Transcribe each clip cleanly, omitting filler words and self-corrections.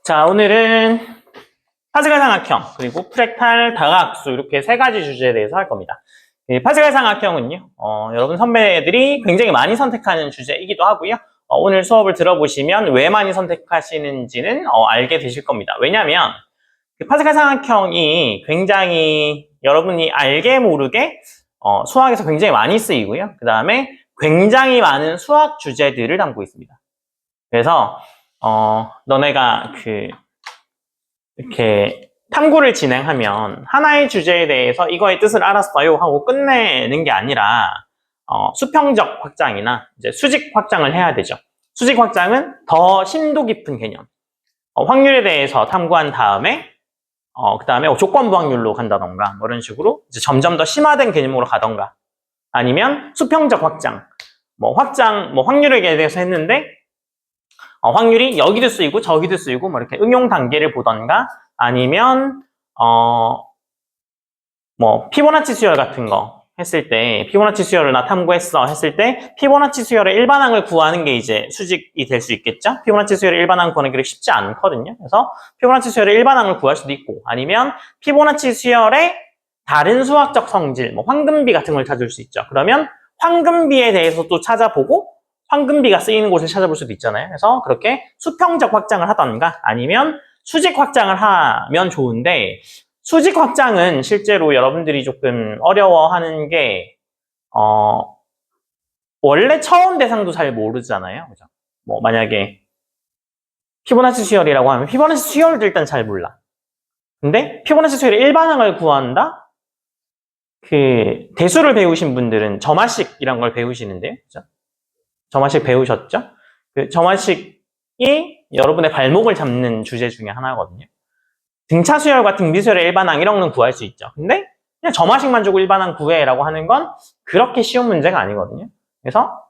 자, 오늘은 파스칼 삼각형, 그리고 프랙탈 다각수 이렇게 세 가지 주제에 대해서 할 겁니다. 파스칼 삼각형은요, 여러분 선배들이 굉장히 많이 선택하는 주제이기도 하고요. 오늘 수업을 들어보시면 왜 많이 선택하시는지는 알게 되실 겁니다. 왜냐하면 파스칼 삼각형이 굉장히 여러분이 알게 모르게 수학에서 굉장히 많이 쓰이고요. 그 다음에 굉장히 많은 수학 주제들을 담고 있습니다. 그래서 너네가 이렇게 탐구를 진행하면 하나의 주제에 대해서 이거의 뜻을 알았어요 하고 끝내는 게 아니라 수평적 확장이나 이제 수직 확장을 해야 되죠. 수직 확장은 더 심도 깊은 개념. 확률에 대해서 탐구한 다음에 그 다음에 조건부 확률로 간다던가 뭐 이런 식으로 이제 점점 더 심화된 개념으로 가던가 아니면 수평적 확장. 확률에 대해서 했는데 확률이 여기도 쓰이고 저기도 쓰이고 뭐 이렇게 응용 단계를 보던가 아니면 피보나치 수열 같은 거 했을 때 피보나치 수열을 나 탐구했어 했을 때 피보나치 수열의 일반항을 구하는 게 이제 수직이 될 수 있겠죠? 피보나치 수열의 일반항 구하는 게 쉽지 않거든요. 그래서 피보나치 수열의 일반항을 구할 수도 있고 아니면 피보나치 수열의 다른 수학적 성질, 황금비 같은 걸 찾을 수 있죠. 그러면 황금비에 대해서 또 찾아보고 황금비가 쓰이는 곳을 찾아볼 수도 있잖아요. 그래서 그렇게 수평적 확장을 하던가 아니면 수직 확장을 하면 좋은데 수직 확장은 실제로 여러분들이 조금 어려워하는 게 원래 처음 대상도 잘 모르잖아요. 그죠? 만약에 피보나치 수열이라고 하면 피보나치 수열도 일단 잘 몰라. 근데 피보나치 수열의 일반항을 구한다? 대수를 배우신 분들은 점화식이란 걸 배우시는데요. 그죠? 점화식 배우셨죠? 점화식이 여러분의 발목을 잡는 주제 중에 하나거든요. 등차 수열과 등비 수열의 일반항 이런 건 구할 수 있죠. 근데 그냥 점화식만 주고 일반항 구해라고 하는 건 그렇게 쉬운 문제가 아니거든요. 그래서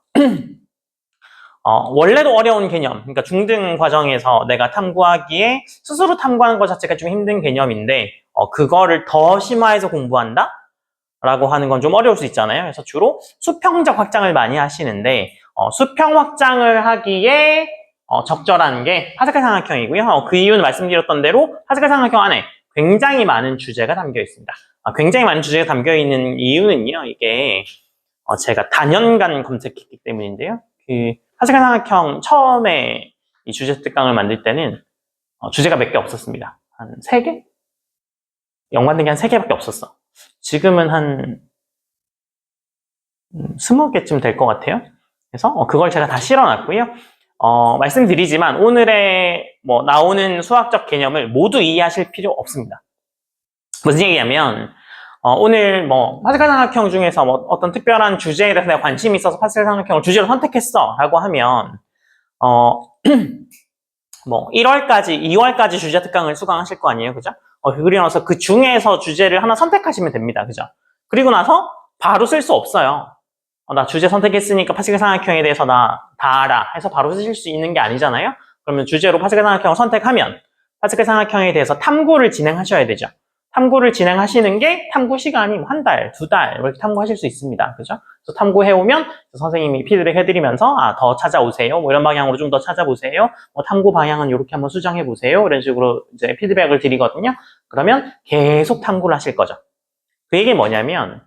원래도 어려운 개념, 그러니까 중등 과정에서 내가 탐구하기에 스스로 탐구하는 것 자체가 좀 힘든 개념인데 그거를 더 심화해서 공부한다? 라고 하는 건 좀 어려울 수 있잖아요. 그래서 주로 수평적 확장을 많이 하시는데 수평 확장을 하기에 적절한 게 파스칼 삼각형이고요. 그 이유는 말씀드렸던 대로 파스칼 삼각형 안에 굉장히 많은 주제가 담겨 있습니다. 굉장히 많은 주제가 담겨 있는 이유는요. 이게 제가 다년간 검색했기 때문인데요. 파스칼 삼각형 처음에 이 주제 특강을 만들 때는 주제가 몇 개 없었습니다. 한 3개? 연관된 게 한 3개밖에 없었어. 지금은 한 20개쯤 될 것 같아요. 그래서 그걸 제가 다 실어놨고요. 말씀드리지만 오늘의 나오는 수학적 개념을 모두 이해하실 필요 없습니다. 무슨 얘기냐면 오늘 파스칼 삼각형 중에서 어떤 특별한 주제에 대해서 내가 관심이 있어서 파스칼 삼각형을 주제로 선택했어 라고 하면 1월까지, 2월까지 주제 특강을 수강하실 거 아니에요, 그죠? 그리고 나서 그 중에서 주제를 하나 선택하시면 됩니다, 그죠? 그리고 나서 바로 쓸 수 없어요. 나 주제 선택했으니까 파스칼 삼각형에 대해서 나 다 알아 해서 바로 쓰실 수 있는 게 아니잖아요? 그러면 주제로 파스칼 삼각형을 선택하면 파스칼 삼각형에 대해서 탐구를 진행하셔야 되죠. 탐구를 진행하시는 게 탐구 시간이 1달, 2달 이렇게 탐구하실 수 있습니다. 그죠? 그래서 탐구해오면 선생님이 피드백 해드리면서 더 찾아오세요. 이런 방향으로 좀 더 찾아보세요. 탐구 방향은 이렇게 한번 수정해보세요. 이런 식으로 이제 피드백을 드리거든요. 그러면 계속 탐구를 하실 거죠. 그 얘기 뭐냐면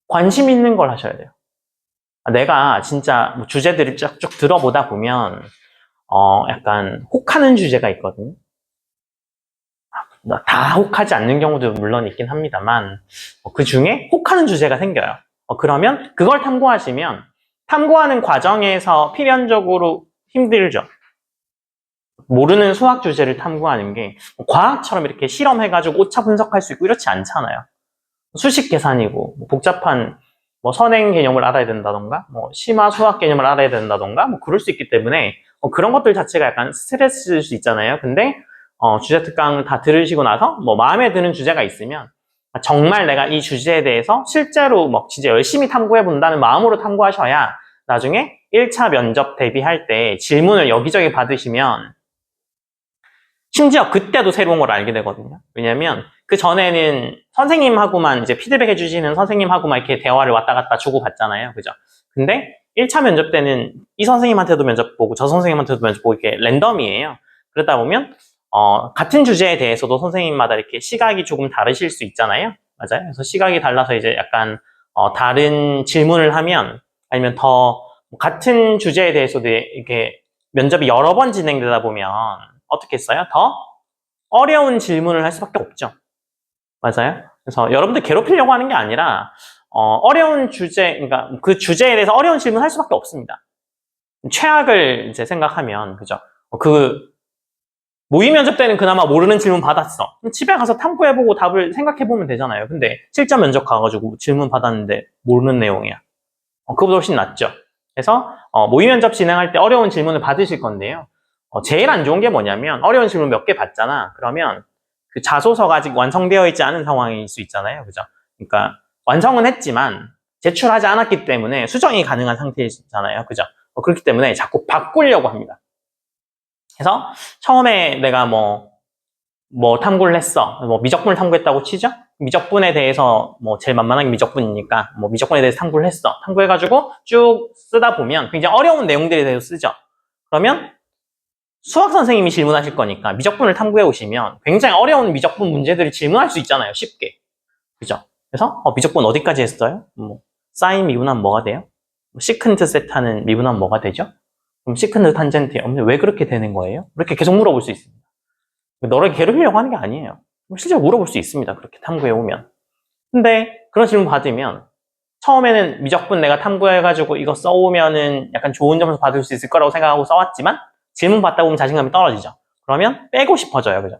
관심 있는 걸 하셔야 돼요. 내가 진짜 주제들을 쭉 들어보다 보면 약간 혹하는 주제가 있거든요. 다 혹하지 않는 경우도 물론 있긴 합니다만 그 중에 혹하는 주제가 생겨요. 그러면 그걸 탐구하시면 탐구하는 과정에서 필연적으로 힘들죠. 모르는 수학 주제를 탐구하는 게 과학처럼 이렇게 실험해가지고 오차 분석할 수 있고 이렇지 않잖아요. 수식 계산이고 복잡한 선행 개념을 알아야 된다던가 심화 수학 개념을 알아야 된다던가 그럴 수 있기 때문에 그런 것들 자체가 약간 스트레스일 수 있잖아요. 근데 주제 특강 다 들으시고 나서 마음에 드는 주제가 있으면 정말 내가 이 주제에 대해서 실제로 진짜 열심히 탐구해 본다는 마음으로 탐구하셔야 나중에 1차 면접 대비할 때 질문을 여기저기 받으시면 심지어 그때도 새로운 걸 알게 되거든요. 왜냐면 그 전에는 선생님하고만 이제 피드백 해주시는 선생님하고만 이렇게 대화를 왔다 갔다 주고받잖아요. 그죠? 근데 1차 면접 때는 이 선생님한테도 면접 보고 저 선생님한테도 면접 보고 이렇게 랜덤이에요. 그러다 보면 같은 주제에 대해서도 선생님마다 이렇게 시각이 조금 다르실 수 있잖아요. 맞아요. 그래서 시각이 달라서 이제 약간 다른 질문을 하면 아니면 더 같은 주제에 대해서도 이렇게 면접이 여러 번 진행되다 보면 어떻게 했어요? 더 어려운 질문을 할 수밖에 없죠. 맞아요. 그래서 여러분들 괴롭히려고 하는 게 아니라 어려운 주제, 그러니까 그 주제에 대해서 어려운 질문을 할 수밖에 없습니다. 최악을 이제 생각하면 그죠? 그 모의 면접 때는 그나마 모르는 질문 받았어. 그럼 집에 가서 탐구해보고 답을 생각해보면 되잖아요. 근데 실전 면접 가가지고 질문 받았는데 모르는 내용이야. 그거보다 훨씬 낫죠. 그래서 모의 면접 진행할 때 어려운 질문을 받으실 건데요. 제일 안 좋은 게 뭐냐면 어려운 질문 몇 개 받잖아. 그러면 그 자소서가 아직 완성되어 있지 않은 상황일 수 있잖아요. 그죠? 그러니까 완성은 했지만 제출하지 않았기 때문에 수정이 가능한 상태이잖아요. 그죠? 그렇기 때문에 자꾸 바꾸려고 합니다. 그래서 처음에 내가 뭐 탐구를 했어. 뭐 미적분을 탐구했다고 치죠? 미적분에 대해서 뭐 제일 만만한 게 미적분이니까 뭐 미적분에 대해서 탐구를 했어. 탐구해가지고 쭉 쓰다 보면 굉장히 어려운 내용들에 대해서 쓰죠. 그러면 수학 선생님이 질문하실 거니까 미적분을 탐구해 오시면 굉장히 어려운 미적분 문제들을 질문할 수 있잖아요. 쉽게. 그죠? 그래서 미적분 어디까지 했어요? 뭐 사인 미분하면 뭐가 돼요? 시컨트 세타는 미분하면 뭐가 되죠? 그럼 시컨트 탄젠트요. 왜 그렇게 되는 거예요? 이렇게 계속 물어볼 수 있습니다. 너를 괴롭히려고 하는 게 아니에요. 실제로 물어볼 수 있습니다. 그렇게 탐구해 오면. 근데 그런 질문 받으면 처음에는 미적분 내가 탐구해가지고 이거 써오면은 약간 좋은 점수 받을 수 있을 거라고 생각하고 써왔지만 질문 받다 보면 자신감이 떨어지죠. 그러면 빼고 싶어져요. 그죠?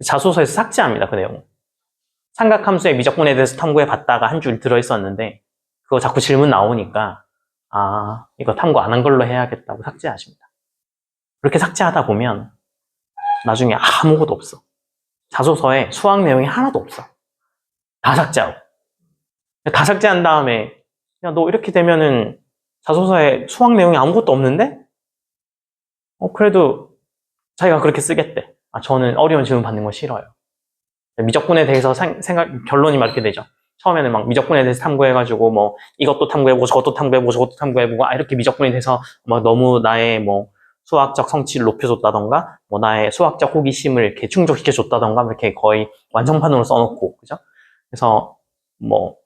자소서에서 삭제합니다. 그 내용. 삼각함수의 미적분에 대해서 탐구해 봤다가 한 줄 들어있었는데 그거 자꾸 질문 나오니까 이거 탐구 안 한 걸로 해야겠다고 삭제하십니다. 그렇게 삭제하다 보면 나중에 아무것도 없어. 자소서에 수학 내용이 하나도 없어. 다 삭제하고. 다 삭제한 다음에 야, 너 이렇게 되면은 자소서에 수학 내용이 아무것도 없는데? 그래도 자기가 그렇게 쓰겠대. 저는 어려운 질문 받는 거 싫어요. 미적분에 대해서 결론이 막 이렇게 되죠. 처음에는 막 미적분에 대해서 탐구해가지고 뭐 이것도 탐구해보고 저것도 탐구해보고 저것도 탐구해보고 이렇게 미적분에 대해서 뭐 너무 나의 뭐 수학적 성취를 높여줬다던가 뭐 나의 수학적 호기심을 이렇게 충족시켜줬다던가 이렇게 거의 완성판으로 써놓고 그죠? 그래서 뭐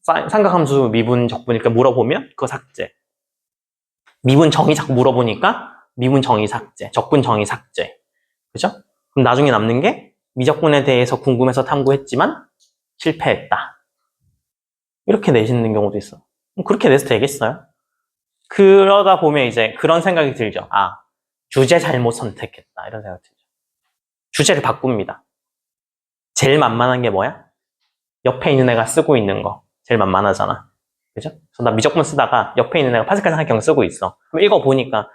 삼각함수 미분 적분 이렇게 물어보면 그거 삭제. 미분 정의 자꾸 물어보니까 미분 정의 삭제, 적분 정의 삭제. 그죠? 그럼 나중에 남는 게 미적분에 대해서 궁금해서 탐구했지만 실패했다. 이렇게 내시는 경우도 있어. 그렇게 내서 되겠어요? 그러다 보면 이제 그런 생각이 들죠. 주제 잘못 선택했다. 이런 생각이 들죠. 주제를 바꿉니다. 제일 만만한 게 뭐야? 옆에 있는 애가 쓰고 있는 거. 제일 만만하잖아. 그죠? 그래서 나 미적분 쓰다가 옆에 있는 애가 파스칼 삼각형 쓰고 있어. 그럼 읽어보니까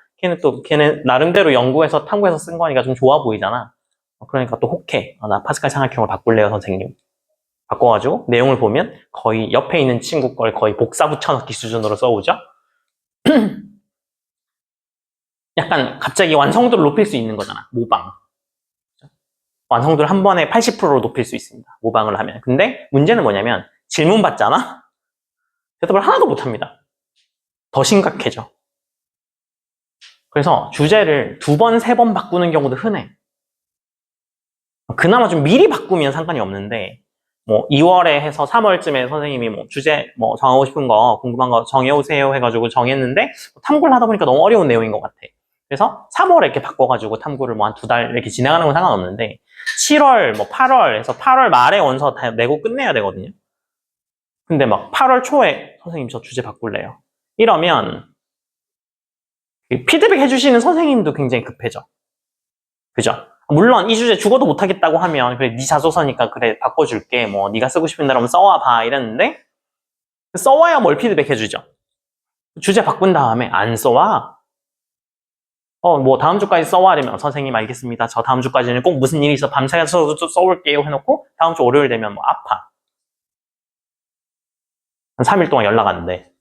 걔는 나름대로 연구해서 탐구해서 쓴 거니까 좀 좋아 보이잖아. 그러니까 또 혹해. 나 파스칼 삼각형을 바꿀래요, 선생님. 바꿔가지고 내용을 보면 거의 옆에 있는 친구 걸 거의 복사 붙여넣기 수준으로 써오죠. 약간 갑자기 완성도를 높일 수 있는 거잖아. 모방. 완성도를 한 번에 80%로 높일 수 있습니다. 모방을 하면. 근데 문제는 뭐냐면 질문 받잖아? 대답을 하나도 못합니다. 더 심각해져. 그래서 주제를 2번, 3번 바꾸는 경우도 흔해. 그나마 좀 미리 바꾸면 상관이 없는데 뭐 2월에 해서 3월쯤에 선생님이 뭐 주제 뭐 정하고 싶은 거 궁금한 거 정해오세요 해가지고 정했는데 탐구를 하다 보니까 너무 어려운 내용인 것 같아. 그래서 3월에 이렇게 바꿔가지고 탐구를 뭐 한 2달 이렇게 진행하는 건 상관없는데 7월 뭐 8월 해서 8월 말에 원서 다 내고 끝내야 되거든요. 근데 막 8월 초에 선생님 저 주제 바꿀래요. 이러면 피드백 해주시는 선생님도 굉장히 급해져. 그죠? 물론 이 주제 죽어도 못하겠다고 하면 그래 네 자소서니까 그래 바꿔줄게 뭐 네가 쓰고 싶은 대로 써와 봐 이랬는데 써와야 뭘 피드백 해주죠. 주제 바꾼 다음에 안 써와 뭐 다음 주까지 써와 이러면 선생님 알겠습니다. 저 다음 주까지는 꼭 무슨 일이 있어 밤새서 써올게요 해놓고 다음 주 월요일 되면 뭐 아파. 한 3일 동안 연락 안 돼.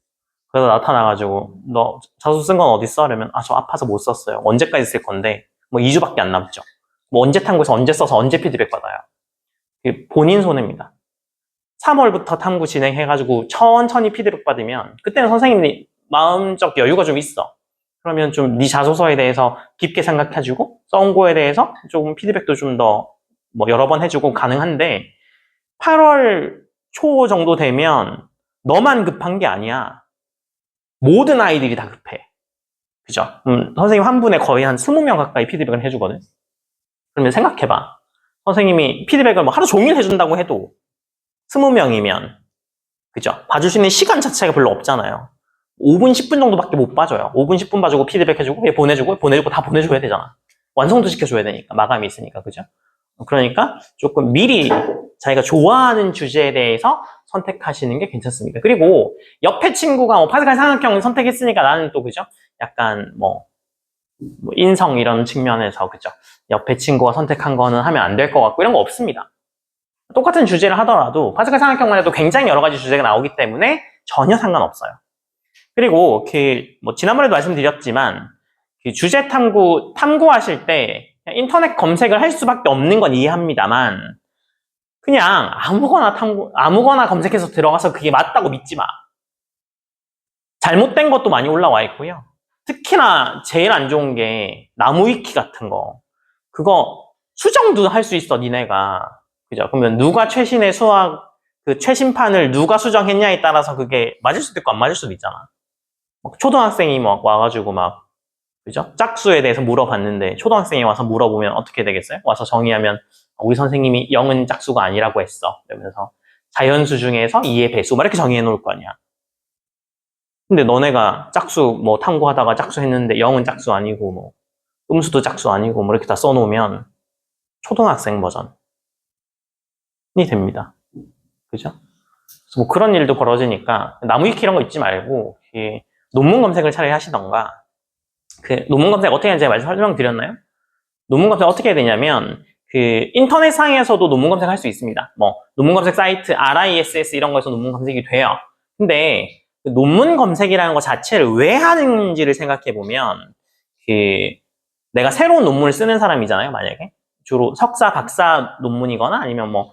그래서 나타나가지고 너 자소서 쓴 건 어디 써? 이러면 저 아파서 못 썼어요. 언제까지 쓸 건데 뭐 2주밖에 안 남죠. 뭐 언제 탐구해서 언제 써서 언제 피드백 받아요. 본인 손해입니다. 3월부터 탐구 진행해가지고 천천히 피드백 받으면 그때는 선생님이 마음적 여유가 좀 있어. 그러면 좀 네 자소서에 대해서 깊게 생각해주고 써온 거에 대해서 조금 피드백도 좀 더 뭐 여러 번 해주고 가능한데 8월 초 정도 되면 너만 급한 게 아니야. 모든 아이들이 다 급해. 그죠? 선생님 한 분에 거의 한 20명 가까이 피드백을 해주거든. 그러면 생각해봐. 선생님이 피드백을 뭐 하루 종일 해준다고 해도 20명이면 그죠? 봐줄 수 있는 시간 자체가 별로 없잖아요. 5분, 10분 정도밖에 못 봐줘요. 5분, 10분 봐주고 피드백 해주고 보내주고 다 보내줘야 되잖아. 완성도 시켜줘야 되니까. 마감이 있으니까. 그죠? 그러니까 조금 미리 자기가 좋아하는 주제에 대해서 선택하시는 게 괜찮습니다. 그리고 옆에 친구가 뭐 파스칼 삼각형 선택했으니까 나는 또 그죠? 약간 뭐 인성 이런 측면에서 그죠? 옆에 친구가 선택한 거는 하면 안 될 것 같고 이런 거 없습니다. 똑같은 주제를 하더라도 파스칼 삼각형만 해도 굉장히 여러 가지 주제가 나오기 때문에 전혀 상관없어요. 그리고 뭐 지난번에도 말씀드렸지만 주제 탐구하실 때 인터넷 검색을 할 수밖에 없는 건 이해합니다만 그냥 아무거나 검색해서 들어가서 그게 맞다고 믿지 마. 잘못된 것도 많이 올라와 있고요. 특히나 제일 안 좋은 게 나무위키 같은 거. 그거 수정도 할 수 있어, 니네가. 그죠? 그러면 누가 최신의 수학, 그 최신판을 누가 수정했냐에 따라서 그게 맞을 수도 있고 안 맞을 수도 있잖아. 초등학생이 막 와가지고 막, 그죠? 짝수에 대해서 물어봤는데 초등학생이 와서 물어보면 어떻게 되겠어요? 와서 정의하면 우리 선생님이 0은 짝수가 아니라고 했어. 이러면서 자연수 중에서 2의 배수 막 이렇게 정의해 놓을 거 아니야. 근데 너네가 짝수 뭐 탐구하다가 짝수 했는데 0은 짝수 아니고 뭐 음수도 짝수 아니고 뭐 이렇게 다 써놓으면 초등학생 버전이 됩니다. 그죠? 그래서 뭐 그런 일도 벌어지니까 나무위키 이런 거 잊지 말고 논문 검색을 차라리 하시던가 논문 검색 어떻게 하는지 제가 설명드렸나요? 논문 검색 어떻게 해야 되냐면 인터넷상에서도 논문 검색할 수 있습니다. 뭐 논문 검색 사이트 RISS 이런 거에서 논문 검색이 돼요. 근데 논문 검색이라는 것 자체를 왜 하는지를 생각해 보면 내가 새로운 논문을 쓰는 사람이잖아요. 만약에 주로 석사, 박사 논문이거나 아니면 뭐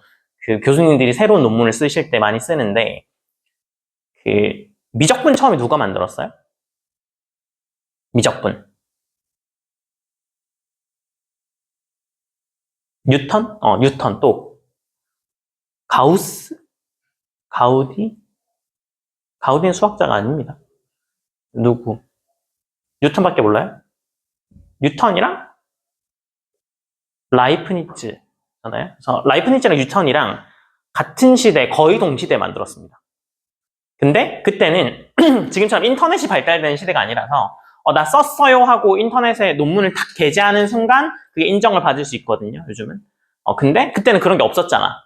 교수님들이 새로운 논문을 쓰실 때 많이 쓰는데 미적분 처음에 누가 만들었어요? 미적분. 뉴턴? 뉴턴 또 가우스? 가우디? 가우디는 수학자가 아닙니다. 누구? 뉴턴밖에 몰라요? 뉴턴이랑 라이프니츠잖아요. 그래서 라이프니츠랑 뉴턴이랑 같은 시대, 거의 동시대에 만들었습니다. 근데 그때는 지금처럼 인터넷이 발달되는 시대가 아니라서 나 썼어요 하고 인터넷에 논문을 탁 게재하는 순간 그게 인정을 받을 수 있거든요. 요즘은. 근데 그때는 그런 게 없었잖아.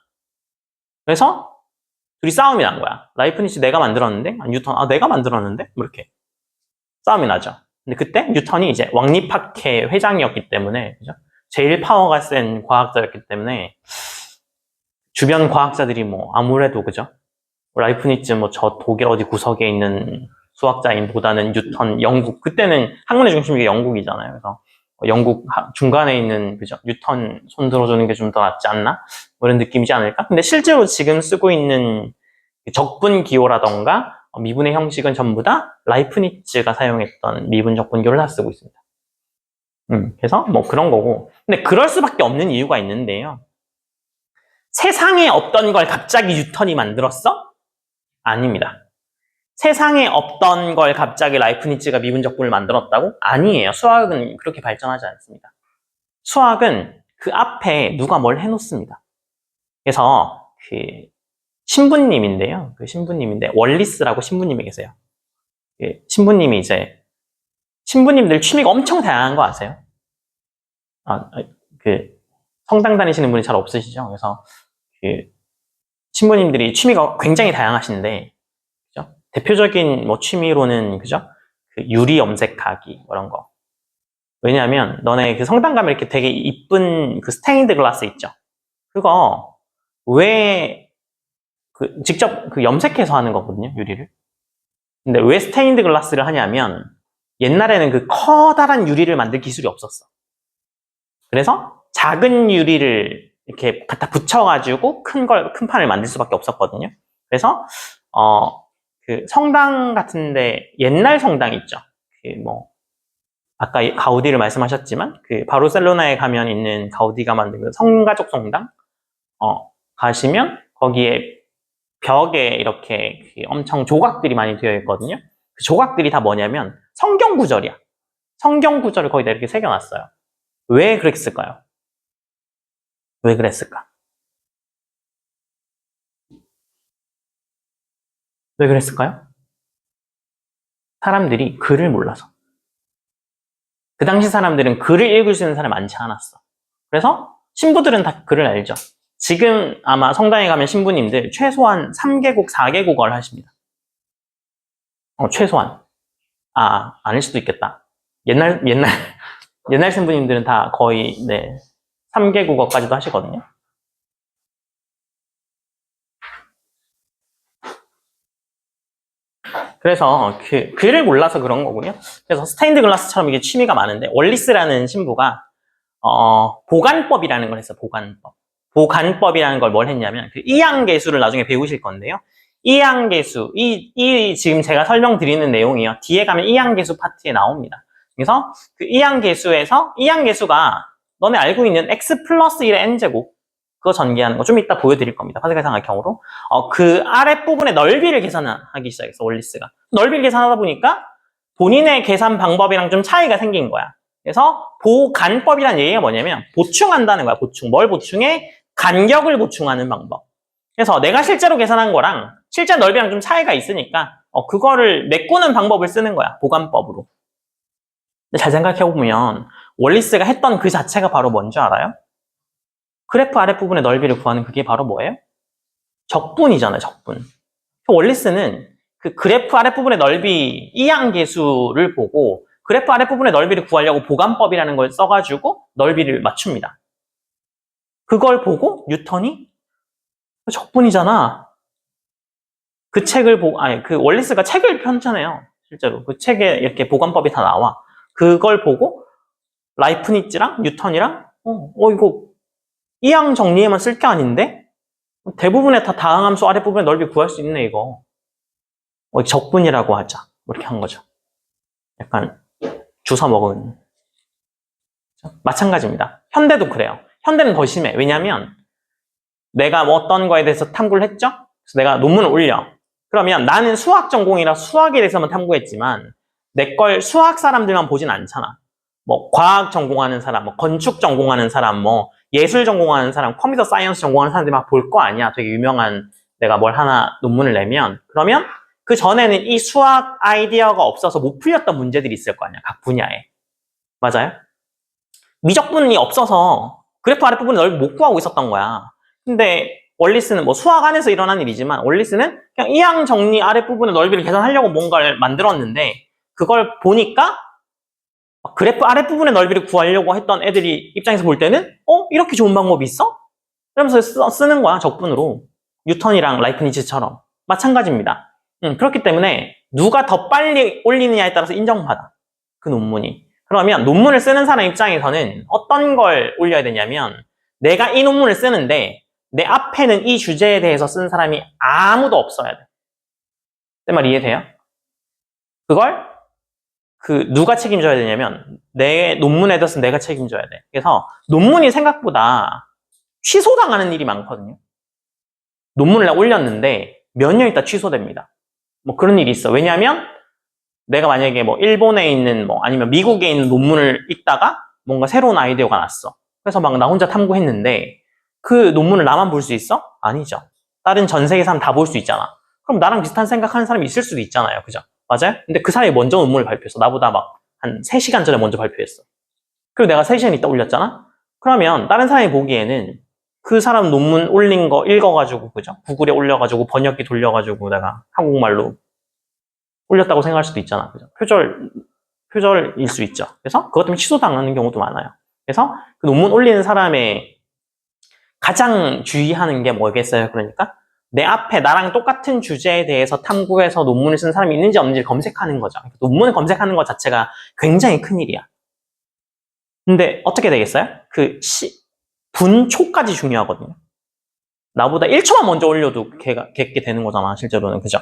그래서 둘이 싸움이 난 거야. 라이프니츠 내가 만들었는데 뉴턴 내가 만들었는데 뭐 이렇게 싸움이 나죠. 근데 그때 뉴턴이 이제 왕립학회 회장이었기 때문에 그죠? 제일 파워가 센 과학자였기 때문에 주변 과학자들이 뭐 아무래도 그죠? 라이프니츠 뭐 저 독일 어디 구석에 있는 수학자인보다는 뉴턴 영국 그때는 학문의 중심이 영국이잖아요. 그래서 영국 중간에 있는 그죠? 뉴턴 손 들어주는 게 좀 더 낫지 않나? 뭐 이런 느낌이지 않을까? 근데 실제로 지금 쓰고 있는 적분 기호라던가 미분의 형식은 전부 다 라이프니츠가 사용했던 미분 적분 기호를 다 쓰고 있습니다. 그래서 뭐 그런 거고. 근데 그럴 수밖에 없는 이유가 있는데요. 세상에 없던 걸 갑자기 뉴턴이 만들었어? 아닙니다. 세상에 없던 걸 갑자기 라이프니츠가 미분 적분을 만들었다고? 아니에요. 수학은 그렇게 발전하지 않습니다. 수학은 그 앞에 누가 뭘 해놓습니다. 그래서 신부님인데요. 신부님인데 월리스라고 신부님이 계세요. 신부님이 이제 신부님들 취미가 엄청 다양한 거 아세요? 성당 다니시는 분이 잘 없으시죠? 그래서 신부님들이 취미가 굉장히 다양하신데 그죠? 대표적인 뭐 취미로는 그죠? 유리 염색하기 이런 거. 왜냐하면 너네 성당 가면 이렇게 되게 이쁜 스테인드 글라스 있죠? 그거 왜 직접 염색해서 하는 거거든요, 유리를. 근데 왜 스테인드 글라스를 하냐면 옛날에는 커다란 유리를 만들 기술이 없었어. 그래서 작은 유리를 이렇게 갖다 붙여가지고 큰 판을 만들 수밖에 없었거든요. 그래서 성당 같은데 옛날 성당 있죠. 아까 가우디를 말씀하셨지만 그 바르셀로나에 가면 있는 가우디가 만든 그 성가족 성당 가시면 거기에 벽에 이렇게 엄청 조각들이 많이 되어 있거든요. 그 조각들이 다 뭐냐면 성경 구절이야. 성경 구절을 거기다 이렇게 새겨놨어요. 왜 그랬을까요? 왜 그랬을까? 왜 그랬을까요? 사람들이 글을 몰라서. 그 당시 사람들은 글을 읽을 수 있는 사람이 많지 않았어. 그래서 신부들은 다 글을 알죠. 지금 아마 성당에 가면 신부님들 최소한 3개국, 4개국어를 하십니다. 최소한. 아닐 수도 있겠다. 옛날 신부님들은 다 거의, 3개국어까지도 하시거든요. 그래서 글을 몰라서 그런 거군요. 그래서 스테인드 글라스처럼 이게 취미가 많은데, 월리스라는 신부가, 보관법이라는 걸 했어요, 보관법. 보관법이라는 걸 뭘 했냐면, 그 이양계수를 나중에 배우실 건데요. 이양계수, 지금 제가 설명드리는 내용이요. 뒤에 가면 이양계수 파트에 나옵니다. 그래서 그 이양계수가 너네 알고 있는 x 플러스 1의 n제곱, 그거 전개하는 거 좀 이따 보여드릴 겁니다. 파스칼 삼각형으로. 그 아랫부분의 넓이를 계산하기 시작했어, 월리스가. 넓이를 계산하다 보니까 본인의 계산 방법이랑 좀 차이가 생긴 거야. 그래서 보간법이라는 얘기가 뭐냐면 보충한다는 거야, 보충. 뭘 보충해? 간격을 보충하는 방법. 그래서 내가 실제로 계산한 거랑 실제 넓이랑 좀 차이가 있으니까 그거를 메꾸는 방법을 쓰는 거야, 보간법으로. 근데 잘 생각해보면 월리스가 했던 그 자체가 바로 뭔지 알아요? 그래프 아랫부분의 넓이를 구하는 그게 바로 뭐예요? 적분이잖아요, 적분. 월리스는 그 그래프 아랫부분의 넓이 이항계수를 보고 그래프 아랫부분의 넓이를 구하려고 보관법이라는 걸 써가지고 넓이를 맞춥니다. 그걸 보고 뉴턴이 적분이잖아. 그 책을 그 월리스가 책을 펼쳐내요, 실제로. 그 책에 이렇게 보관법이 다 나와. 그걸 보고 라이프니츠랑 뉴턴이랑 이거 이항 정리에만 쓸 게 아닌데? 대부분의 다 다항함수 아랫부분의 넓이 구할 수 있네, 이거. 적분이라고 하자. 이렇게 한 거죠. 약간 주워 먹은. 마찬가지입니다. 현대도 그래요. 현대는 더 심해. 왜냐면 내가 뭐 어떤 거에 대해서 탐구를 했죠? 그래서 내가 논문을 올려. 그러면 나는 수학 전공이라 수학에 대해서만 탐구했지만 내 걸 수학 사람들만 보진 않잖아. 뭐 과학 전공하는 사람, 뭐 건축 전공하는 사람, 뭐 예술 전공하는 사람, 컴퓨터 사이언스 전공하는 사람들이 막 볼 거 아니야. 되게 유명한 내가 뭘 하나 논문을 내면. 그러면 그 전에는 이 수학 아이디어가 없어서 못 풀렸던 문제들이 있을 거 아니야, 각 분야에. 맞아요? 미적분이 없어서 그래프 아랫부분 넓이 못 구하고 있었던 거야. 근데 월리스는 뭐 수학 안에서 일어난 일이지만 월리스는 그냥 이항 정리 아랫부분의 넓이를 계산하려고 뭔가를 만들었는데 그걸 보니까 그래프 아랫부분의 넓이를 구하려고 했던 애들이 입장에서 볼 때는 이렇게 좋은 방법이 있어? 이러면서 쓰는 거야, 적분으로. 뉴턴이랑 라이프니츠처럼. 마찬가지입니다. 그렇기 때문에 누가 더 빨리 올리느냐에 따라서 인정받아, 그 논문이. 그러면 논문을 쓰는 사람 입장에서는 어떤 걸 올려야 되냐면 내가 이 논문을 쓰는데 내 앞에는 이 주제에 대해서 쓴 사람이 아무도 없어야 돼. 내 말 이해돼요? 그걸 누가 책임져야 되냐면 내 논문에 대해서 내가 책임져야 돼. 그래서 논문이 생각보다 취소당하는 일이 많거든요. 논문을 올렸는데 몇 년 있다 취소됩니다. 뭐 그런 일이 있어. 왜냐하면 내가 만약에 뭐 일본에 있는 뭐 아니면 미국에 있는 논문을 읽다가 뭔가 새로운 아이디어가 났어. 그래서 막 나 혼자 탐구했는데 그 논문을 나만 볼 수 있어? 아니죠. 다른 전 세계 사람 다 볼 수 있잖아. 그럼 나랑 비슷한 생각하는 사람이 있을 수도 있잖아요. 그죠? 맞아요? 근데 그 사람이 먼저 논문을 발표했어. 나보다 막 한 3시간 전에 먼저 발표했어. 그리고 내가 3시간 있다 올렸잖아? 그러면 다른 사람이 보기에는 그 사람 논문 올린 거 읽어가지고, 그죠? 구글에 올려가지고 번역기 돌려가지고 내가 한국말로 올렸다고 생각할 수도 있잖아. 그죠? 표절일 수 있죠. 그래서 그것 때문에 취소당하는 경우도 많아요. 그래서 그 논문 올리는 사람의 가장 주의하는 게 뭐겠어요? 그러니까 내 앞에 나랑 똑같은 주제에 대해서 탐구해서 논문을 쓴 사람이 있는지 없는지 검색하는 거죠. 논문을 검색하는 것 자체가 굉장히 큰일이야. 근데 어떻게 되겠어요? 분초까지 중요하거든요. 나보다 1초만 먼저 올려도 걔게 되는 거잖아, 실제로는. 그죠?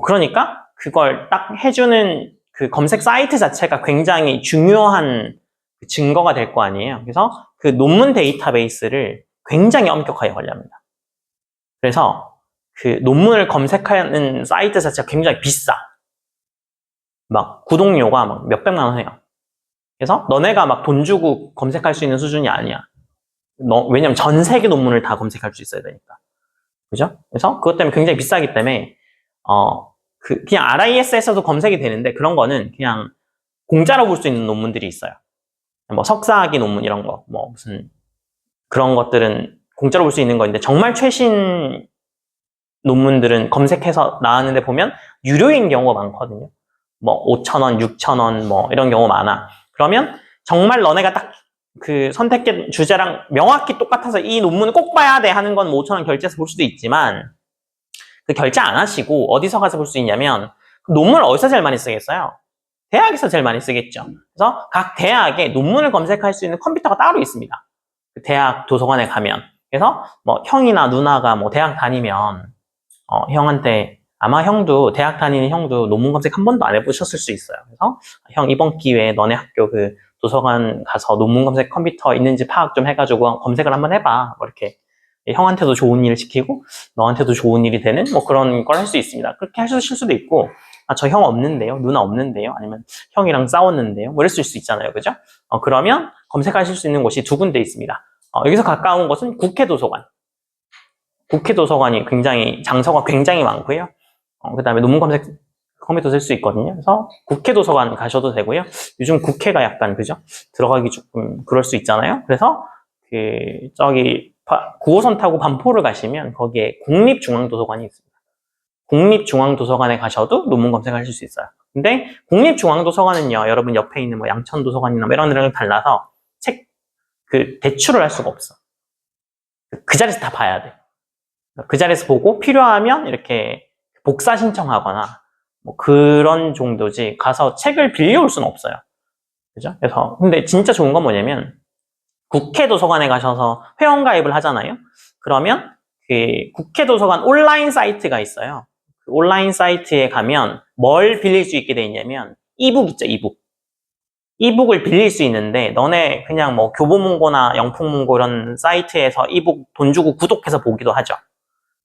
그러니까 그걸 딱 해주는 그 검색 사이트 자체가 굉장히 중요한 증거가 될 거 아니에요. 그래서 그 논문 데이터베이스를 굉장히 엄격하게 관리합니다. 그래서 그 논문을 검색하는 사이트 자체가 굉장히 비싸. 막 구독료가 막 몇백만 원 해요. 그래서 너네가 막 돈 주고 검색할 수 있는 수준이 아니야. 왜냐면 전 세계 논문을 다 검색할 수 있어야 되니까. 그죠? 그래서 그것 때문에 굉장히 비싸기 때문에 그냥 RIS에서도 검색이 되는데 그런 거는 그냥 공짜로 볼 수 있는 논문들이 있어요. 뭐 석사학위 논문 이런 거, 뭐 무슨 그런 것들은 공짜로 볼 수 있는 거인데 정말 최신 논문들은 검색해서 나왔는데 보면 유료인 경우가 많거든요. 뭐 5,000원, 6,000원 뭐 이런 경우 많아. 그러면 정말 너네가 딱 그 선택된 주제랑 명확히 똑같아서 이 논문을 꼭 봐야 돼 하는 건 5,000원 결제해서 볼 수도 있지만 그 결제 안 하시고 어디서 가서 볼 수 있냐면 논문을 어디서 제일 많이 쓰겠어요? 대학에서 제일 많이 쓰겠죠. 그래서 각 대학에 논문을 검색할 수 있는 컴퓨터가 따로 있습니다. 그 대학 도서관에 가면. 그래서 뭐 형이나 누나가 뭐 대학 다니면 형한테 아마 형도 대학 다니는 형도 논문 검색 한 번도 안 해보셨을 수 있어요. 그래서 형 이번 기회에 너네 학교 그 도서관 가서 논문 검색 컴퓨터 있는지 파악 좀 해가지고 검색을 한번 해봐. 뭐 이렇게 형한테도 좋은 일을 시키고 너한테도 좋은 일이 되는 뭐 그런 걸 할 수 있습니다. 그렇게 하실 수도 있고 저 형 없는데요? 누나 없는데요? 아니면 형이랑 싸웠는데요? 뭐 이럴 수 있잖아요. 그죠? 그러면 검색하실 수 있는 곳이 두 군데 있습니다. 여기서 가까운 곳은 국회 도서관. 국회 도서관이 굉장히 장소가 굉장히 많고요. 그 다음에 논문 검색 컴퓨터 쓸 수 있거든요. 그래서 국회 도서관 가셔도 되고요. 요즘 국회가 약간 그죠? 들어가기 조금 그럴 수 있잖아요. 그래서 저기 9호선 타고 반포를 가시면 거기에 국립중앙도서관이 있습니다. 국립중앙도서관에 가셔도 논문 검색하실 수 있어요. 근데 국립중앙도서관은요, 여러분 옆에 있는 뭐 양천도서관이나 이런 데랑 달라서 대출을 할 수가 없어. 그 자리에서 다 봐야 돼. 그 자리에서 보고 필요하면 이렇게 복사 신청하거나 뭐 그런 정도지 가서 책을 빌려올 수는 없어요. 그죠? 그래서 근데 진짜 좋은 건 뭐냐면 국회 도서관에 가셔서 회원가입을 하잖아요. 그러면 그 국회 도서관 온라인 사이트가 있어요. 그 온라인 사이트에 가면 뭘 빌릴 수 있게 돼 있냐면 이북 있죠, 이북. 이북을 빌릴 수 있는데 너네 그냥 뭐 교보문고나 영풍문고 이런 사이트에서 이북 돈 주고 구독해서 보기도 하죠.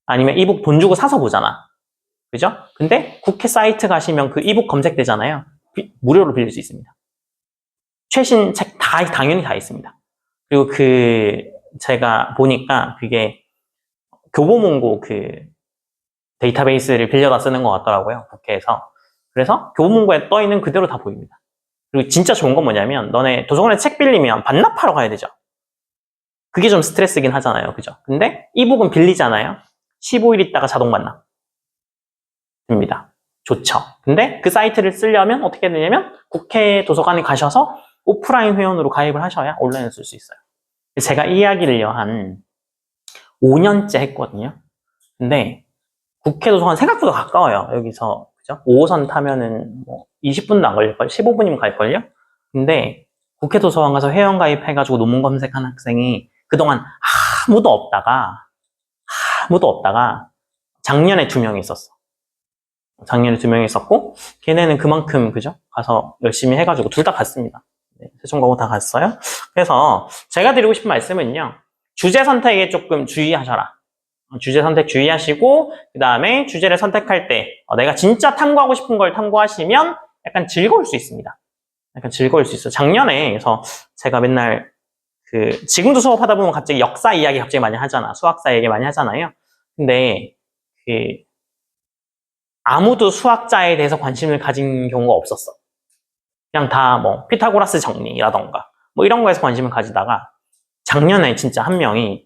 아니면 이북 돈 주고 사서 보잖아. 그죠? 근데 국회 사이트 가시면 그 이북 검색되잖아요. 무료로 빌릴 수 있습니다. 최신 책 당연히 다 있습니다. 그리고 제가 보니까 그게 교보문고 데이터베이스를 빌려다 쓰는 것 같더라고요. 국회에서. 그래서 교보문고에 떠 있는 그대로 다 보입니다. 그리고 진짜 좋은 건 뭐냐면 너네 도서관에 책 빌리면 반납하러 가야 되죠. 그게 좀 스트레스긴 하잖아요. 그죠? 근데 이북은 빌리잖아요. 15일 있다가 자동 반납. 입니다. 좋죠. 근데 그 사이트를 쓰려면 어떻게 해야 되냐면 국회 도서관에 가셔서 오프라인 회원으로 가입을 하셔야 온라인을 쓸 수 있어요. 제가 이 이야기를요 한 5년째 했거든요. 근데 국회 도서관 생각보다 가까워요. 여기서 그죠? 5호선 타면은 뭐 20분도 안 걸릴걸? 15분이면 갈걸요? 근데 국회 도서관 가서 회원 가입해가지고 논문 검색한 학생이 그동안 아무도 없다가 작년에 2명이 있었어. 작년에 2명이 있었고 걔네는 그만큼 그죠? 가서 열심히 해가지고 둘 다 갔습니다. 네, 세종고고 다 갔어요. 그래서 제가 드리고 싶은 말씀은요. 주제 선택에 조금 주의하셔라. 주제 선택 주의하시고 그 다음에 주제를 선택할 때 내가 진짜 탐구하고 싶은 걸 탐구하시면 약간 즐거울 수 있습니다. 약간 즐거울 수 있어요. 작년에 그래서 제가 맨날 지금도 수업하다 보면 갑자기 역사 이야기 갑자기 많이 하잖아. 수학사 얘기 많이 하잖아요. 근데 아무도 수학자에 대해서 관심을 가진 경우가 없었어. 그냥 다 뭐 피타고라스 정리라던가 뭐 이런 거에서 관심을 가지다가 작년에 진짜 한 명이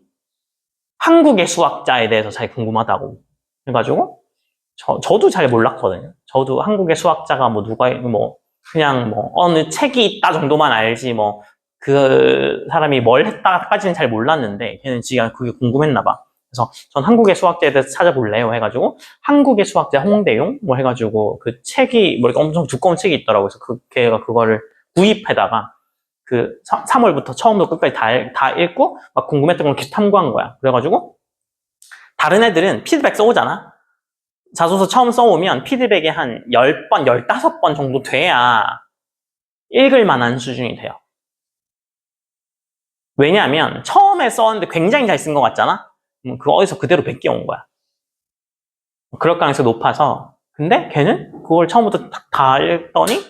한국의 수학자에 대해서 잘 궁금하다고 해가지고 저도 잘 몰랐거든요. 저도 한국의 수학자가 뭐 누가 뭐 그냥 뭐 어느 책이 있다 정도만 알지 뭐 그 사람이 뭘 했다까지는 잘 몰랐는데 걔는 지가 그게 궁금했나 봐. 그래서 전 한국의 수학자에 대해서 찾아볼래요 해가지고 한국의 수학자 홍대용 뭐 해가지고 그 책이 뭐 이렇게 엄청 두꺼운 책이 있더라고요. 그래서 걔가 그거를 구입해다가 3월부터 처음부터 끝까지 다 읽고 막 궁금했던 걸 계속 탐구한 거야. 그래가지고 다른 애들은 피드백 써오잖아. 자소서 처음 써오면 피드백이 한 10번, 15번 정도 돼야 읽을 만한 수준이 돼요. 왜냐하면 처음에 썼는데 굉장히 잘 쓴 것 같잖아? 그거 어디서 그대로 베껴온 거야. 그럴 가능성이 높아서. 근데 걔는 그걸 처음부터 다 읽더니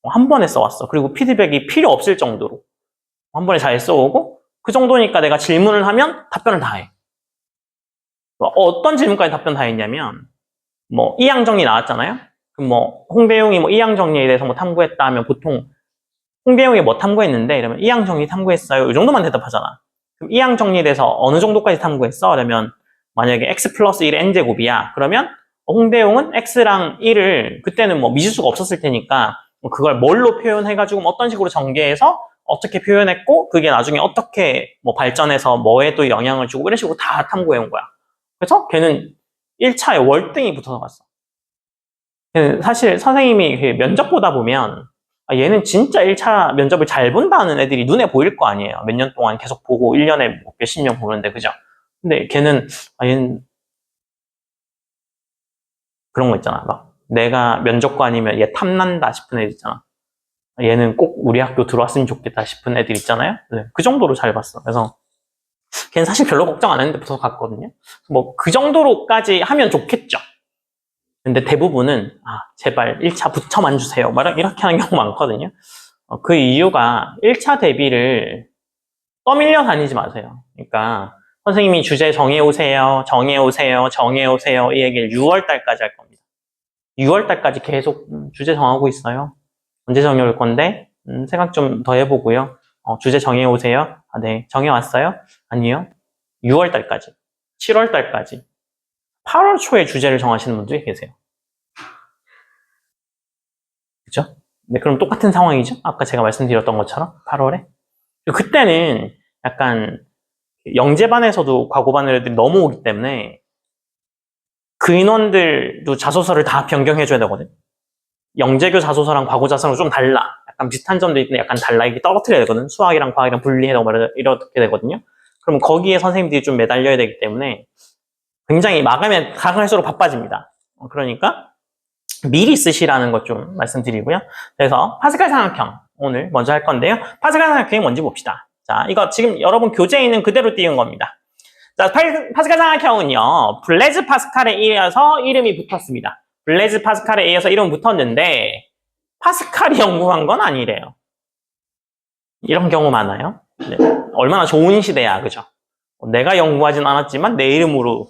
한 번에 써왔어. 그리고 피드백이 필요 없을 정도로 한 번에 잘 써오고, 그 정도니까 내가 질문을 하면 답변을 다 해. 어떤 질문까지 답변 다 했냐면, 뭐 이항정리 나왔잖아요. 그럼 뭐 홍대용이 뭐 이항정리에 대해서 뭐 탐구했다 하면 보통 홍대용이 뭐 탐구했는데 이러면 이항정리 탐구했어요. 이 정도만 대답하잖아. 그럼 이항정리에 대해서 어느 정도까지 탐구했어? 그러면 만약에 x 플러스 1의 n제곱이야. 그러면 홍대용은 x랑 1을 그때는 뭐 미지수가 없었을 테니까 그걸 뭘로 표현해가지고 뭐 어떤 식으로 전개해서 어떻게 표현했고 그게 나중에 어떻게 뭐 발전해서 뭐에 또 영향을 주고 이런 식으로 다 탐구해온 거야. 그래서 걔는 1차에 월등히 붙어서 갔어. 사실 선생님이 그 면접 보다 보면 얘는 진짜 1차 면접을 잘 본다는 애들이 눈에 보일 거 아니에요. 몇 년 동안 계속 보고 1년에 뭐 몇십 년 보는데, 그죠? 근데 걔는 얘는 그런 거 있잖아. 막 내가 면접관이면 얘 탐난다 싶은 애들 있잖아. 얘는 꼭 우리 학교 들어왔으면 좋겠다 싶은 애들 있잖아요. 네, 그 정도로 잘 봤어. 그래서 걔는 사실 별로 걱정 안 했는데 붙어서 갔거든요. 뭐 그 정도로까지 하면 좋겠죠. 근데 대부분은 제발 1차 붙여만 주세요. 이렇게 하는 경우 많거든요. 그 이유가 1차 대비를 떠밀려 다니지 마세요. 그러니까 선생님이 주제 정해오세요. 정해오세요. 정해오세요. 이 얘기를 6월 달까지 할 겁니다. 6월 달까지 계속 주제 정하고 있어요. 언제 정해올 건데? 생각 좀 더 해보고요. 주제 정해오세요. 네. 정해왔어요? 아니요. 6월 달까지. 7월 달까지. 8월 초에 주제를 정하시는 분들이 계세요. 그죠? 네, 그럼 똑같은 상황이죠? 아까 제가 말씀드렸던 것처럼 8월에. 그때는 약간 영재반에서도 과고반을 애들이 넘어오기 때문에 그 인원들도 자소서를 다 변경해줘야 되거든. 영재교 자소서랑 과고 자소서랑 좀 달라. 약간 비슷한 점도 있는데 약간 달라. 이게 떨어뜨려야 되거든. 수학이랑 과학이랑 분리해서 이렇게 되거든요. 그럼 거기에 선생님들이 좀 매달려야 되기 때문에 굉장히 마감에 가갈수록 바빠집니다. 그러니까 미리 쓰시라는 것 좀 말씀드리고요. 그래서 파스칼 삼각형 오늘 먼저 할 건데요. 파스칼 삼각형이 뭔지 봅시다. 자, 이거 지금 여러분 교재에 있는 그대로 띄운 겁니다. 자, 파스칼 삼각형은요. 블레즈 파스칼에 의해서 이름이 붙었습니다. 블레즈 파스칼에 의해서 이름 붙었는데 파스칼이 연구한 건 아니래요. 이런 경우 많아요. 네. 얼마나 좋은 시대야, 그죠? 내가 연구하진 않았지만 내 이름으로.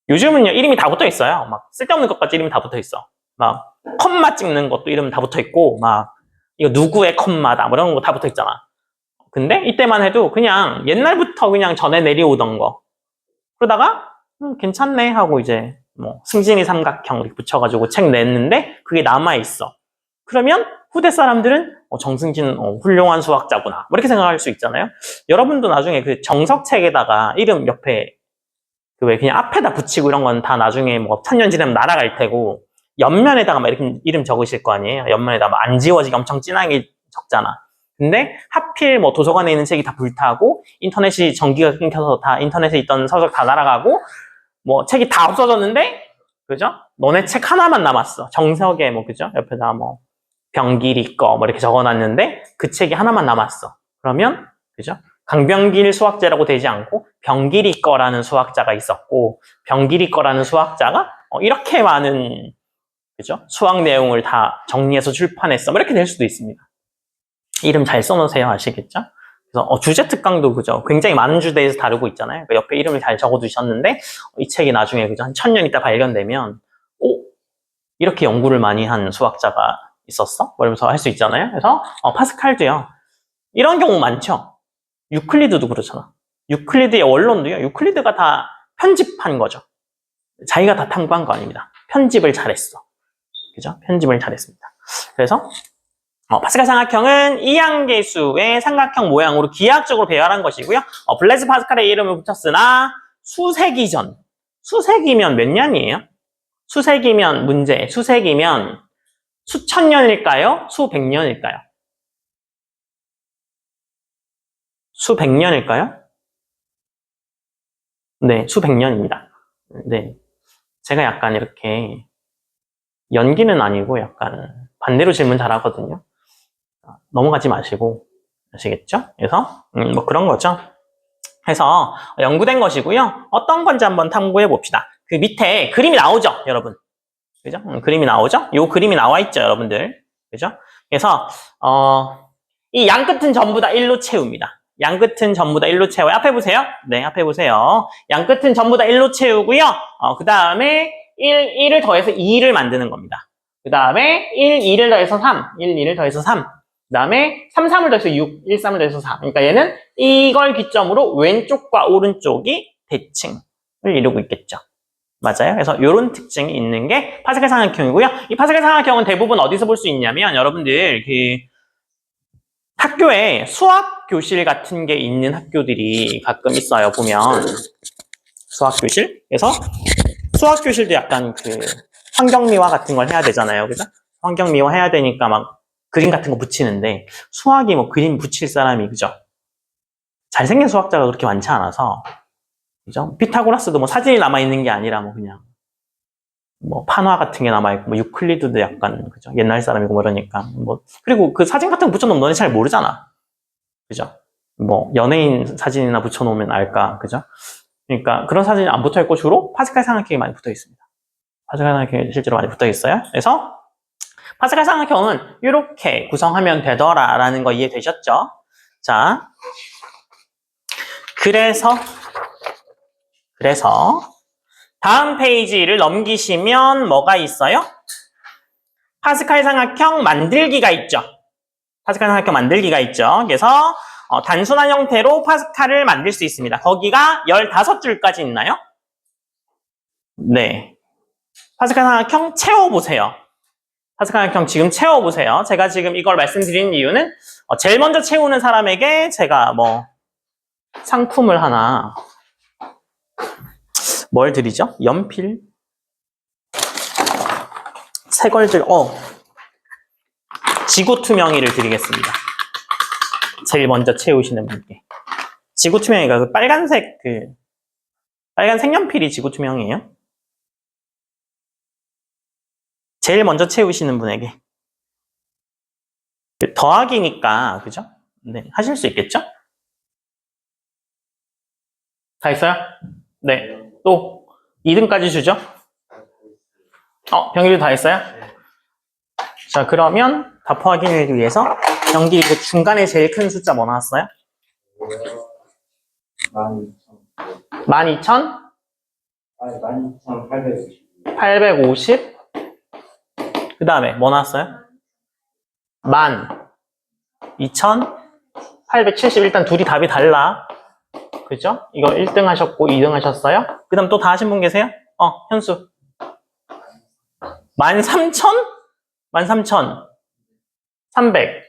요즘은요, 이름이 다 붙어 있어요. 막 쓸데없는 것까지 이름이 다 붙어 있어. 막 컴마 찍는 것도 이름 다 붙어 있고, 막 이거 누구의 컴마다 뭐 이런 거 다 붙어 있잖아. 근데 이때만 해도 그냥 옛날부터 그냥 전해 내려오던 거. 그러다가 괜찮네 하고 이제 뭐 승진이 삼각형 이렇게 붙여가지고 책 냈는데 그게 남아 있어. 그러면 후대 사람들은 정승진은 훌륭한 수학자구나. 뭐 이렇게 생각할 수 있잖아요. 여러분도 나중에 그 정석책에다가 이름 옆에 그 왜 그냥 앞에다 붙이고 이런 건 다 나중에 뭐 천년 지나면 날아갈 테고 옆면에다가 막 이렇게 이름 적으실 거 아니에요. 옆면에다 막 안 지워지게 엄청 진하게 적잖아. 근데 하필 뭐 도서관에 있는 책이 다 불타고 인터넷이 전기가 끊겨서 다 인터넷에 있던 서적 다 날아가고 뭐 책이 다 없어졌는데 그죠? 너네 책 하나만 남았어. 정석에 뭐 그죠? 옆에다 뭐 병길이 거 뭐 이렇게 적어놨는데 그 책이 하나만 남았어. 그러면 그죠? 강병길 수학자라고 되지 않고 병길이 거라는 수학자가 있었고 병길이 거라는 수학자가 이렇게 많은 그죠? 수학 내용을 다 정리해서 출판했어. 뭐 이렇게 될 수도 있습니다. 이름 잘 써놓으세요. 아시겠죠? 그래서 주제 특강도 그죠? 굉장히 많은 주제에서 다루고 있잖아요. 그 옆에 이름을 잘 적어두셨는데 이 책이 나중에 그죠? 한 1000년 있다 발견되면 이렇게 연구를 많이 한 수학자가 있었어? 뭐 이러면서 할 수 있잖아요. 그래서 파스칼도요. 이런 경우 많죠. 유클리드도 그렇잖아. 유클리드의 원론도요. 유클리드가 다 편집한 거죠. 자기가 다 탐구한 거 아닙니다. 편집을 잘했어. 그죠? 편집을 잘했습니다. 그래서 파스칼 삼각형은 이항계수의 삼각형 모양으로 기하학적으로 배열한 것이고요. 블레즈 파스칼의 이름을 붙였으나 수세기 전. 수세기면 몇 년이에요? 수세기면 문제. 수세기면 수천 년일까요? 수백 년일까요? 수백 년일까요? 네, 수백 년입니다. 네. 제가 약간 이렇게 연기는 아니고 약간 반대로 질문 잘하거든요. 넘어가지 마시고 아시겠죠? 그래서 뭐 그런 거죠. 해서 연구된 것이고요. 어떤 건지 한번 탐구해 봅시다. 그 밑에 그림이 나오죠, 여러분. 그죠? 그림이 나오죠? 요 그림이 나와 있죠, 여러분들. 그죠? 그래서 이 양 끝은 전부 다 1로 채웁니다. 양 끝은 전부 다 1로 채워요. 앞에 보세요. 네, 앞에 보세요. 양 끝은 전부 다 1로 채우고요. 그 다음에 1을 더해서 2를 만드는 겁니다. 그 다음에 2를 더해서 3, 2를 더해서 3. 그 다음에 3을 더해서 6, 3을 더해서 4. 그러니까 얘는 이걸 기점으로 왼쪽과 오른쪽이 대칭을 이루고 있겠죠. 맞아요. 그래서 이런 특징이 있는 게 파스칼 삼각형이고요. 이 파스칼 삼각형은 대부분 어디서 볼 수 있냐면 여러분들 그 학교에 수학 교실 같은 게 있는 학교들이 가끔 있어요. 보면 수학 교실. 그래서 수학 교실도 약간 그 환경미화 같은 걸 해야 되잖아요. 그죠? 환경미화 해야 되니까 막 그림 같은 거 붙이는데 수학이 뭐 그림 붙일 사람이 그죠? 잘생긴 수학자가 그렇게 많지 않아서 그죠? 피타고라스도 뭐 사진이 남아 있는 게 아니라 뭐 그냥 뭐 판화 같은 게 남아 있고 뭐 유클리드도 약간 그죠? 옛날 사람이고 뭐 이러니까 뭐 그리고 그 사진 같은 거 붙여놓으면 너네 잘 모르잖아. 그죠? 뭐 연예인 사진이나 붙여놓으면 알까? 그죠? 그러니까 그런 사진이 안 붙어있고 주로 파스칼 삼각형이 많이 붙어있습니다. 파스칼 삼각형이 실제로 많이 붙어있어요. 그래서 파스칼 삼각형은 이렇게 구성하면 되더라라는 거 이해되셨죠? 자, 그래서 다음 페이지를 넘기시면 뭐가 있어요? 파스칼 삼각형 만들기가 있죠. 파스칼 삼각형 만들기가 있죠. 그래서 단순한 형태로 파스칼을 만들 수 있습니다. 거기가 15줄까지 있나요? 네. 파스칼 삼각형 채워보세요. 파스칼 삼각형 지금 채워보세요. 제가 지금 이걸 말씀드리는 이유는 제일 먼저 채우는 사람에게 제가 뭐 상품을 하나 뭘 드리죠? 연필? 색걸질 지구투명이를 드리겠습니다. 제일 먼저 채우시는 분께. 지구투명이가 그 빨간색 빨간 색연필이 지구투명이에요. 제일 먼저 채우시는 분에게. 더하기니까, 그죠? 네, 하실 수 있겠죠? 다 했어요? 네. 또 2등까지 주죠? 병일이 다 했어요? 자, 그러면 답 확인을 위해서 병기 그 중간에 제일 큰 숫자 뭐 나왔어요? 12,000? 아니, 12,850. 850? 그 다음에 뭐 나왔어요? 12,870. 일단 둘이 답이 달라. 그죠? 이거 1등 하셨고 2등 하셨어요? 그 다음 또 다 하신 분 계세요? 현수. 13,000? 13,300.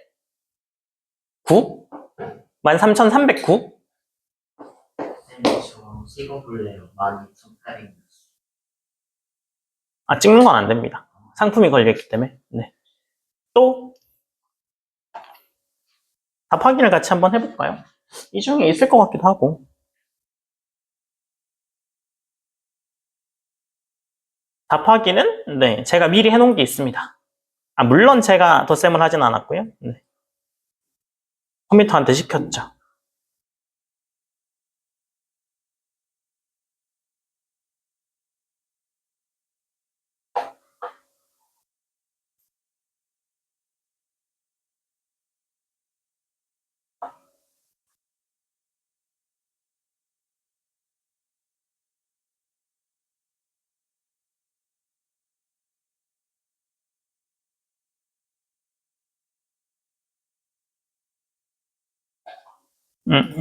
9? 13,309? 저 찍어볼래요. 12,800. 찍는 건 안 됩니다. 상품이 걸려있기 때문에. 네. 또 답 확인을 같이 한번 해볼까요? 이 중에 있을 것 같기도 하고. 답 확인은 네, 제가 미리 해놓은 게 있습니다. 물론 제가 덧셈을 하진 않았고요. 네. 컴퓨터한테 시켰죠.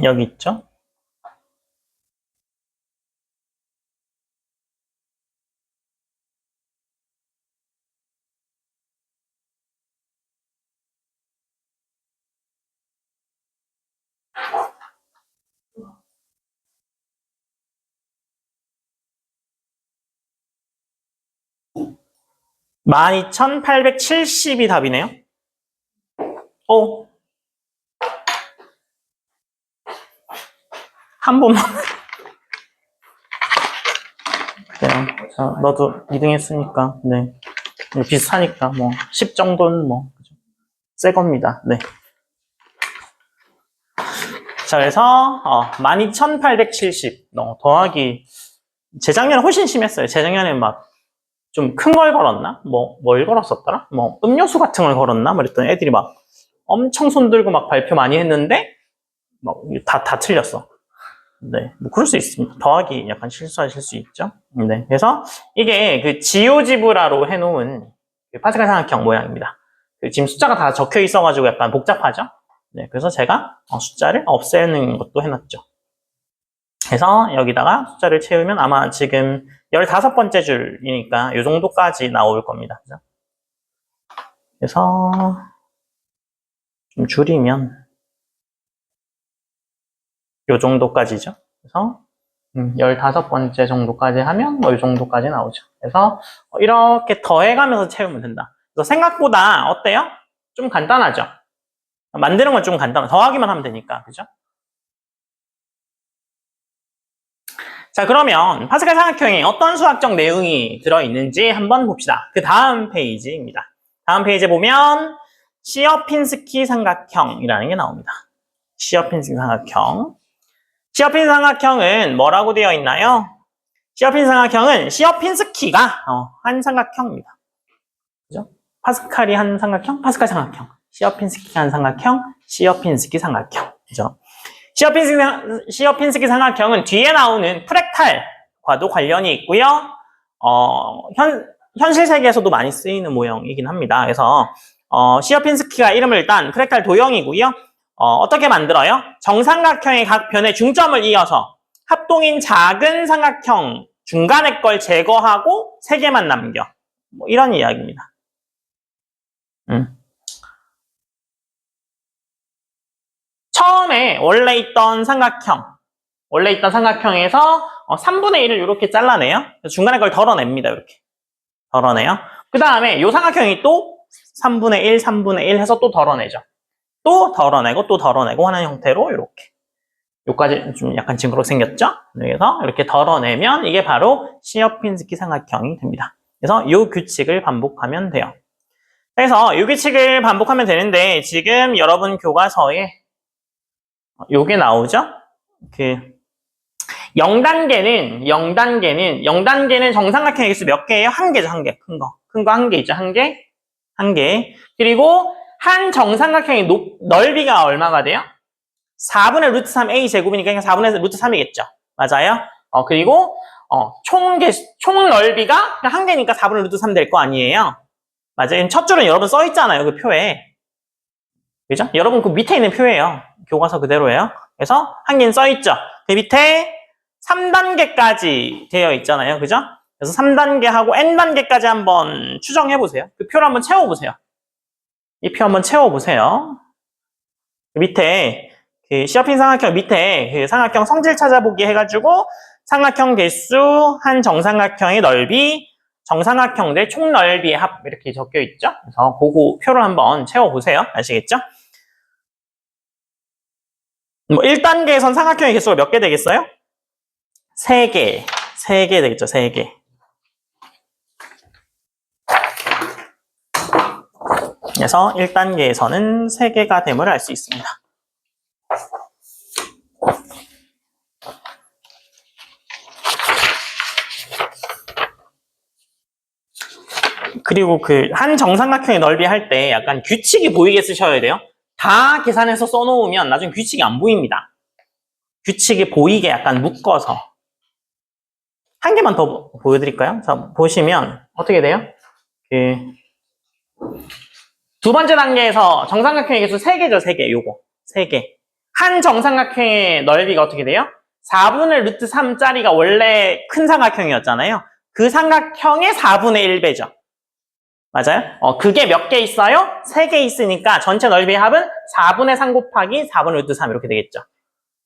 여기 있죠. (12,870이) 답이네요. 한 번만. 네. 자, 너도 2등 했으니까, 네. 비슷하니까, 뭐, 10 정도는 뭐, 새 겁니다. 네. 자, 그래서, 12,870, 더하기, 재작년에 훨씬 심했어요. 재작년에 막, 좀 큰 걸 걸었나? 뭘 걸었었더라? 뭐, 음료수 같은 걸 걸었나? 뭐, 그랬더니 애들이 막, 엄청 손들고 막 발표 많이 했는데, 뭐, 다 틀렸어. 네, 뭐 그럴 수 있습니다. 더하기 약간 실수하실 수 있죠. 네, 그래서 이게 그 지오지브라로 해놓은 그 파스칼 삼각형 모양입니다. 지금 숫자가 다 적혀 있어가지고 약간 복잡하죠. 네, 그래서 제가 숫자를 없애는 것도 해놨죠. 그래서 여기다가 숫자를 채우면 아마 지금 15번째 줄이니까 이 정도까지 나올 겁니다. 그죠? 그래서 좀 줄이면 이 정도까지죠. 그래서 15번째 정도까지 하면 뭐 이 정도까지 나오죠. 그래서 이렇게 더해가면서 채우면 된다. 그래서 생각보다 어때요? 좀 간단하죠? 만드는 건 좀 간단해. 더하기만 하면 되니까. 그죠? 자, 그러면 파스칼 삼각형에 어떤 수학적 내용이 들어있는지 한번 봅시다. 그 다음 페이지입니다. 다음 페이지에 보면 시어핀스키 삼각형이라는 게 나옵니다. 시어핀스키 삼각형. 시어핀 삼각형은 뭐라고 되어 있나요? 시어핀 삼각형은 시어핀스키가 한 삼각형입니다. 그죠? 파스칼이 한 삼각형, 파스칼 삼각형. 시어핀스키가 한 삼각형, 시어핀스키 삼각형. 그죠? 시어핀스키 삼각형은 뒤에 나오는 프랙탈과도 관련이 있고요. 현실 세계에서도 많이 쓰이는 모형이긴 합니다. 그래서 시어핀스키가 이름을 일단 프랙탈 도형이고요. 어떻게 만들어요? 정삼각형의 각 변의 중점을 이어서 합동인 작은 삼각형 중간에 걸 제거하고 3개만 남겨. 뭐 이런 이야기입니다. 처음에 원래 있던 삼각형에서 3분의 1을 이렇게 잘라내요. 중간에 걸 덜어냅니다. 이렇게 덜어내요. 그 다음에 이 삼각형이 또 3분의 1, 3분의 1 해서 또 덜어내죠. 또 덜어내고 또 덜어내고 하는 형태로 이렇게. 여기까지 좀 약간 징그럽게 생겼죠? 그래서 이렇게 덜어내면 이게 바로 시어핀스키 삼각형이 됩니다. 그래서 이 규칙을 반복하면 돼요. 그래서 이 규칙을 반복하면 되는데 지금 여러분 교과서에 요게 나오죠? 그 0단계는 정삼각형의 개수 몇 개예요? 1개죠, 1개. 큰 거. 큰 거 1개 있죠, 1개. 1개. 그리고 한 정삼각형의 넓이가 얼마가 돼요? 4분의 루트 3 a 제곱이니까 그냥 4분의 루트 3이겠죠. 맞아요? 그리고 총 넓이가 그냥 1개니까 4분의 루트 3 될 거 아니에요. 맞아요. 첫 줄은 여러분 써 있잖아요. 그 표에. 그죠? 여러분 그 밑에 있는 표예요. 교과서 그대로예요. 그래서 1개는 써 있죠. 그 밑에 3단계까지 되어 있잖아요. 그죠? 그래서 3단계하고 n단계까지 한번 추정해 보세요. 그 표를 한번 채워 보세요. 이 표 한번 채워 보세요. 그 밑에 그 시어핀 삼각형 밑에 그 삼각형 성질 찾아보기 해가지고 삼각형 개수, 한 정삼각형의 넓이, 정삼각형들 총넓이의 합 이렇게 적혀 있죠. 그래서 그거 표를 한번 채워보세요. 아시겠죠? 뭐 1단계에선 삼각형의 개수가 몇 개 되겠어요? 3개. 3개 되겠죠. 3개. 그래서 1단계에서는 3개가 됨을 알 수 있습니다. 그리고 그 한 정삼각형의 넓이 할 때 약간 규칙이 보이게 쓰셔야 돼요. 다 계산해서 써놓으면 나중에 규칙이 안 보입니다. 규칙이 보이게 약간 묶어서. 한 개만 더 보여드릴까요? 자, 보시면 어떻게 돼요? 두 번째 단계에서 정삼각형의 개수 3개죠, 3개. 요거. 3개. 한 정삼각형의 넓이가 어떻게 돼요? 4분의 루트 3짜리가 원래 큰 삼각형이었잖아요. 그 삼각형의 4분의 1배죠. 맞아요? 그게 몇 개 있어요? 3개 있으니까 전체 넓이의 합은 4분의 3 곱하기 4분의 루트 3 이렇게 되겠죠.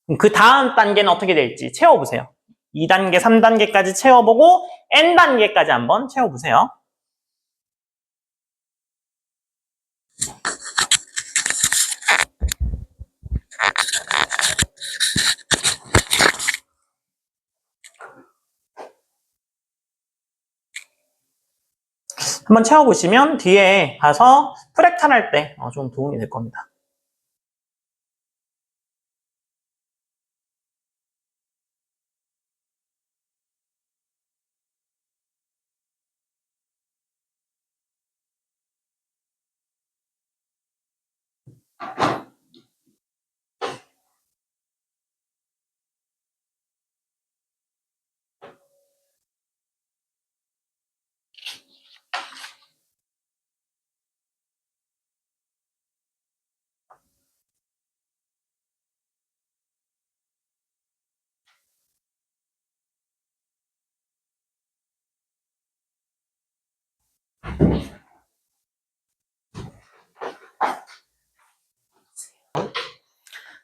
그럼 그 다음 단계는 어떻게 될지 채워보세요. 2단계, 3단계까지 채워보고 n단계까지 한번 채워보세요. 한번 채워보시면 뒤에 가서 프랙탈 할 때 좀 도움이 될 겁니다.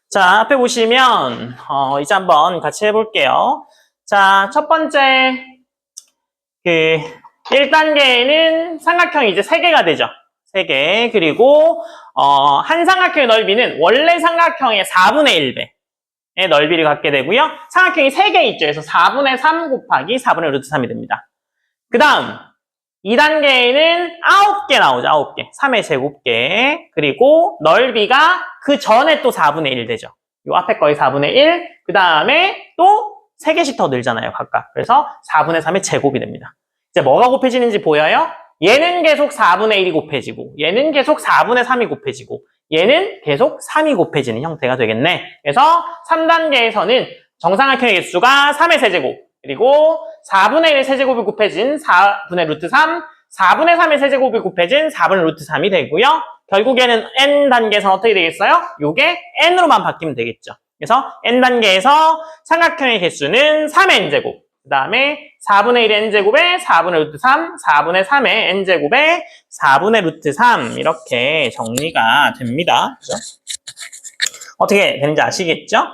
자, 앞에 보시면 이제 한번 같이 해볼게요. 자, 첫 번째 1단계에는 삼각형이 이제 3개가 되죠. 3개. 그리고 한 삼각형의 넓이는 원래 삼각형의 4분의 1배의 넓이를 갖게 되고요. 삼각형이 3개 있죠. 그래서 4분의 3 곱하기 4분의 루트 3이 됩니다. 그 다음 2단계에는 9개 나오죠. 9개. 3의 제곱개. 그리고 넓이가 그 전에 또 4분의 1 되죠. 요 앞에 거의 4분의 1. 그 다음에 또 3개씩 더 늘잖아요. 각각. 그래서 4분의 3의 제곱이 됩니다. 이제 뭐가 곱해지는지 보여요? 얘는 계속 4분의 1이 곱해지고 얘는 계속 4분의 3이 곱해지고 얘는 계속 3이 곱해지는 형태가 되겠네. 그래서 3단계에서는 정삼각형의 개수가 3의 세제곱 그리고 4분의 1의 세제곱이 곱해진 4분의 루트 3, 4분의 3의 세제곱이 곱해진 4분의 루트 3이 되고요. 결국에는 n단계에서는 어떻게 되겠어요? 요게 n으로만 바뀌면 되겠죠. 그래서 n단계에서 삼각형의 개수는 3의 n제곱, 그 다음에 4분의 1의 n제곱에 4분의 루트 3, 4분의 3의 n제곱에 4분의 루트 3 이렇게 정리가 됩니다. 그죠? 어떻게 되는지 아시겠죠?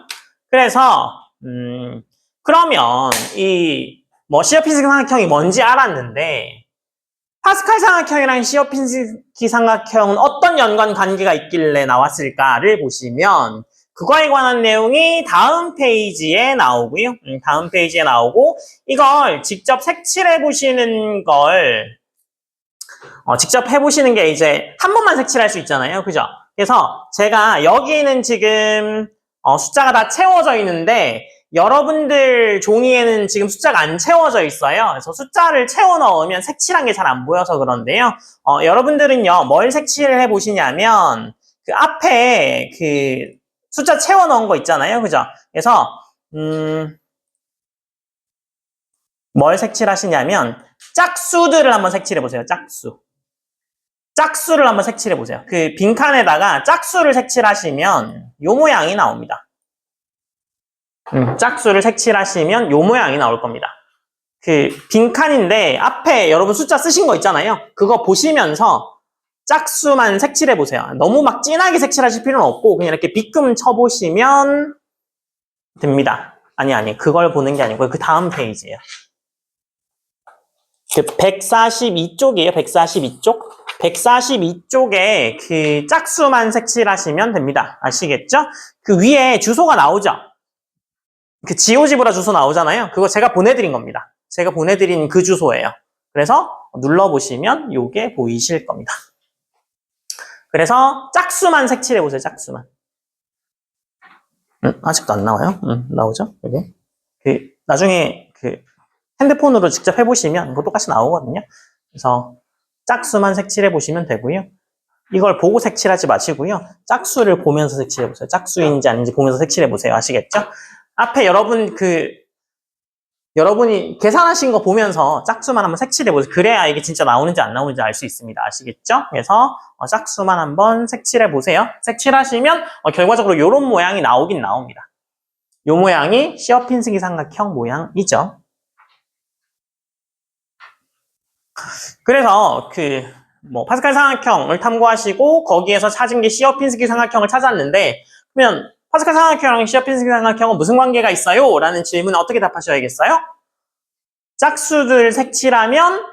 그래서 그러면 시어핀스키 삼각형이 뭔지 알았는데 파스칼 삼각형이랑 시어핀스키 삼각형은 어떤 연관 관계가 있길래 나왔을까를 보시면 그거에 관한 내용이 다음 페이지에 나오고요. 다음 페이지에 나오고 이걸 직접 색칠해 보시는 걸 직접 해보시는 게 이제 한 번만 색칠할 수 있잖아요. 그죠? 그래서 제가 여기는 지금 숫자가 다 채워져 있는데 여러분들 종이에는 지금 숫자가 안 채워져 있어요. 그래서 숫자를 채워 넣으면 색칠한 게 잘 안 보여서 그런데요. 여러분들은요, 뭘 색칠을 해 보시냐면 그 앞에 그 숫자 채워 넣은 거 있잖아요. 그죠? 그래서 뭘 색칠하시냐면 짝수들을 한번 색칠해 보세요. 짝수를 한번 색칠해 보세요. 그 빈칸에다가 짝수를 색칠하시면 요 모양이 나옵니다. 짝수를 색칠하시면 요 모양이 나올 겁니다. 그 빈칸인데 앞에 여러분 숫자 쓰신 거 있잖아요. 그거 보시면서 짝수만 색칠해 보세요. 너무 막 진하게 색칠하실 필요는 없고 그냥 이렇게 빗금 쳐보시면 됩니다. 아니 그걸 보는 게 아니고 그 다음 페이지예요. 그 142쪽이에요. 142쪽. 142쪽에 그 짝수만 색칠하시면 됩니다. 아시겠죠? 그 위에 주소가 나오죠? 그 지오지브라 주소 나오잖아요. 그거 제가 보내드린 겁니다. 제가 보내드린 그 주소예요. 그래서 눌러보시면 요게 보이실 겁니다. 그래서 짝수만 색칠해보세요. 짝수만. 아직도 안 나와요? 나오죠? 여기. 나중에 핸드폰으로 직접 해보시면 이거 똑같이 나오거든요. 그래서 짝수만 색칠해보시면 되고요. 이걸 보고 색칠하지 마시고요. 짝수를 보면서 색칠해보세요. 짝수인지 아닌지 보면서 색칠해보세요. 아시겠죠? 앞에 여러분이 계산하신 거 보면서 짝수만 한번 색칠해보세요. 그래야 이게 진짜 나오는지 안 나오는지 알 수 있습니다. 아시겠죠? 그래서 짝수만 한번 색칠해보세요. 색칠하시면 결과적으로 이런 모양이 나오긴 나옵니다. 이 모양이 시어핀스키 삼각형 모양이죠. 그래서 파스칼 삼각형을 탐구하시고 거기에서 찾은 게 시어핀스키 삼각형을 찾았는데 그러면 파스칼 삼각형이랑 시어핀스키 삼각형은 무슨 관계가 있어요? 라는 질문에 어떻게 답하셔야겠어요? 짝수들 색칠하면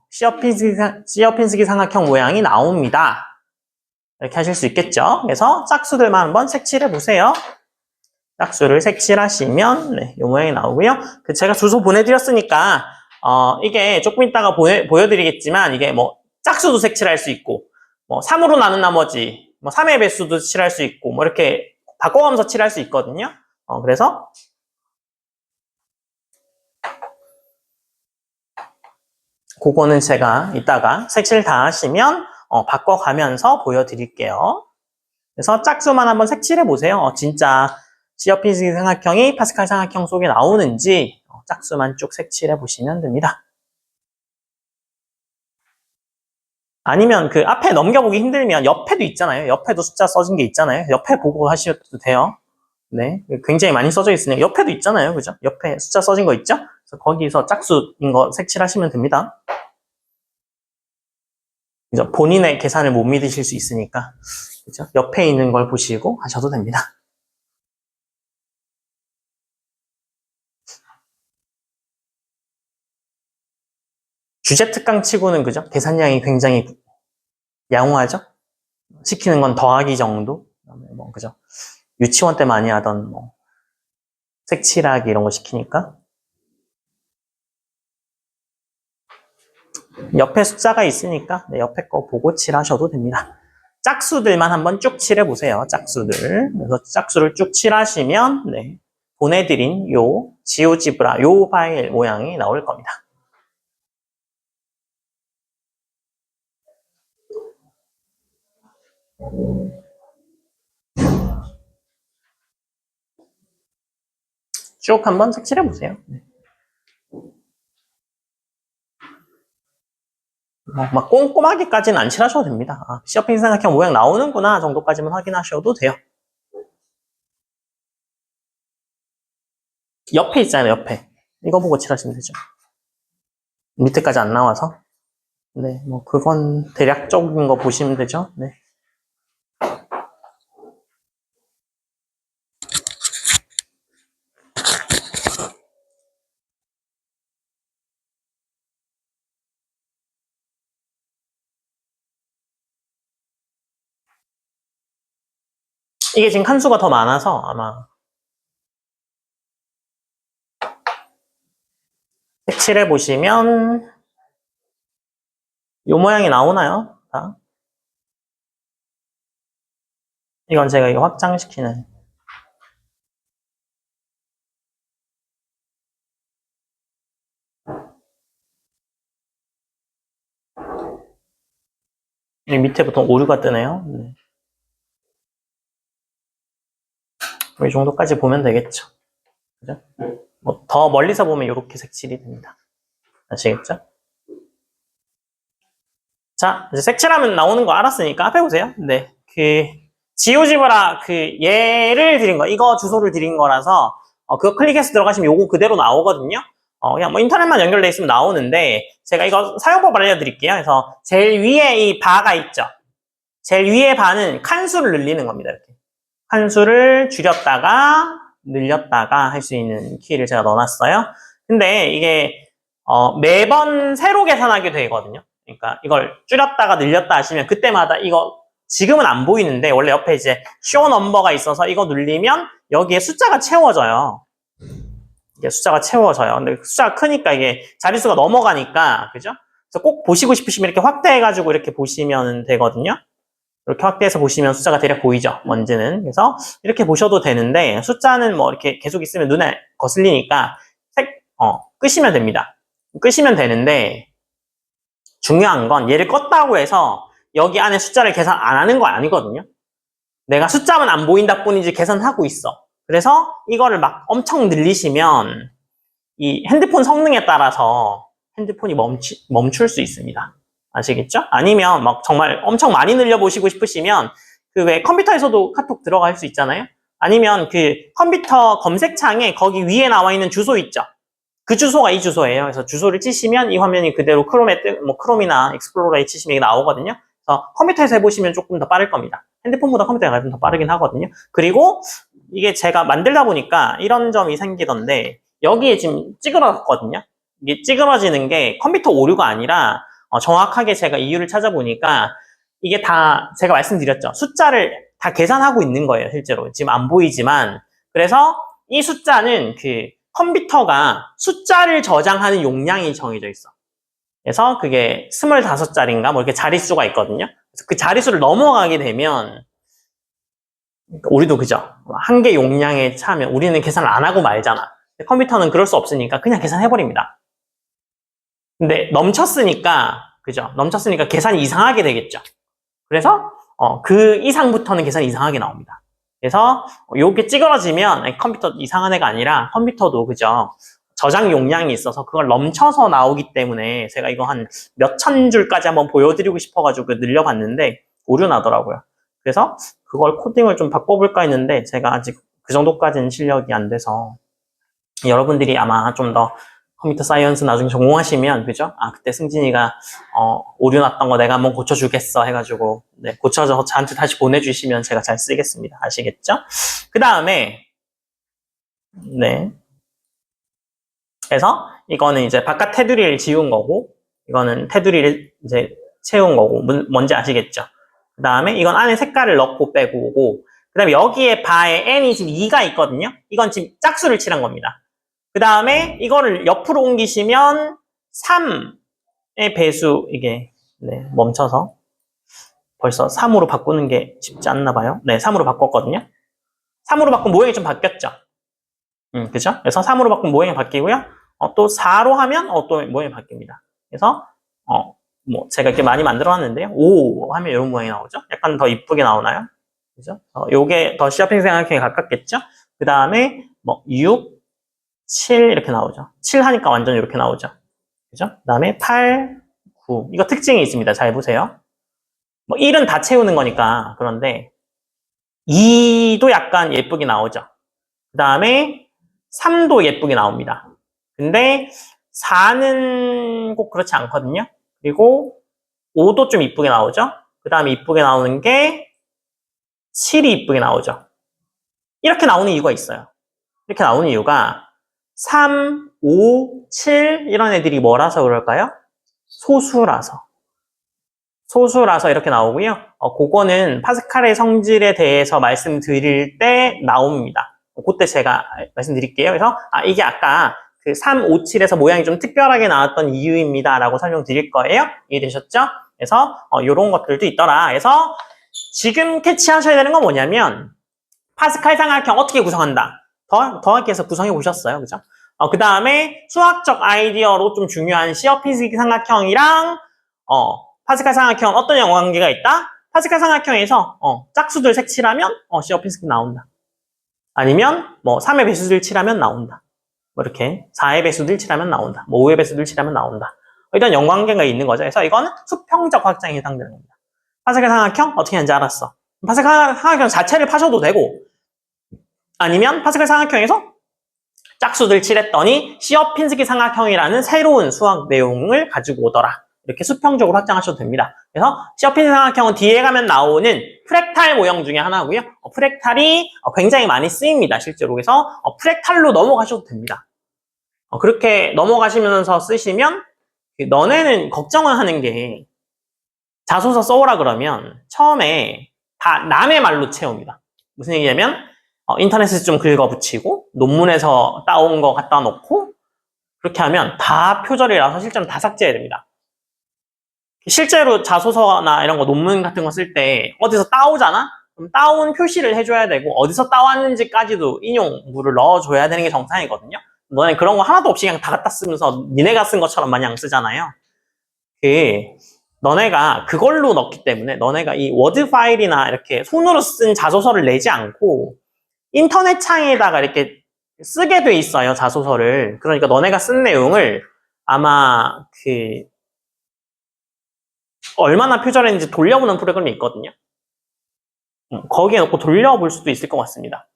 시어핀스키 삼각형 모양이 나옵니다. 이렇게 하실 수 있겠죠? 그래서 짝수들만 한번 색칠해 보세요. 짝수를 색칠하시면 이 모양이 나오고요. 제가 주소 보내드렸으니까 이게 조금 이따가 보여드리겠지만, 이게 뭐, 짝수도 색칠할 수 있고, 뭐, 3으로 나눈 나머지, 뭐, 3의 배수도 칠할 수 있고, 뭐, 이렇게 바꿔가면서 칠할 수 있거든요. 그래서, 그거는 제가 이따가 색칠 다 하시면, 바꿔가면서 보여드릴게요. 그래서 짝수만 한번 색칠해 보세요. 진짜 시어피식 삼각형이 파스칼 삼각형 속에 나오는지 짝수만 쭉 색칠해 보시면 됩니다. 아니면 그 앞에 넘겨보기 힘들면 옆에도 있잖아요. 옆에도 숫자 써진 게 있잖아요. 옆에 보고 하셔도 돼요. 네, 굉장히 많이 써져 있으니까 옆에도 있잖아요. 그죠? 옆에 숫자 써진 거 있죠? 그래서 거기서 짝수인 거 색칠하시면 됩니다. 그죠? 본인의 계산을 못 믿으실 수 있으니까. 그죠? 옆에 있는 걸 보시고 하셔도 됩니다. 주제 특강 치고는 그죠? 계산량이 굉장히 양호하죠? 시키는 건 더하기 정도? 그다음에 뭐, 그죠? 유치원 때 많이 하던 뭐, 색칠하기 이런 거 시키니까. 옆에 숫자가 있으니까, 네, 옆에 거 보고 칠하셔도 됩니다. 짝수들만 한번 쭉 칠해보세요. 짝수들. 그래서 짝수를 쭉 칠하시면, 네, 보내드린 요, 지오지브라, 요 파일 모양이 나올 겁니다. 쭉 한번 색칠해보세요. 네. 막 꼼꼼하게까지는 안 칠하셔도 됩니다. 시어핑 삼각형 모양 나오는구나 정도까지만 확인하셔도 돼요. 옆에 있잖아요, 옆에. 이거 보고 칠하시면 되죠. 밑에까지 안 나와서. 네, 뭐, 그건 대략적인 거 보시면 되죠. 네. 이게 지금 칸수가 더 많아서 아마 색칠해 보시면 이 모양이 나오나요? 다? 이건 제가 이거 확장시키는 이 밑에부터 오류가 뜨네요. 네. 이 정도까지 보면 되겠죠. 그죠? 뭐 더 멀리서 보면 이렇게 색칠이 됩니다. 아시겠죠? 자, 이제 색칠하면 나오는 거 알았으니까 앞에 보세요. 네. 지오지브라 얘를 드린 거, 이거 주소를 드린 거라서, 그거 클릭해서 들어가시면 요거 그대로 나오거든요. 그냥 뭐 인터넷만 연결돼 있으면 나오는데, 제가 이거 사용법 알려드릴게요. 그래서 제일 위에 이 바가 있죠. 제일 위에 바는 칸수를 늘리는 겁니다. 이렇게. 칸수를 줄였다가, 늘렸다가 할 수 있는 키를 제가 넣어놨어요. 근데 이게, 매번 새로 계산하게 되거든요. 그러니까 이걸 줄였다가 늘렸다 하시면 그때마다 이거 지금은 안 보이는데 원래 옆에 이제 show number가 있어서 이거 누르면 여기에 숫자가 채워져요. 이게 숫자가 채워져요. 근데 숫자가 크니까 이게 자릿수가 넘어가니까 그죠? 그래서 꼭 보시고 싶으시면 이렇게 확대해가지고 이렇게 보시면 되거든요. 이렇게 확대해서 보시면 숫자가 대략 보이죠. 먼지는. 그래서 이렇게 보셔도 되는데 숫자는 뭐 이렇게 계속 있으면 눈에 거슬리니까 끄시면 됩니다. 끄시면 되는데 중요한 건 얘를 껐다고 해서 여기 안에 숫자를 계산 안 하는 거 아니거든요. 내가 숫자만 안 보인다 뿐이지 계산하고 있어. 그래서 이거를 막 엄청 늘리시면 이 핸드폰 성능에 따라서 핸드폰이 멈출 수 있습니다. 아시겠죠? 아니면 막 정말 엄청 많이 늘려보시고 싶으시면 그 왜 컴퓨터에서도 카톡 들어갈 수 있잖아요. 아니면 그 컴퓨터 검색창에 거기 위에 나와 있는 주소 있죠. 그 주소가 이 주소예요. 그래서 주소를 치시면 이 화면이 그대로 크롬이나 익스플로러에 치시면 이게 나오거든요. 그래서 컴퓨터에서 해보시면 조금 더 빠를 겁니다. 핸드폰보다 컴퓨터가 좀 더 빠르긴 하거든요. 그리고 이게 제가 만들다 보니까 이런 점이 생기던데 여기에 지금 찌그러졌거든요. 이게 찌그러지는 게 컴퓨터 오류가 아니라 정확하게 제가 이유를 찾아보니까 이게 다 제가 말씀드렸죠. 숫자를 다 계산하고 있는 거예요. 실제로. 지금 안 보이지만. 그래서 이 숫자는 컴퓨터가 숫자를 저장하는 용량이 정해져 있어. 그래서 그게 25자리인가 뭐 이렇게 자릿수가 있거든요. 그래서 그 자릿수를 넘어가게 되면 우리도 그죠? 한계 용량에 차면 우리는 계산을 안 하고 말잖아. 근데 컴퓨터는 그럴 수 없으니까 그냥 계산해버립니다. 근데 넘쳤으니까 그죠? 넘쳤으니까 계산이 이상하게 되겠죠. 그래서 그 이상부터는 계산이 이상하게 나옵니다. 그래서 요게 찌그러지면 컴퓨터 이상한 애가 아니라 컴퓨터도 그죠? 저장 용량이 있어서 그걸 넘쳐서 나오기 때문에 제가 이거 한 몇천 줄까지 한번 보여드리고 싶어가지고 늘려봤는데 오류 나더라고요. 그래서 그걸 코딩을 좀 바꿔볼까 했는데 제가 아직 그 정도까지는 실력이 안 돼서 여러분들이 아마 좀 더 컴퓨터 사이언스 나중에 전공하시면 그죠? 아 그때 승진이가 오류 났던 거 내가 한번 고쳐주겠어 해가지고 네, 고쳐서 저한테 다시 보내주시면 제가 잘 쓰겠습니다. 아시겠죠? 그 다음에 네 그래서 이거는 이제 바깥 테두리를 지운 거고 이거는 테두리를 이제 채운 거고 뭔지 아시겠죠? 그 다음에 이건 안에 색깔을 넣고 빼고 오고 그 다음에 여기에 바에 n이 지금 2가 있거든요. 이건 지금 짝수를 칠한 겁니다. 그 다음에 이거를 옆으로 옮기시면 3의 배수 이게 네, 멈춰서 벌써 3으로 바꾸는 게 쉽지 않나 봐요. 네, 3으로 바꿨거든요. 3으로 바꾼 모양이 좀 바뀌었죠. 그죠? 그래서 3으로 바꾼 모양이 바뀌고요. 또 4로 하면 또 모양이 바뀝니다. 그래서 뭐 제가 이렇게 많이 만들어 놨는데요. 5 하면 이런 모양이 나오죠. 약간 더 이쁘게 나오나요? 그죠? 요게 더 시어핑 생각형에 가깝겠죠? 그 다음에 뭐 6 7 이렇게 나오죠. 7 하니까 완전 이렇게 나오죠. 그죠? 그 다음에 8, 9. 이거 특징이 있습니다. 잘 보세요. 뭐 1은 다 채우는 거니까 그런데 2도 약간 예쁘게 나오죠. 그 다음에 3도 예쁘게 나옵니다. 근데 4는 꼭 그렇지 않거든요. 그리고 5도 좀 이쁘게 나오죠. 그 다음에 이쁘게 나오는 게 7이 이쁘게 나오죠. 이렇게 나오는 이유가 있어요. 이렇게 나오는 이유가 3, 5, 7 이런 애들이 뭐라서 그럴까요? 소수라서. 소수라서 이렇게 나오고요. 그거는 파스칼의 성질에 대해서 말씀드릴 때 나옵니다. 그때 제가 말씀드릴게요. 그래서 이게 아까 그 3, 5, 7에서 모양이 좀 특별하게 나왔던 이유입니다. 라고 설명드릴 거예요. 이해되셨죠? 그래서 이런 것들도 있더라. 그래서 지금 캐치하셔야 되는 건 뭐냐면 파스칼 삼각형 어떻게 구성한다? 더하기해서 구성해 보셨어요. 그죠? 그 다음에 수학적 아이디어로 좀 중요한 시어 피zik 삼각형이랑 파스칼 삼각형 어떤 연관관계가 있다? 파스칼 삼각형에서 짝수들 색칠하면 시어 피zik 나온다. 아니면 뭐 3의 배수들 칠하면 나온다. 뭐 이렇게 4의 배수들 칠하면 나온다. 뭐 5의 배수들 칠하면 나온다. 이런 연관관계가 있는 거죠. 그래서 이거는 수평적 확장에 해당되는 겁니다. 파스칼 삼각형 어떻게 하는지 알았어. 파스칼 삼각형 자체를 파셔도 되고 아니면 파스칼 삼각형에서 짝수들 칠했더니 시어핀스키 삼각형이라는 새로운 수학 내용을 가지고 오더라. 이렇게 수평적으로 확장하셔도 됩니다. 그래서 시어핀스키 삼각형은 뒤에 가면 나오는 프랙탈 모형 중에 하나고요. 프랙탈이 굉장히 많이 쓰입니다. 실제로. 그래서 프랙탈로 넘어가셔도 됩니다. 그렇게 넘어가시면서 쓰시면 너네는 걱정을 하는 게 자소서 써오라 그러면 처음에 다 남의 말로 채웁니다. 무슨 얘기냐면 인터넷에서 좀 긁어붙이고 논문에서 따온 거 갖다 놓고 그렇게 하면 다 표절이라서 실제로 다 삭제해야 됩니다. 실제로 자소서나 이런 거 논문 같은 거 쓸 때 어디서 따오잖아? 그럼 따온 표시를 해줘야 되고 어디서 따왔는지까지도 인용물을 넣어줘야 되는 게 정상이거든요. 너네 그런 거 하나도 없이 그냥 다 갖다 쓰면서 니네가 쓴 것처럼 마냥 쓰잖아요. 너네가 그걸로 넣기 때문에 너네가 이 워드 파일이나 이렇게 손으로 쓴 자소서를 내지 않고 인터넷 창에다가 이렇게 쓰게 돼 있어요, 자소서를. 그러니까 너네가 쓴 내용을 아마 얼마나 표절했는지 돌려보는 프로그램이 있거든요. 거기에 넣고 돌려볼 수도 있을 것 같습니다.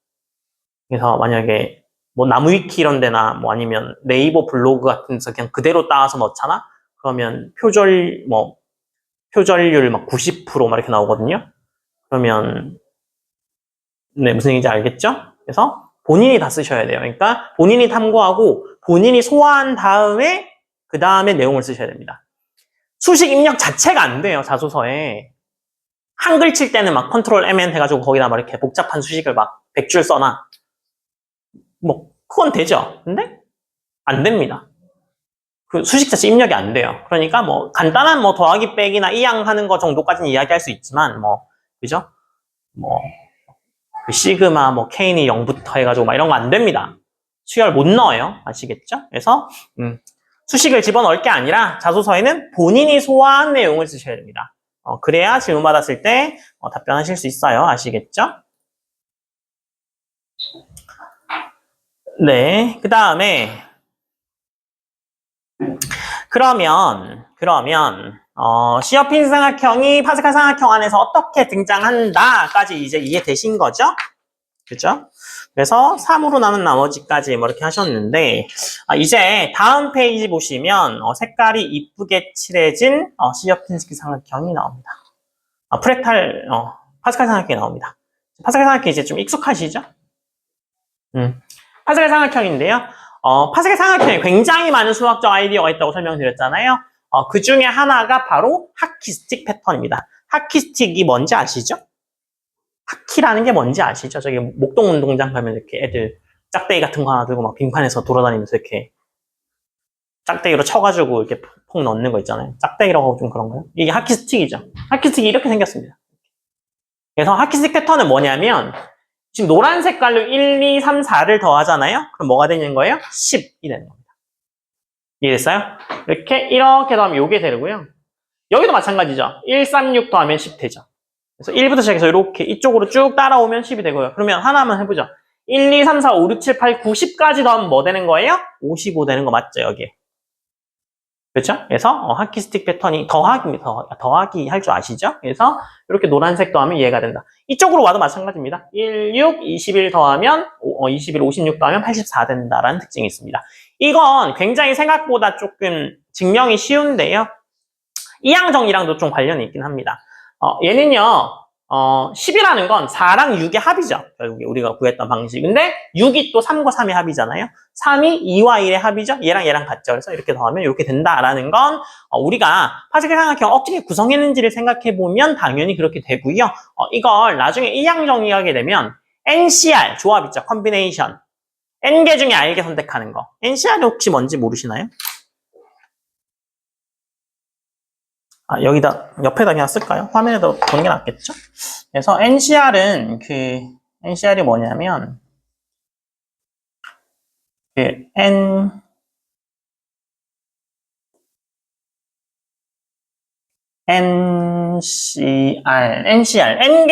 그래서 만약에 뭐 나무위키 이런 데나 뭐 아니면 네이버 블로그 같은 데서 그냥 그대로 따와서 넣잖아? 그러면 표절률 막 90%막 이렇게 나오거든요. 그러면 네, 무슨 얘기인지 알겠죠? 그래서 본인이 다 쓰셔야 돼요. 그러니까 본인이 탐구하고 본인이 소화한 다음에 그 다음에 내용을 쓰셔야 됩니다. 수식 입력 자체가 안 돼요, 자소서에. 한글 칠 때는 막 컨트롤 MN 해가지고 거기다 막 이렇게 복잡한 수식을 막 100줄 써놔. 뭐 그건 되죠. 근데 안 됩니다. 그 수식 자체 입력이 안 돼요. 그러니까 뭐 간단한 뭐 더하기 빼기나 이항하는 거 정도까지는 이야기할 수 있지만 뭐 그죠? 뭐 그 시그마 뭐 k이 0부터 해가지고 막 이런 거 안 됩니다. 수열 못 넣어요. 아시겠죠? 그래서 수식을 집어넣을 게 아니라 자소서에는 본인이 소화한 내용을 쓰셔야 됩니다. 그래야 질문 받았을 때 답변하실 수 있어요. 아시겠죠? 네, 그 다음에 그러면 시어핀 삼각형이 파스칼 삼각형 안에서 어떻게 등장한다까지 이제 이해되신 거죠? 그죠? 그래서 3으로 남은 나머지까지 뭐 이렇게 하셨는데 이제 다음 페이지 보시면 색깔이 이쁘게 칠해진 시어핀 삼각형이 나옵니다. 프랙탈 파스칼 삼각형이 나옵니다. 파스칼 삼각형 이제 좀 익숙하시죠? 파스칼 삼각형인데요. 파스칼 삼각형에 굉장히 많은 수학적 아이디어가 있다고 설명드렸잖아요. 그 중에 하나가 바로 하키스틱 패턴입니다. 하키스틱이 뭔지 아시죠? 하키라는 게 뭔지 아시죠? 저기 목동 운동장 가면 이렇게 애들 짝대기 같은 거 하나 들고 막 빙판에서 돌아다니면서 이렇게 짝대기로 쳐가지고 이렇게 폭 넣는 거 있잖아요. 짝대기라고 하고 좀 그런가요? 이게 하키스틱이죠. 하키스틱이 이렇게 생겼습니다. 그래서 하키스틱 패턴은 뭐냐면 지금 노란 색깔로 1, 2, 3, 4를 더하잖아요? 그럼 뭐가 되는 거예요? 10이 되는 겁니다. 이해됐어요? 이렇게 더하면 요게 되고요. 여기도 마찬가지죠. 1, 3, 6 더하면 10 되죠. 그래서 1부터 시작해서 이렇게 이쪽으로 쭉 따라오면 10이 되고요. 그러면 하나만 해보죠. 1, 2, 3, 4, 5, 6, 7, 8, 9, 10까지 더하면 뭐 되는 거예요? 55 되는 거 맞죠, 여기에? 그렇죠? 그래서 하키스틱 패턴이 더하기입니다. 더하기 할 줄 아시죠? 그래서 이렇게 노란색 더하면 이해가 된다. 이쪽으로 와도 마찬가지입니다. 1, 6, 21 더하면 21, 56 더하면 84 된다라는 특징이 있습니다. 이건 굉장히 생각보다 조금 증명이 쉬운데요. 이항 정리랑도 좀 관련이 있긴 합니다. 얘는요. 10이라는 건 4랑 6의 합이죠. 결국에 우리가 구했던 방식인데 6이 또 3과 3의 합이잖아요. 3이 2와 1의 합이죠. 얘랑 같죠. 그래서 이렇게 더하면 이렇게 된다라는 건 우리가 파스칼 삼각형 어떻게 구성했는지를 생각해보면 당연히 그렇게 되고요. 이걸 나중에 이항 정리하게 되면 NCR 조합 있죠. 컨비네이션. N개 중에 R개 선택하는 거. NCR이 혹시 뭔지 모르시나요? 여기다 옆에다 그냥 쓸까요? 화면에다 보는 게 낫겠죠? 그래서 NCR이 뭐냐면 N개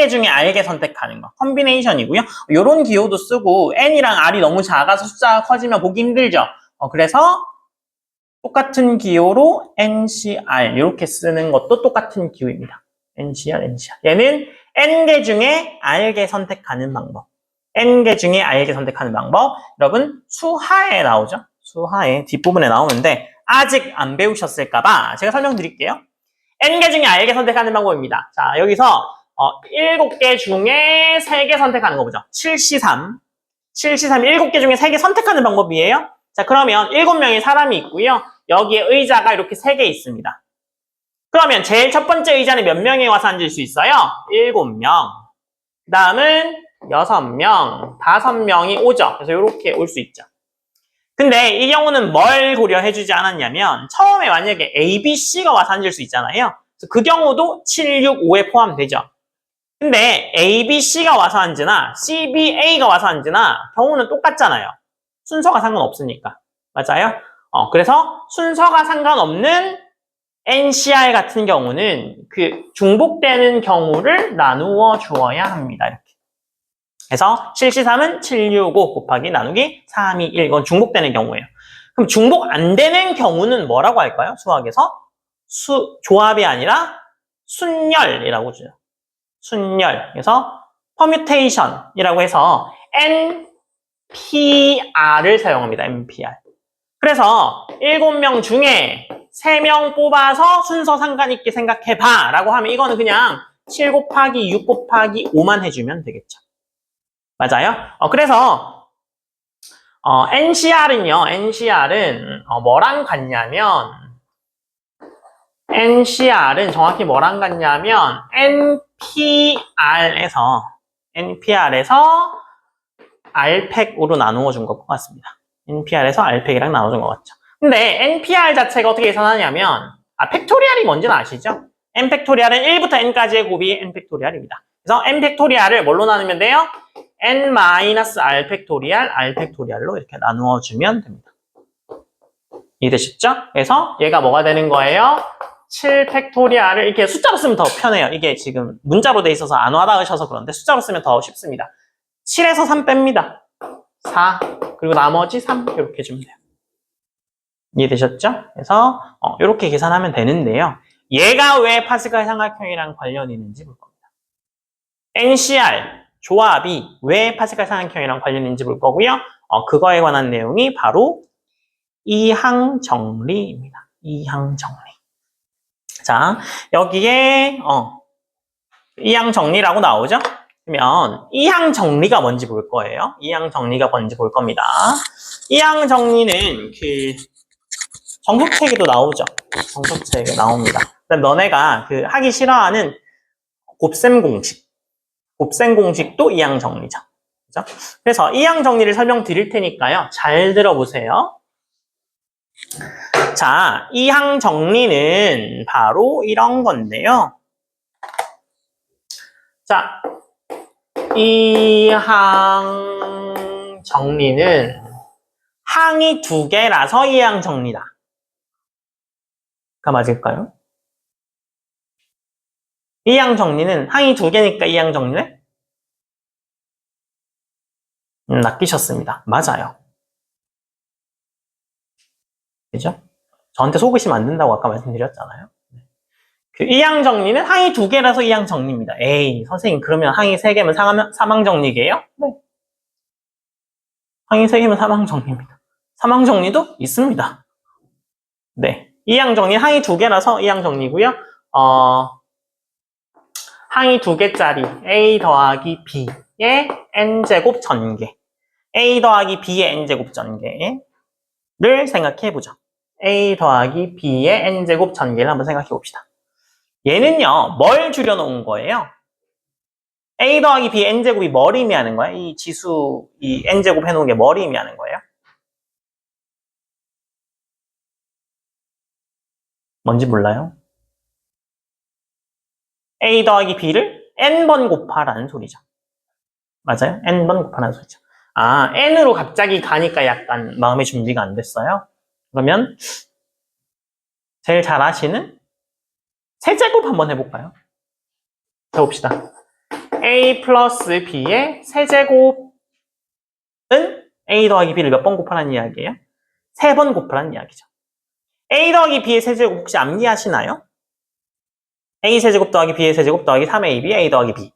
중에 R개 선택하는 거. 컨비네이션이고요. 요런 기호도 쓰고 N이랑 R이 너무 작아서 숫자가 커지면 보기 힘들죠. 그래서 똑같은 기호로 NCR 이렇게 쓰는 것도 똑같은 기호입니다. NCR. 얘는 N개 중에 R개 선택하는 방법. N개 중에 R개 선택하는 방법. 여러분 수하에 나오죠? 수하에 뒷부분에 나오는데 아직 안 배우셨을까봐 제가 설명드릴게요. N개 중에 R개 선택하는 방법입니다. 자, 여기서 7개 중에 3개 선택하는 거 보죠. 7C3. 7개 중에 3개 선택하는 방법이에요. 자, 그러면 7명의 사람이 있고요. 여기에 의자가 이렇게 3개 있습니다. 그러면 제일 첫 번째 의자는 몇 명이 와서 앉을 수 있어요? 7명. 그 다음은 6명, 5명이 오죠. 그래서 이렇게 올 수 있죠. 근데 이 경우는 뭘 고려해주지 않았냐면 처음에 만약에 A, B, C가 와서 앉을 수 있잖아요. 그 경우도 7, 6, 5에 포함되죠. 근데 A, B, C가 와서 앉으나 C, B, A가 와서 앉으나 경우는 똑같잖아요. 순서가 상관없으니까. 맞아요? 그래서 순서가 상관없는 NCR 같은 경우는 그 중복되는 경우를 나누어 주어야 합니다. 이렇게. 그래서 7C3은 765 곱하기 나누기 321. 이건 중복되는 경우예요. 그럼 중복 안 되는 경우는 뭐라고 할까요? 수학에서? 조합이 아니라 순열이라고 주죠. 순열. 그래서 퍼뮤테이션이라고 해서 NPR을 사용합니다. NPR. 그래서 7명 중에 3명 뽑아서 순서 상관있게 생각해봐 라고 하면 이거는 그냥 7 곱하기 6 곱하기 5만 해주면 되겠죠. 맞아요? 그래서 NCR은 뭐랑 같냐면 NCR은 정확히 뭐랑 같냐면 NPR에서 R팩으로 나누어 준 것 같습니다. NPR에서 R팩이랑 나눠준 것 같죠. 근데 NPR 자체가 어떻게 계산하냐면, 팩토리얼이 뭔지는 아시죠? n 팩토리얼은 1부터 n까지의 곱이 n 팩토리얼입니다. 그래서 n 팩토리얼을 뭘로 나누면 돼요? n-r 팩토리얼, r 팩토리얼로 이렇게 나누어 주면 됩니다. 이해되셨죠? 그래서 얘가 뭐가 되는 거예요? 7 팩토리얼을 이렇게 숫자로 쓰면 더 편해요. 이게 지금 문자로 돼 있어서 안 와닿으셔서 그런데 숫자로 쓰면 더 쉽습니다. 7에서 3 뺍니다. 4, 그리고 나머지 3 이렇게 해주면 돼요. 이해되셨죠? 그래서 이렇게 계산하면 되는데요. 얘가 왜 파스칼 삼각형이랑 관련이 있는지 볼 겁니다. NCR 조합이 왜 파스칼 삼각형이랑 관련이 있는지 볼 거고요. 그거에 관한 내용이 바로 이항정리입니다. 이항정리. 자, 여기에 이항정리라고 나오죠? 그러면 이항정리가 뭔지 볼 거예요. 이항정리가 뭔지 볼 겁니다. 이항정리는 정석책에도 나오죠. 정석책에 나옵니다. 너네가 하기 싫어하는 곱셈 공식. 곱셈 공식도 이항정리죠. 그죠? 그래서 이항정리를 설명드릴 테니까요. 잘 들어보세요. 자, 이항정리는 바로 이런 건데요. 자, 이항정리는 항이 2개라서 이항정리다. 가 맞을까요? 이항정리는 항이 2개니까 이항정리네? 낚이셨습니다. 맞아요. 그죠? 저한테 속으시면 안 된다고 아까 말씀드렸잖아요. 이항정리는 항이 2개라서 이항정리입니다. 에이, 선생님, 그러면 항이 3개면 삼항정리게요? 네. 항이 3개면 삼항정리입니다. 삼항정리도 있습니다. 네. 이항정리 항이 2개라서 이항정리고요. 항이 2개짜리 a 더하기 b의 n제곱 전개. a 더하기 b의 n제곱 전개를 생각해보죠. a 더하기 b의 n제곱 전개를 한번 생각해봅시다. 얘는요, 뭘 줄여놓은 거예요? a 더하기 b n제곱이 뭘 의미하는 거예요? 이 지수, 이 n제곱 해놓은 게 뭘 의미하는 거예요? 뭔지 몰라요? a 더하기 b를 n번 곱하라는 소리죠. 맞아요? n번 곱하라는 소리죠. n으로 갑자기 가니까 약간 마음의 준비가 안 됐어요? 그러면 제일 잘 아시는 세제곱 한번 해볼까요? 해봅시다. a 플러스 b의 세제곱은 a 더하기 b를 몇 번 곱하라는 이야기예요? 3번 곱하라는 이야기죠. a 더하기 b의 세제곱 혹시 암기하시나요? a 세제곱 더하기 b의 세제곱 더하기 3ab a 더하기 b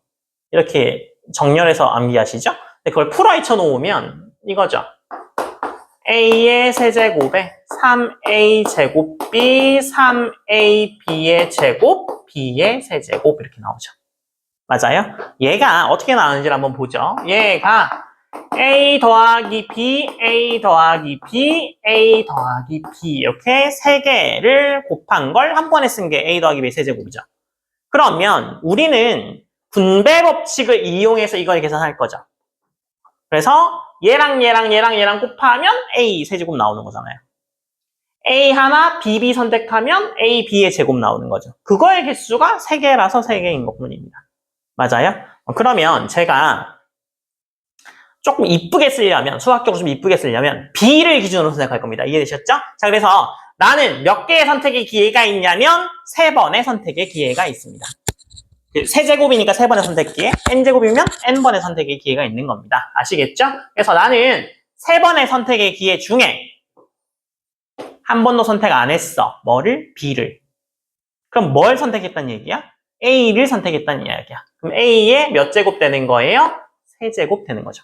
이렇게 정렬해서 암기하시죠? 근데 그걸 풀어 헤쳐놓으면 이거죠. a의 세제곱에 3a 제곱 b 3ab의 제곱 b의 세제곱 이렇게 나오죠. 맞아요? 얘가 어떻게 나오는지 한번 보죠. 얘가 a 더하기 b, a 더하기 b, a 더하기 b 이렇게 3개를 곱한 걸 한 번에 쓴 게 a 더하기 b의 세제곱이죠. 그러면 우리는 분배 법칙을 이용해서 이걸 계산할 거죠. 그래서 얘랑 곱하면 a 세제곱 나오는 거잖아요. a 하나, bb 선택하면 a, b의 제곱 나오는 거죠. 그거의 개수가 3개라서 3개인 것뿐입니다. 맞아요? 그러면 제가 조금 이쁘게 쓰려면, 수학적으로 좀 이쁘게 쓰려면 b를 기준으로 선택할 겁니다. 이해되셨죠? 자, 그래서 나는 몇 개의 선택의 기회가 있냐면 3번의 선택의 기회가 있습니다. 세제곱이니까 3번의 선택 기회, n제곱이면 n번의 선택의 기회가 있는 겁니다. 아시겠죠? 그래서 나는 3번의 선택의 기회 중에 한 번도 선택 안 했어. 뭐를? b를. 그럼 뭘 선택했다는 얘기야? a를 선택했다는 이야기야. 그럼 a의 몇 제곱 되는 거예요? 3제곱 되는 거죠.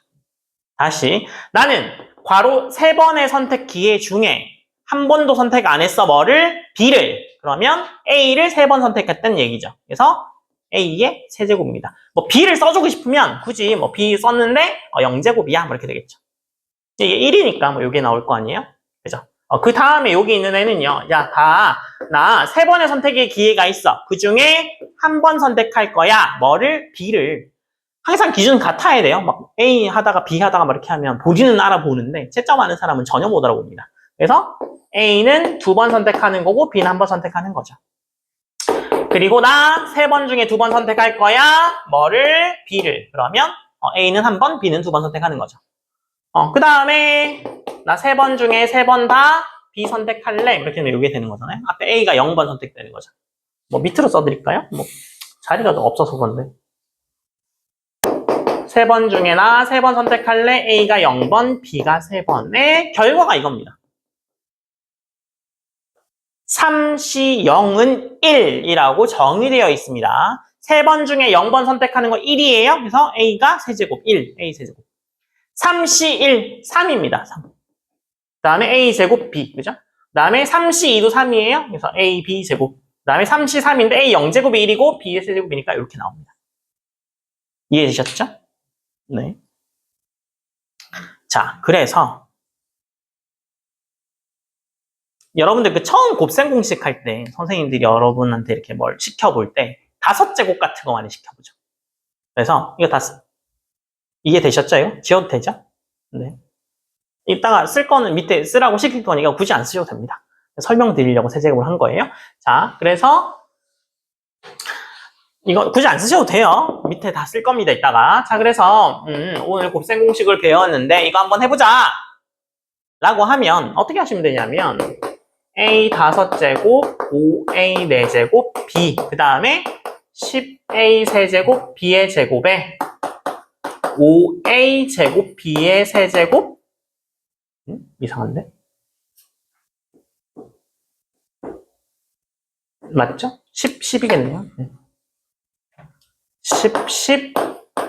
다시 나는 괄호 3번의 선택 기회 중에 한 번도 선택 안 했어. 뭐를? b를. 그러면 a를 3번 선택했다는 얘기죠. 그래서 a의 세제곱입니다. 뭐 b를 써주고 싶으면 굳이 뭐 b 썼는데 0제곱이야 뭐 이렇게 되겠죠. 이게 1이니까 뭐 이게 나올 거 아니에요? 그죠? 그 다음에 여기 있는 애는요. 야, 나 3번의 선택의 기회가 있어. 그 중에 한 번 선택할 거야. 뭐를? b를. 항상 기준 같아야 돼요. 막 A 하다가 B 하다가 막 이렇게 하면 보기는 알아보는데 채점 하는 사람은 전혀 못 알아봅니다. 그래서 A는 2번 선택하는 거고 B는 1번 선택하는 거죠. 그리고 나 3번 중에 2번 선택할 거야. 뭐를? B를. 그러면 A는 1번, B는 2번 선택하는 거죠. 그 다음에 나 3번 중에 3번 다 B 선택할래. 이렇게 하면 이게 되는 거잖아요. 앞에 A가 0번 선택되는 거죠. 뭐 밑으로 써드릴까요? 뭐 자리가 없어서 그런데. 3번 중에 나 3번 선택할래. A가 0번, B가 3번의 결과가 이겁니다. 3시 0은 1이라고 정의되어 있습니다. 3번 중에 0번 선택하는 거 1이에요. 그래서 A가 세제곱 1, A 세제곱. 3시 1, 3입니다. 3. 그 다음에 A 제곱 B, 그죠? 그 다음에 3시 2도 3이에요. 그래서 A, B 제곱. 그 다음에 3시 3인데 A 0제곱이 1이고 B의 세제곱이니까 이렇게 나옵니다. 이해되셨죠? 네. 자, 그래서 여러분들 그 처음 곱셈 공식 할 때 선생님들이 여러분한테 이렇게 뭘 시켜볼 때 5제곱 같은 거 많이 시켜보죠. 그래서 이거 다 이해되셨죠? 이거? 지워도 되죠? 네. 이따가 쓸 거는 밑에 쓰라고 시킬 거니까 굳이 안 쓰셔도 됩니다. 설명드리려고 세제곱을 한 거예요. 자, 그래서 이거 굳이 안 쓰셔도 돼요. 밑에 다 쓸 겁니다, 이따가. 자, 그래서 오늘 곱셈 공식을 배웠는데 이거 한번 해보자! 라고 하면 어떻게 하시면 되냐면 A 5제곱, 5A 4제곱, B 그 다음에 10A 세제곱, B의 제곱에 5A 제곱, B의 세제곱 이상한데? 맞죠? 10이겠네요. 10,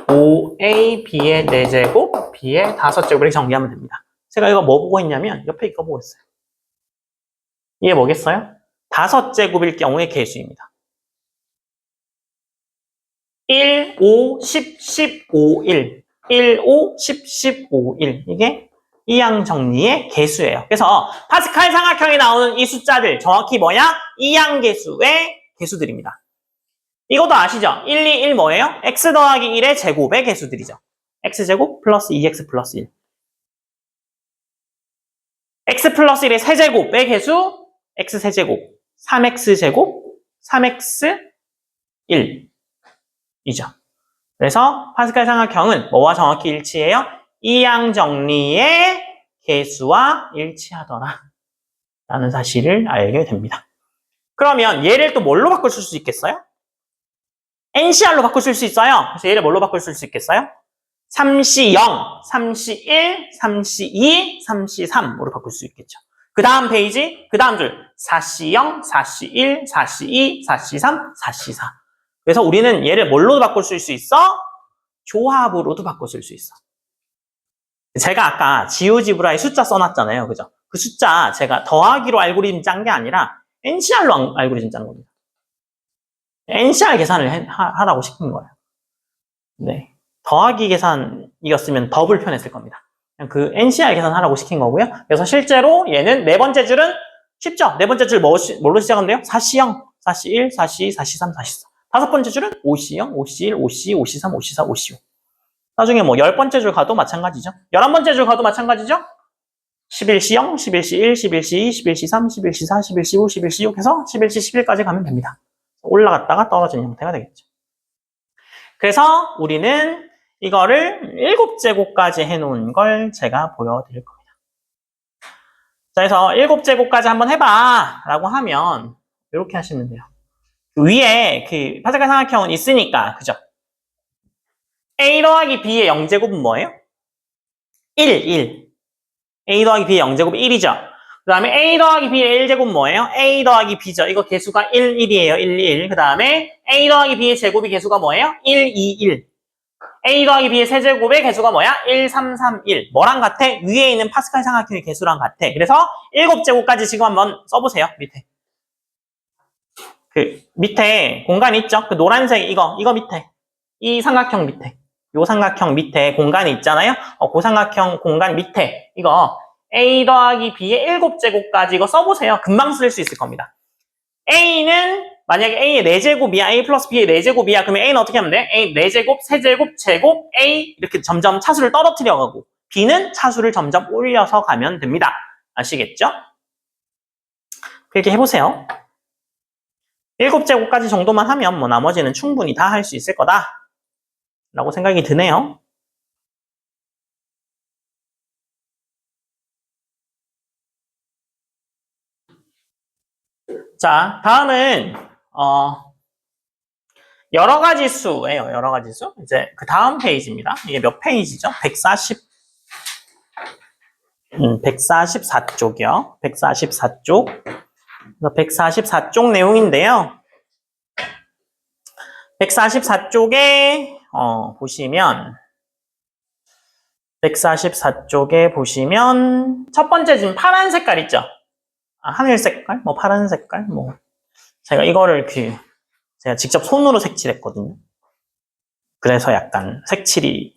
5A, B의 4제곱, B의 5제곱 이렇게 정리하면 됩니다. 제가 이거 뭐 보고 있냐면 옆에 이거 보고 있어요. 이게 뭐겠어요? 5제곱일 경우의 개수입니다. 1, 5, 10, 10, 5, 1. 1, 5, 10, 10, 5, 1. 이게 이항 정리의 개수예요. 그래서 파스칼 삼각형에 나오는 이 숫자들 정확히 뭐야? 이항 개수의 개수들입니다. 이것도 아시죠? 1, 2, 1 뭐예요? x 더하기 1의 제곱의 개수들이죠. x제곱 플러스 2x 플러스 1. x 플러스 1의 세제곱의 개수 x 세제곱, 3x 제곱, 3x 1이죠. 그래서 파스칼 삼각형은 뭐와 정확히 일치해요? 이항 정리의 개수와 일치하더라 라는 사실을 알게 됩니다. 그러면 얘를 또 뭘로 바꿀 수 있겠어요? NCR로 바꿀 수 있어요. 그래서 얘를 뭘로 바꿀 수 있겠어요? 3C 0, 3C 1, 3C 2, 3C 3으로 바꿀 수 있겠죠. 그 다음 페이지, 그 다음 줄 4C 0, 4C 1, 4C 2, 4C 3, 4C 4. 그래서 우리는 얘를 뭘로 바꿀 수 있어? 조합으로도 바꿀 수 있어. 제가 아까 지우지브라에 숫자 써놨잖아요. 그죠? 그 숫자 제가 더하기로 알고리즘 짠 게 아니라 NCR로 알고리즘 짠 겁니다. NCR 계산을 하라고 시킨 거예요. 네. 더하기 계산이었으면 더 불편했을 겁니다. 그냥 그 NCR 계산하라고 시킨 거고요. 그래서 실제로 얘는 네 번째 줄은 쉽죠? 네 번째 줄 뭘로 시작하면 돼요? 4C0, 4C1, 4C2, 4C3, 4C4. 다섯 번째 줄은 5C0, 5C1, 5C2, 5C3, 5C4, 5C5. 나중에 뭐 10번째 줄 가도 마찬가지죠. 11번째 줄 가도 마찬가지죠. 11C0, 11C1, 11C2, 11C3, 11C4, 11C5, 11C6 해서 11C, 11까지 가면 됩니다. 올라갔다가 떨어지는 형태가 되겠죠. 그래서 우리는 이거를 7제곱까지 해놓은 걸 제가 보여드릴 겁니다. 자, 그래서 7제곱까지 한번 해봐 라고 하면 이렇게 하시면 돼요. 위에 그 파스칼 삼각형은 있으니까, 그죠? A 더하기 B의 0제곱은 뭐예요? 1. A 더하기 B의 0제곱은 1이죠. 그 다음에 A 더하기 B의 1제곱은 뭐예요? A 더하기 B죠. 이거 개수가 1, 1이에요. 1, 1. 그 다음에 A 더하기 B의 제곱이 개수가 뭐예요? 1, 2, 1. A 더하기 B의 세제곱의 개수가 뭐야? 1, 3, 3, 1. 뭐랑 같아? 위에 있는 파스칼 삼각형의 개수랑 같아. 그래서 7제곱까지 지금 한번 써보세요. 밑에. 그 밑에 공간이 있죠? 그 노란색 이거 밑에. 이 삼각형 밑에. 요 삼각형 밑에 공간이 있잖아요? 그 삼각형 공간 밑에 이거 A 더하기 B의 7제곱까지 이거 써보세요. 금방 쓸 수 있을 겁니다. A는 만약에 A의 4제곱이야, A 플러스 B의 4제곱이야, 그러면 A는 어떻게 하면 돼? A 4제곱, 세제곱, 제곱, A 이렇게 점점 차수를 떨어뜨려 가고 B는 차수를 점점 올려서 가면 됩니다. 아시겠죠? 그렇게 해보세요. 7제곱까지 정도만 하면 뭐 나머지는 충분히 다 할 수 있을 거다 라고 생각이 드네요. 자, 다음은 여러 가지 수예요. 여러 가지 수. 이제 그 다음 페이지입니다. 이게 몇 페이지죠? 144쪽이요. 144쪽. 144쪽 내용인데요. 144쪽에 보시면 144쪽에 보시면 첫 번째 지금 파란 색깔 있죠? 하늘 색깔, 뭐 파란 색깔, 뭐 제가 이거를 제가 직접 손으로 색칠했거든요. 그래서 약간 색칠이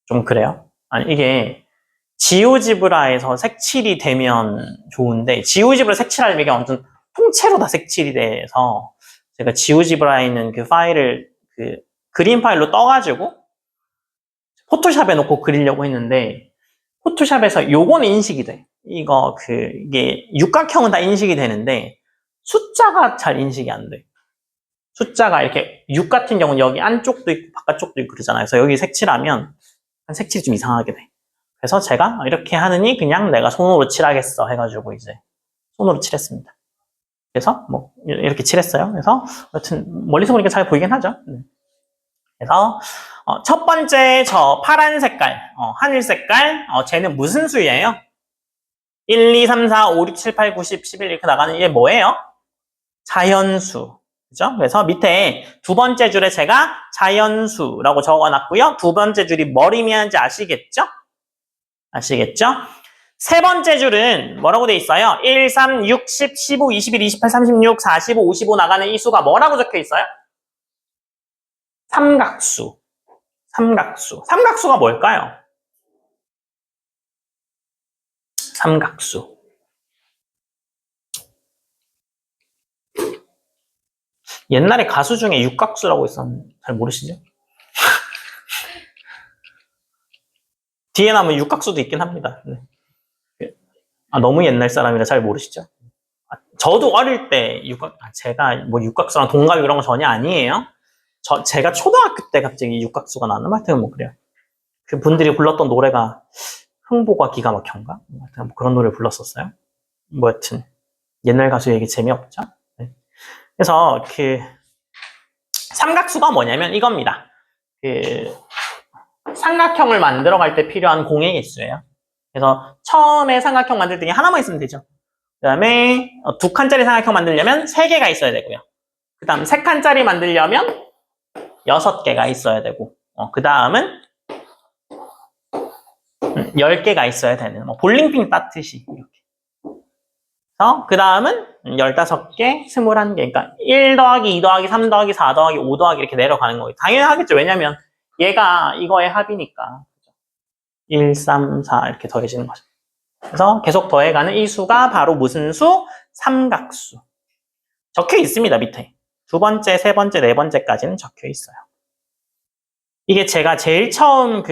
좀 그래요. 아니 이게 지오지브라에서 색칠이 되면 좋은데 지오지브라 색칠하려면 이게 완전 통째로 다 색칠이 돼서 제가 지오지브라에 있는 그 파일을 그림 파일로 떠가지고 포토샵에 놓고 그리려고 했는데 포토샵에서 요거는 인식이 돼. 이게 육각형은 다 인식이 되는데 숫자가 잘 인식이 안 돼. 숫자가 이렇게 6 같은 경우는 여기 안쪽도 있고 바깥쪽도 있고 그러잖아요. 그래서 여기 색칠하면 색칠이 좀 이상하게 돼. 그래서 제가 이렇게 하느니 그냥 내가 손으로 칠하겠어 해가지고 이제 손으로 칠했습니다. 그래서 뭐 이렇게 칠했어요. 그래서 여튼 멀리서 보니까 잘 보이긴 하죠. 그래서 첫 번째 저 파란 색깔, 하늘 색깔, 쟤는 무슨 수예요? 1, 2, 3, 4, 5, 6, 7, 8, 9, 10, 11 이렇게 나가는 이게 뭐예요? 자연수. 그죠? 그래서 밑에 두 번째 줄에 제가 자연수라고 적어놨고요. 두 번째 줄이 뭘 의미하는지 아시겠죠? 아시겠죠? 세 번째 줄은 뭐라고 돼 있어요? 1, 3, 6, 10, 15, 21, 28, 36, 45, 55 나가는 이 수가 뭐라고 적혀 있어요? 삼각수. 삼각수. 삼각수가 뭘까요? 삼각수. 옛날에 가수 중에 육각수라고 있었는데 잘 모르시죠? 뒤에 나면 육각수도 있긴 합니다. 네. 너무 옛날 사람이라 잘 모르시죠? 저도 어릴 때 제가 뭐 육각수랑 동갑 이런 거 전혀 아니에요. 제가 초등학교 때 갑자기 육각수가 나는 하여튼 뭐 그래요. 그 분들이 불렀던 노래가 흥보가 기가 막혀인가? 하여튼 뭐 그런 노래를 불렀었어요. 뭐 여튼 옛날 가수 얘기 재미없죠? 네. 그래서 삼각수가 뭐냐면 이겁니다. 삼각형을 만들어갈 때 필요한 공의 개수예요. 그래서 처음에 삼각형 만들 때 하나만 있으면 되죠. 그 다음에 2칸짜리 삼각형 만들려면 3개가 있어야 되고요. 그 다음 3칸짜리 만들려면 6개가 있어야 되고 그 다음은 10개가 있어야 되는 볼링핀 따듯이 이렇게. 그 다음은 15개, 21개. 그러니까 1 더하기 2 더하기 3 더하기 4 더하기 5 더하기 이렇게 내려가는 거예요. 당연하겠죠. 왜냐면 얘가 이거의 합이니까. 1, 3, 4 이렇게 더해지는 거죠. 그래서 계속 더해가는 이 수가 바로 무슨 수? 삼각수. 적혀 있습니다, 밑에. 두 번째, 세 번째, 네 번째까지는 적혀 있어요. 이게 제가 제일 처음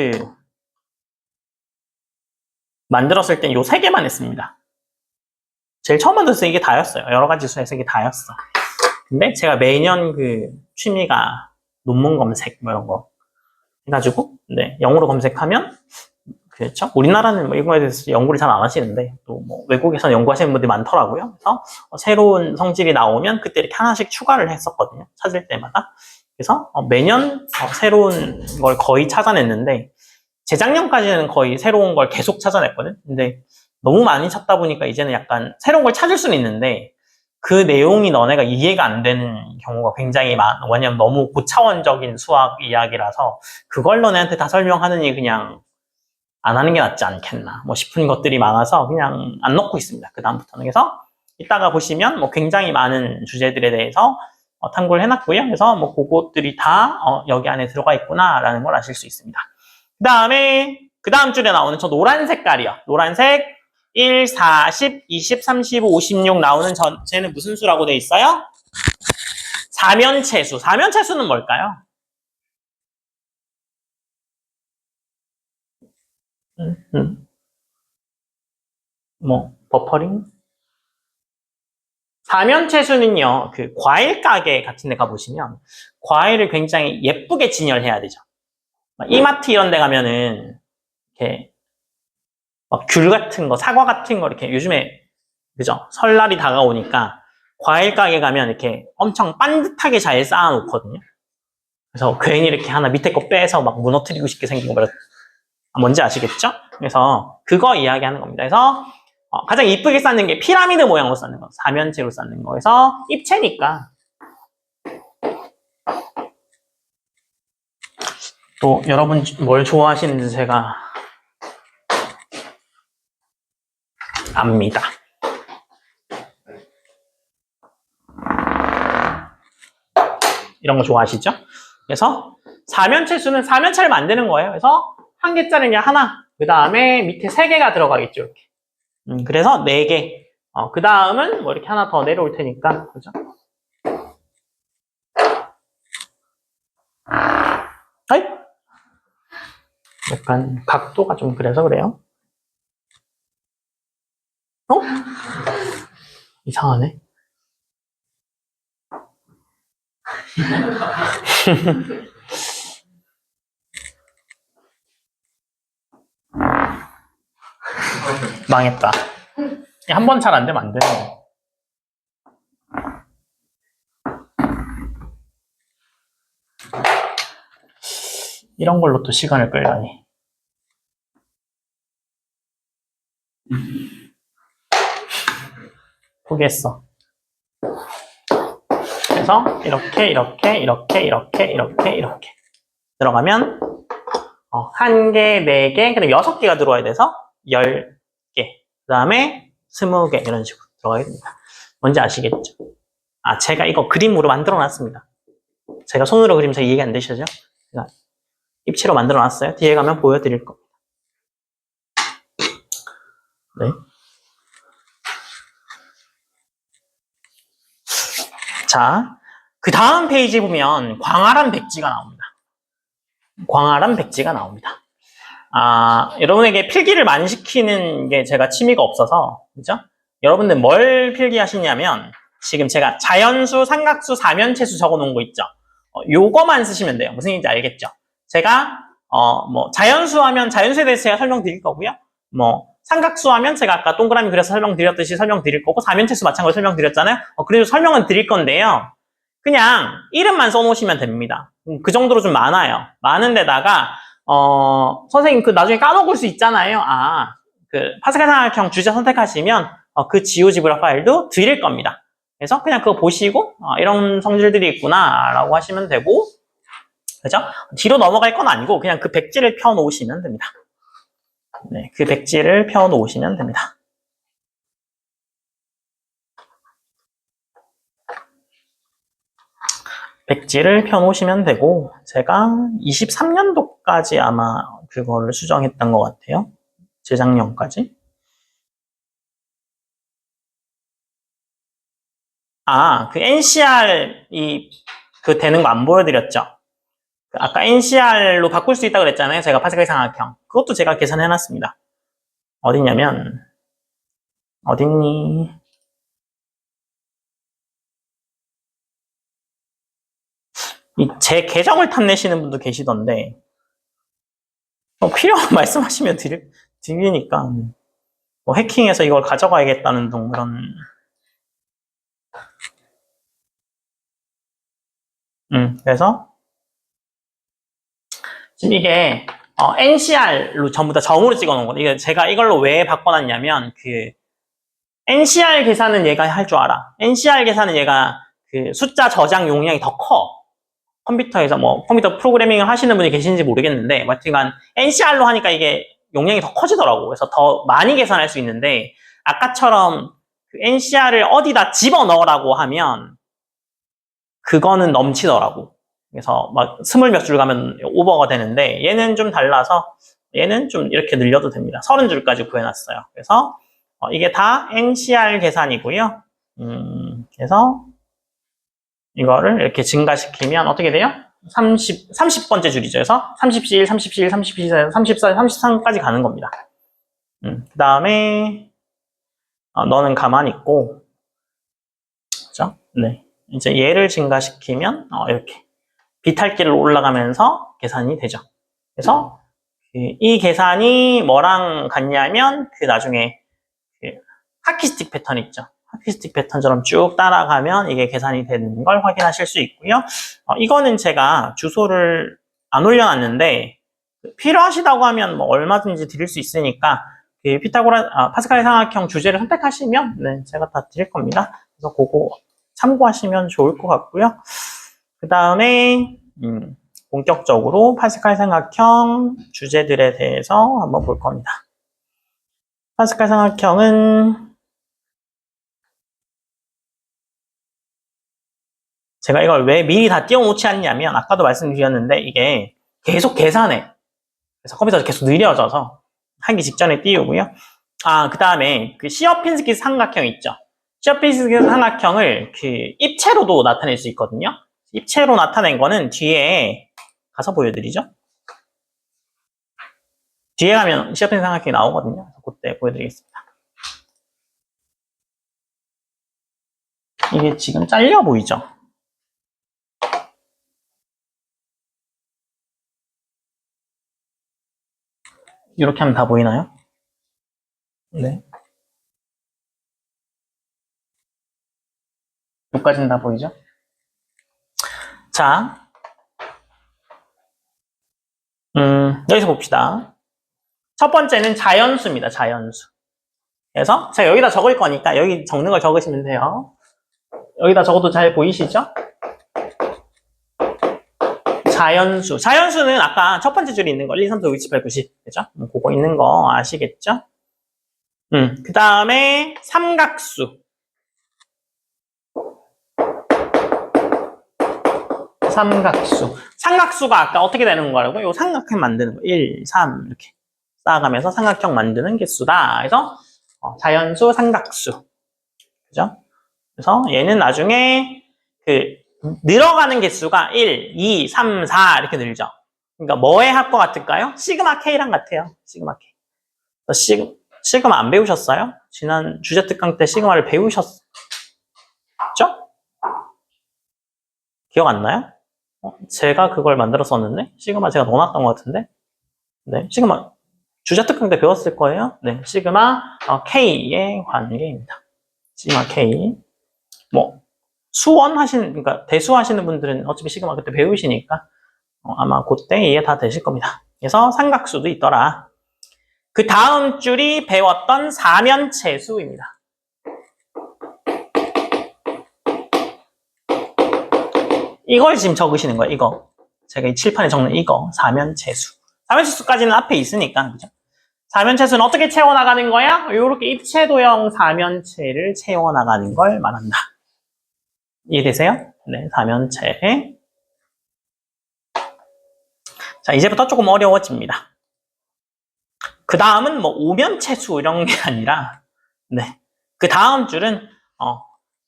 만들었을 땐 요 3개만 했습니다. 제일 처음 만들었을 때 이게 다였어요. 여러 가지 수에서 이게 다였어. 근데 제가 매년 취미가 논문 검색 뭐 이런 거 해가지고 영어로 검색하면 그렇죠. 우리나라는 뭐 이런 거에 대해서 연구를 잘 안 하시는데 또 뭐 외국에서는 연구하시는 분들이 많더라고요. 그래서 새로운 성질이 나오면 그때 이렇게 하나씩 추가를 했었거든요. 찾을 때마다. 그래서 매년 새로운 걸 거의 찾아냈는데 재작년까지는 거의 새로운 걸 계속 찾아냈거든. 근데 너무 많이 찾다 보니까 이제는 약간 새로운 걸 찾을 수는 있는데 그 내용이 너네가 이해가 안 되는 경우가 굉장히 많아. 왜냐면 너무 고차원적인 수학 이야기라서 그걸 너네한테 다 설명하느니 그냥 안 하는 게 낫지 않겠나 뭐 싶은 것들이 많아서 그냥 안 넣고 있습니다. 그 다음부터는. 그래서 이따가 보시면 뭐 굉장히 많은 주제들에 대해서 탐구를 해놨고요. 그래서 뭐 그것들이 다 여기 안에 들어가 있구나라는 걸 아실 수 있습니다. 그 다음에 그 다음 줄에 나오는 저 노란 색깔이요. 노란색 1, 40, 20, 35, 56 나오는 쟤는 무슨 수라고 돼 있어요? 사면체수. 사면체수는 뭘까요? 버퍼링? 사면체수는요, 그 과일 가게 같은 데 가보시면 과일을 굉장히 예쁘게 진열해야 되죠. 이마트 이런 데 가면은 이렇게 막 귤 같은 거, 사과 같은 거 이렇게 요즘에 그죠? 설날이 다가오니까 과일 가게 가면 이렇게 엄청 반듯하게 잘 쌓아놓거든요. 그래서 괜히 이렇게 하나 밑에 거 빼서 막 무너뜨리고 싶게 생긴 거 뭔지 아시겠죠? 그래서 그거 이야기하는 겁니다. 그래서 가장 이쁘게 쌓는 게 피라미드 모양으로 쌓는 거, 사면체로 쌓는 거에서 입체니까. 또 여러분 뭘 좋아하시는지 제가 압니다. 이런 거 좋아하시죠? 그래서 사면체수는 사면체를 만드는 거예요. 그래서 한 개짜리는 하나, 그 다음에 밑에 세 개가 들어가겠죠. 이렇게. 그래서 네 개. 그 다음은 뭐 이렇게 하나 더 내려올 테니까, 그죠? 아이, 약간 각도가 좀 그래서 그래요. 이상하네. 망했다. 한 번 잘 안 되면 안 되는 거. 이런 걸로 또 시간을 끌다니. 포기했어. 그래서 이렇게 들어가면 한 개, 네 개, 그다음에 6개가 들어와야 돼서 10개. 그 다음에 20개 이런 식으로 들어가야 됩니다. 뭔지 아시겠죠? 제가 이거 그림으로 만들어 놨습니다. 제가 손으로 그리면 잘 이해가 안 되시죠? 제가 입체로 만들어 놨어요. 뒤에 가면 보여드릴 겁니다. 네. 자, 그 다음 페이지 보면 광활한 백지가 나옵니다. 광활한 백지가 나옵니다. 여러분에게 필기를 많이 시키는 게 제가 취미가 없어서, 그죠? 여러분들 뭘 필기하시냐면, 지금 제가 자연수, 삼각수, 사면체수 적어 놓은 거 있죠? 요거만 쓰시면 돼요. 무슨 얘기인지 알겠죠? 제가, 자연수 하면 자연수에 대해서 제가 설명드릴 거고요. 삼각수 하면 제가 아까 동그라미 그려서 설명드렸듯이 설명드릴 거고, 사면체수 마찬가지로 설명드렸잖아요? 그래도 설명은 드릴 건데요. 그냥 이름만 써놓으시면 됩니다. 그 정도로 좀 많아요. 많은데다가, 선생님 그 나중에 까먹을 수 있잖아요. 그 파스칼 삼각형 주제 선택하시면 그 지오지브라 파일도 드릴 겁니다. 그래서 그냥 그거 보시고 이런 성질들이 있구나 라고 하시면 되고, 그죠? 뒤로 넘어갈 건 아니고 그냥 그 백지를 펴 놓으시면 됩니다. 네, 그 백지를 펴 놓으시면 됩니다. 백지를 펴 놓으시면 되고, 제가 23년도까지 아마 그거를 수정했던 것 같아요. 재작년까지. 그 NCR 그 되는 거 안 보여드렸죠? 아까 NCR로 바꿀 수 있다고 그랬잖아요. 제가 파스칼 삼각형. 그것도 제가 계산해놨습니다. 어디냐면, 어딨니? 제 계정을 탐내시는 분도 계시던데, 필요한 말씀하시면 드리니까, 해킹해서 이걸 가져가야겠다는 등 그런, 그래서, 지금 이게, NCR로 전부 다 점으로 찍어 놓은 거예요. 제가 이걸로 왜 바꿔놨냐면, NCR 계산은 얘가 할 줄 알아. NCR 계산은 얘가 그 숫자 저장 용량이 더 커. 컴퓨터에서 컴퓨터 프로그래밍을 하시는 분이 계신지 모르겠는데, 하여튼간 NCR로 하니까 이게 용량이 더 커지더라고. 그래서 더 많이 계산할 수 있는데, 아까처럼 그 NCR을 어디다 집어 넣으라고 하면, 그거는 넘치더라고. 그래서 막 20몇 줄 가면 오버가 되는데, 얘는 좀 달라서, 얘는 좀 이렇게 늘려도 됩니다. 30줄까지 구해놨어요. 그래서, 이게 다 NCR 계산이고요. 그래서, 이거를 이렇게 증가시키면 어떻게 돼요? 30번째 줄이죠. 그래서 31, 37, 32, 34, 33까지 가는 겁니다. 그 다음에 너는 가만히 있고, 그죠? 네. 이제 얘를 증가시키면 이렇게 비탈길로 올라가면서 계산이 되죠. 그래서 이 계산이 뭐랑 같냐면 나중에 하키스틱 패턴 있죠. 하키스틱 패턴처럼 쭉 따라가면 이게 계산이 되는 걸 확인하실 수 있고요. 이거는 제가 주소를 안 올려놨는데 필요하시다고 하면 뭐 얼마든지 드릴 수 있으니까 파스칼 삼각형 주제를 선택하시면 네, 제가 다 드릴 겁니다. 그래서 그거 참고하시면 좋을 것 같고요. 그 다음에 본격적으로 파스칼 삼각형 주제들에 대해서 한번 볼 겁니다. 파스칼 삼각형은 제가 이걸 왜 미리 다 띄워놓지 않냐면 아까도 말씀드렸는데 이게 계속 계산해. 그래서 컴퓨터가 계속 느려져서 하기 직전에 띄우고요. 그 다음에 시어핀스키 삼각형 있죠. 시어핀스키 삼각형을 입체로도 나타낼 수 있거든요. 입체로 나타낸 거는 뒤에 가서 보여드리죠. 뒤에 가면 시어핀스키 삼각형이 나오거든요. 그때 보여드리겠습니다. 이게 지금 잘려 보이죠? 이렇게 하면 다 보이나요? 네. 여기까지는 다 보이죠? 자, 여기서 봅시다. 첫 번째는 자연수입니다. 자연수. 그래서 제가 여기다 적을 거니까 여기 적는 걸 적으시면 돼요. 여기다 적어도 잘 보이시죠? 자연수. 자연수는 아까 첫 번째 줄에 있는 거 1, 2, 3, 4, 5, 6, 7, 8, 90. 그죠? 그거 있는 거 아시겠죠? 그 다음에 삼각수. 삼각수가 아까 어떻게 되는 거라고? 요 삼각형 만드는 거. 1, 3 이렇게 쌓아가면서 삼각형 만드는 개수다. 그래서 자연수, 삼각수. 그죠? 그래서 얘는 나중에 늘어가는 개수가 1, 2, 3, 4 이렇게 늘죠. 그러니까 뭐의 합과 같을까요? 시그마 K랑 같아요. 시그마 K. 시그마 안 배우셨어요? 지난 주제 특강 때 시그마를 배우셨죠? 기억 안 나요? 제가 그걸 만들었었는데 시그마 제가 넣어놨던 것 같은데 네, 시그마 주제 특강 때 배웠을 거예요. 네, 시그마 K의 관계입니다. 시그마 K. 뭐 그러니까 대수하시는 분들은 어차피 시그마 그때 배우시니까 아마 그때 이해 다 되실 겁니다. 그래서 삼각수도 있더라. 그 다음 줄이 배웠던 사면체수입니다. 이걸 지금 적으시는 거예요. 이거 제가 이 칠판에 적는 이거 사면체수. 사면체수까지는 앞에 있으니까 그죠? 사면체수는 어떻게 채워나가는 거야? 이렇게 입체도형 사면체를 채워나가는 걸 말한다. 이해되세요? 네, 사면체. 자, 이제부터 조금 어려워집니다. 그 다음은 뭐 오면체수 이런 게 아니라 네, 그 다음 줄은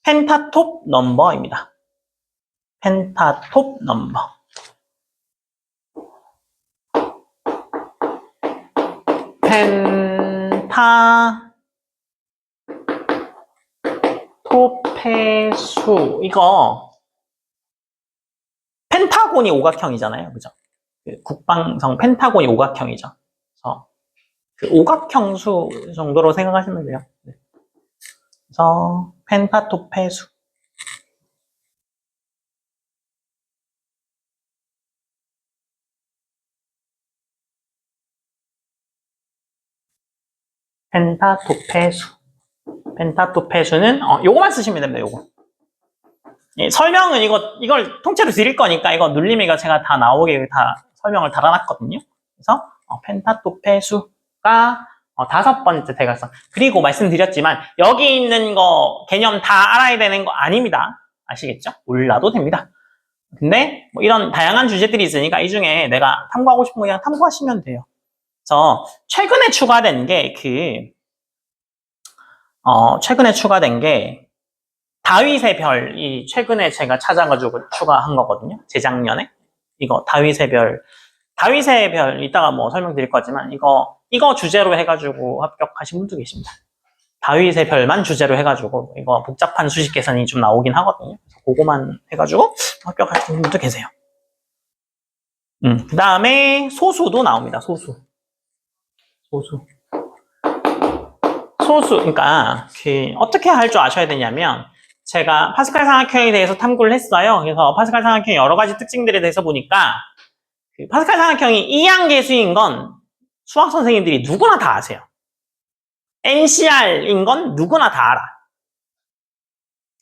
펜타톱 넘버입니다. 펜타톱 넘버. 펜타톱의 수. 이거 펜타곤이 오각형이잖아요. 그죠? 국방성 펜타곤이 오각형이죠. 그래서 오각형 수 정도로 생각하시면 돼요. 네. 그래서 펜타톱의 수. 펜타톱의 수. 펜타톱의 수는 요거만 쓰시면 됩니다. 요거. 예, 설명은 이걸 통째로 드릴 거니까 이거 눌림이가 제가 다 나오게 다 설명을 달아놨거든요. 그래서 펜타톱의 수가 5번째 대각선. 그리고 말씀드렸지만 여기 있는 거 개념 다 알아야 되는 거 아닙니다. 아시겠죠? 몰라도 됩니다. 근데 뭐 이런 다양한 주제들이 있으니까 이 중에 내가 탐구하고 싶은 거 그냥 탐구하시면 돼요. 그래서 최근에 추가된 게 다윗의 별이 최근에 제가 찾아가지고 추가한 거거든요. 재작년에. 이거 다윗의 별 이따가 뭐 설명드릴 거지만 이거 주제로 해가지고 합격하신 분도 계십니다. 다윗의 별만 주제로 해가지고 이거 복잡한 수식 계산이 좀 나오긴 하거든요. 그래서 그거만 해가지고 합격하신 분도 계세요. 그 다음에 소수도 나옵니다. 소수. 그러니까 어떻게 할 줄 아셔야 되냐면 제가 파스칼 삼각형에 대해서 탐구를 했어요. 그래서 파스칼 삼각형의 여러 가지 특징들에 대해서 보니까 파스칼 삼각형이 이항계수인 건 수학 선생님들이 누구나 다 아세요. NCR인 건 누구나 다 알아.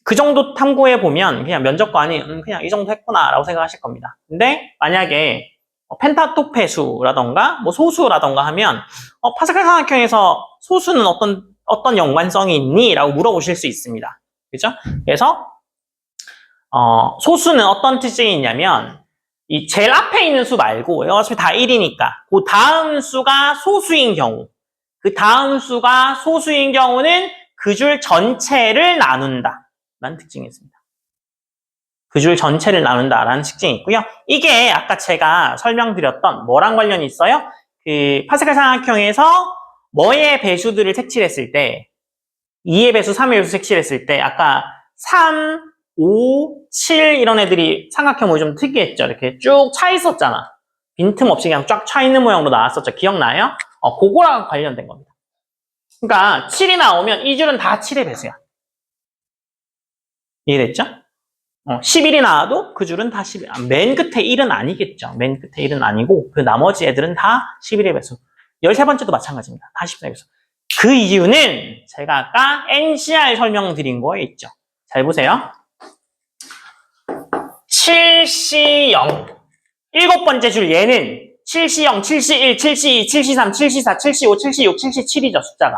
그 정도 탐구해 보면 그냥 면접관이 그냥 이 정도 했구나 라고 생각하실 겁니다. 근데 만약에 펜타토페수라던가 뭐 소수라던가 하면 파스칼 삼각형에서 소수는 어떤 연관성이 있니? 라고 물어보실 수 있습니다. 그죠? 그래서 소수는 어떤 특징이 있냐면 이 제일 앞에 있는 수 말고 어차피 다 1이니까 그 다음 수가 소수인 경우 그 다음 수가 소수인 경우는 그 줄 전체를 나눈다 라는 특징이 있습니다. 그 줄 전체를 나눈다라는 특징이 있고요. 이게 아까 제가 설명드렸던 뭐랑 관련이 있어요? 그 파스칼 삼각형에서 뭐의 배수들을 색칠했을 때 2의 배수, 3의 배수 색칠했을 때 아까 3, 5, 7 이런 애들이 삼각형 모양이 좀 특이했죠. 이렇게 쭉 차 있었잖아. 빈틈없이 그냥 쫙 차 있는 모양으로 나왔었죠. 기억나요? 그거랑 관련된 겁니다. 그러니까 7이 나오면 이 줄은 다 7의 배수야. 이해됐죠? 11이 나와도 그 줄은 다 11. 맨 끝에 1은 아니겠죠. 맨 끝에 1은 아니고 그 나머지 애들은 다 11의 배수. 13번째도 마찬가지입니다. 다 11의 배수. 그 이유는 제가 아까 NCR 설명드린 거에 있죠. 잘 보세요. 7C0 7번째 줄 얘는 7C0, 7C1, 7C2, 7C3, 7C4, 7C5, 7C6, 7C7이죠. 숫자가.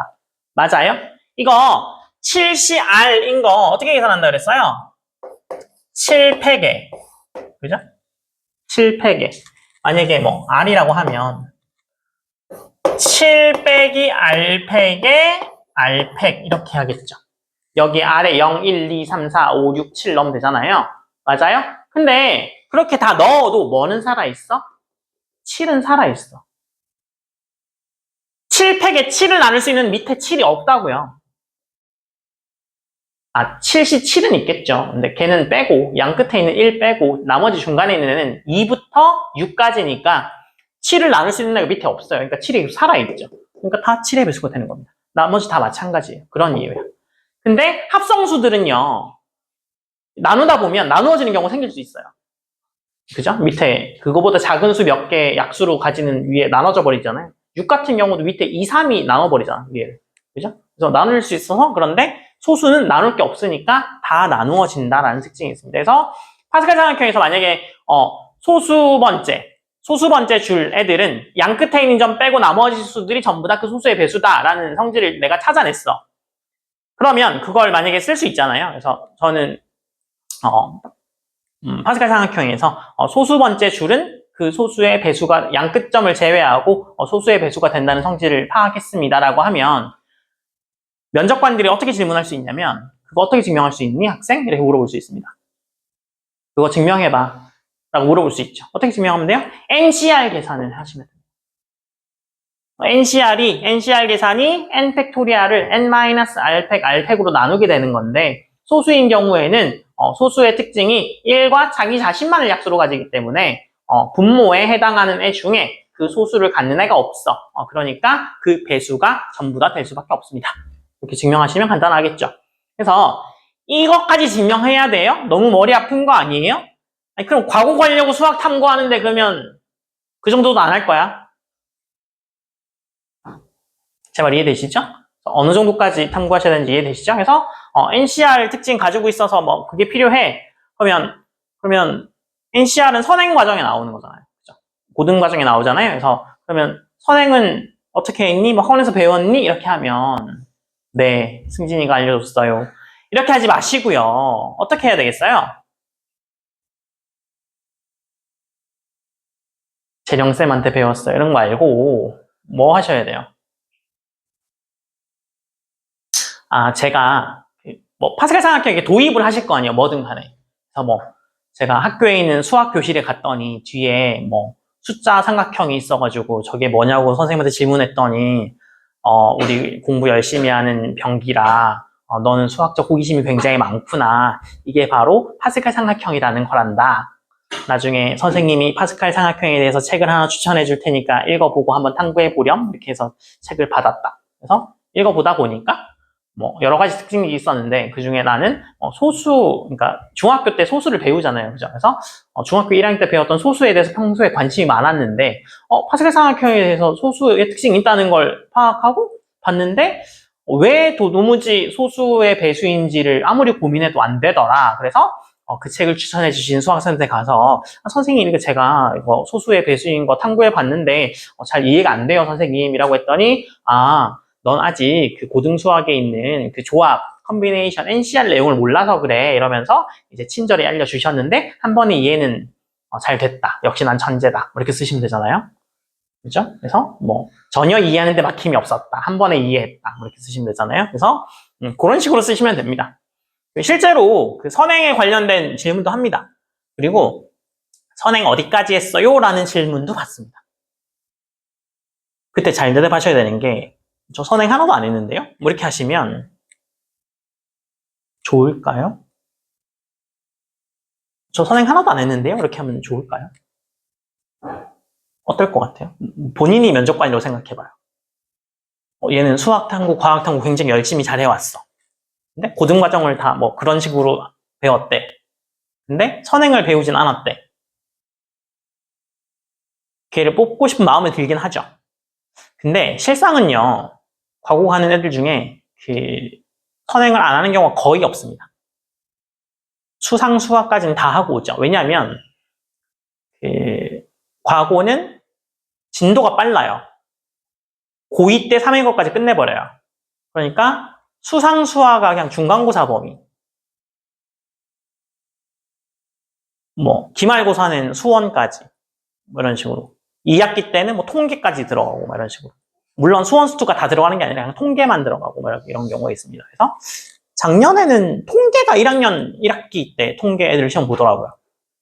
맞아요? 이거 7CR인 거 어떻게 계산한다 그랬어요? 7팩에 그죠? 7팩에 만약에 뭐 R이라고 하면 7 빼기 R팩에 R팩 이렇게 하겠죠. 여기 아래 0, 1, 2, 3, 4, 5, 6, 7 넣으면 되잖아요. 맞아요? 근데 그렇게 다 넣어도 뭐는 살아있어? 7은 살아있어. 7팩에 7을 나눌 수 있는 밑에 7이 없다고요. 7시7은 있겠죠. 근데 걔는 빼고 양 끝에 있는 1 빼고 나머지 중간에 있는 애는 2부터 6까지니까 7을 나눌 수 있는 애가 밑에 없어요. 그러니까 7이 살아있죠. 그러니까 다 7의 배수가 되는 겁니다. 나머지 다 마찬가지예요. 그런 이유예요. 근데 합성수들은요. 나누다 보면 나누어지는 경우가 생길 수 있어요. 그죠? 밑에 그거보다 작은 수 몇 개 약수로 가지는 위에 나눠져 버리잖아요. 6 같은 경우도 밑에 2, 3이 나눠버리잖아. 위에. 그죠? 그래서 나눌 수 있어서 그런데 소수는 나눌 게 없으니까 다 나누어진다라는 특징이 있습니다. 그래서 파스칼 삼각형에서 만약에 소수 번째 줄 애들은 양 끝에 있는 점 빼고 나머지 수들이 전부 다 그 소수의 배수다라는 성질을 내가 찾아냈어. 그러면 그걸 만약에 쓸 수 있잖아요. 그래서 저는 파스칼 삼각형에서 소수 번째 줄은 그 소수의 배수가 양 끝점을 제외하고 소수의 배수가 된다는 성질을 파악했습니다라고 하면 면접관들이 어떻게 질문할 수 있냐면 그거 어떻게 증명할 수 있니 학생? 이렇게 물어볼 수 있습니다. 그거 증명해봐 라고 물어볼 수 있죠. 어떻게 증명하면 돼요? NCR 계산을 하시면 돼요. NCR 계산이 n 팩토리알을 n-r팩 r팩으로 나누게 되는 건데 소수인 경우에는 소수의 특징이 1과 자기 자신만을 약수로 가지기 때문에 분모에 해당하는 애 중에 그 소수를 갖는 애가 없어. 그러니까 그 배수가 전부 다 될 수밖에 없습니다. 이렇게 증명하시면 간단하겠죠. 그래서 이것까지 증명해야 돼요? 너무 머리 아픈 거 아니에요? 아니, 그럼 과거 가려고 수학 탐구하는데 그러면 그 정도도 안 할 거야? 제 말 이해되시죠? 어느 정도까지 탐구하셔야 되는지 이해되시죠? 그래서 NCR 특징 가지고 있어서 뭐 그게 필요해. 그러면 NCR은 선행 과정에 나오는 거잖아요. 그죠? 고등 과정에 나오잖아요. 그래서 그러면 선행은 어떻게 했니? 뭐 학원에서 배웠니? 이렇게 하면 네, 승진이가 알려줬어요. 이렇게 하지 마시고요. 어떻게 해야 되겠어요? 재령쌤한테 배웠어요. 이런 거 알고 뭐 하셔야 돼요? 제가 뭐 파스칼 삼각형에 도입을 하실 거 아니에요. 뭐든 간에. 그래서 뭐 제가 학교에 있는 수학 교실에 갔더니 뒤에 뭐 숫자 삼각형이 있어가지고 저게 뭐냐고 선생님한테 질문했더니 우리 공부 열심히 하는 병기라 너는 수학적 호기심이 굉장히 많구나. 이게 바로 파스칼 삼각형이라는 거란다. 나중에 선생님이 파스칼 삼각형에 대해서 책을 하나 추천해 줄 테니까 읽어보고 한번 탐구해 보렴. 이렇게 해서 책을 받았다. 그래서 읽어보다 보니까 뭐 여러 가지 특징이 있었는데 그 중에 나는 그러니까 중학교 때 소수를 배우잖아요. 그죠? 그래서 중학교 1학년 때 배웠던 소수에 대해서 평소에 관심이 많았는데 파스칼 삼각형에 대해서 소수의 특징이 있다는 걸 파악하고 봤는데 왜 도무지 소수의 배수인지를 아무리 고민해도 안 되더라. 그래서 그 책을 추천해 주신 수학선생님한테 가서 선생님 이거 제가 이거 소수의 배수인 거 탐구해 봤는데 잘 이해가 안 돼요 선생님이라고 했더니 넌 아직 그 고등수학에 있는 그 조합, 컨비네이션, NCR 내용을 몰라서 그래 이러면서 이제 친절히 알려주셨는데 한 번에 이해는 잘 됐다. 역시 난 천재다. 이렇게 쓰시면 되잖아요. 그죠? 그래서 뭐 전혀 이해하는데 막힘이 없었다. 한 번에 이해했다. 이렇게 쓰시면 되잖아요. 그래서 그런 식으로 쓰시면 됩니다. 실제로 그 선행에 관련된 질문도 합니다. 그리고 선행 어디까지 했어요? 라는 질문도 받습니다. 그때 잘 대답하셔야 되는 게 저 선행 하나도 안 했는데요? 뭐 이렇게 하시면 좋을까요? 저 선행 하나도 안 했는데요? 이렇게 하면 좋을까요? 어떨 것 같아요? 본인이 면접관이라고 생각해봐요. 얘는 수학 탐구, 과학 탐구 굉장히 열심히 잘 해왔어. 근데 고등과정을 다 뭐 그런 식으로 배웠대. 근데 선행을 배우진 않았대. 걔를 뽑고 싶은 마음은 들긴 하죠. 근데 실상은요, 과곡하는 애들 중에 그 선행을 안 하는 경우가 거의 없습니다. 수상, 수학까지는 다 하고 오죠. 왜냐하면 그 과고는 진도가 빨라요. 고2 때 3일거까지 끝내버려요. 그러니까 수상, 수화가 그냥 중간고사 범위. 뭐 기말고사는 수원까지 뭐 이런 식으로. 2학기 때는 뭐 통계까지 들어가고 뭐 이런 식으로. 물론 수원 수투가 다 들어가는 게 아니라 그냥 통계만 들어가고 뭐 이런 경우가 있습니다. 그래서 작년에는 통계가 1학년 1학기 때 통계 애들 시험 보더라고요.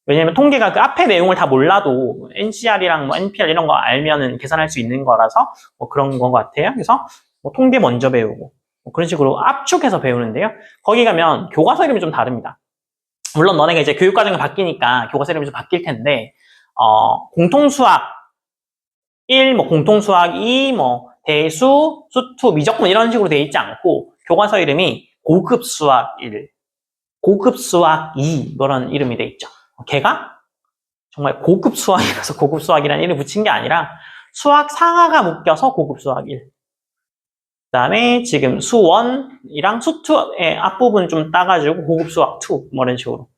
왜냐면 통계가 그 앞에 내용을 다 몰라도 NCR이랑 뭐 NPR 이런 거 알면은 계산할 수 있는 거라서 뭐 그런 것 같아요. 그래서 뭐 통계 먼저 배우고 뭐 그런 식으로 압축해서 배우는데요. 거기 가면 교과서 이름이 좀 다릅니다. 물론 너네가 이제 교육과정이 바뀌니까 교과서 이름이 좀 바뀔 텐데 공통수학 1, 뭐 공통수학 2, 뭐 대수, 수투, 미적분 이런 식으로 돼 있지 않고 교과서 이름이 고급수학 1, 고급수학 2 이런 이름이 돼 있죠. 걔가 정말 고급수학이라서 고급수학이라는 이름을 붙인 게 아니라 수학 상하가 묶여서 고급수학 1. 그 다음에 지금 수원이랑 수투의 앞부분 좀 따가지고 고급수학 2 뭐 이런 식으로.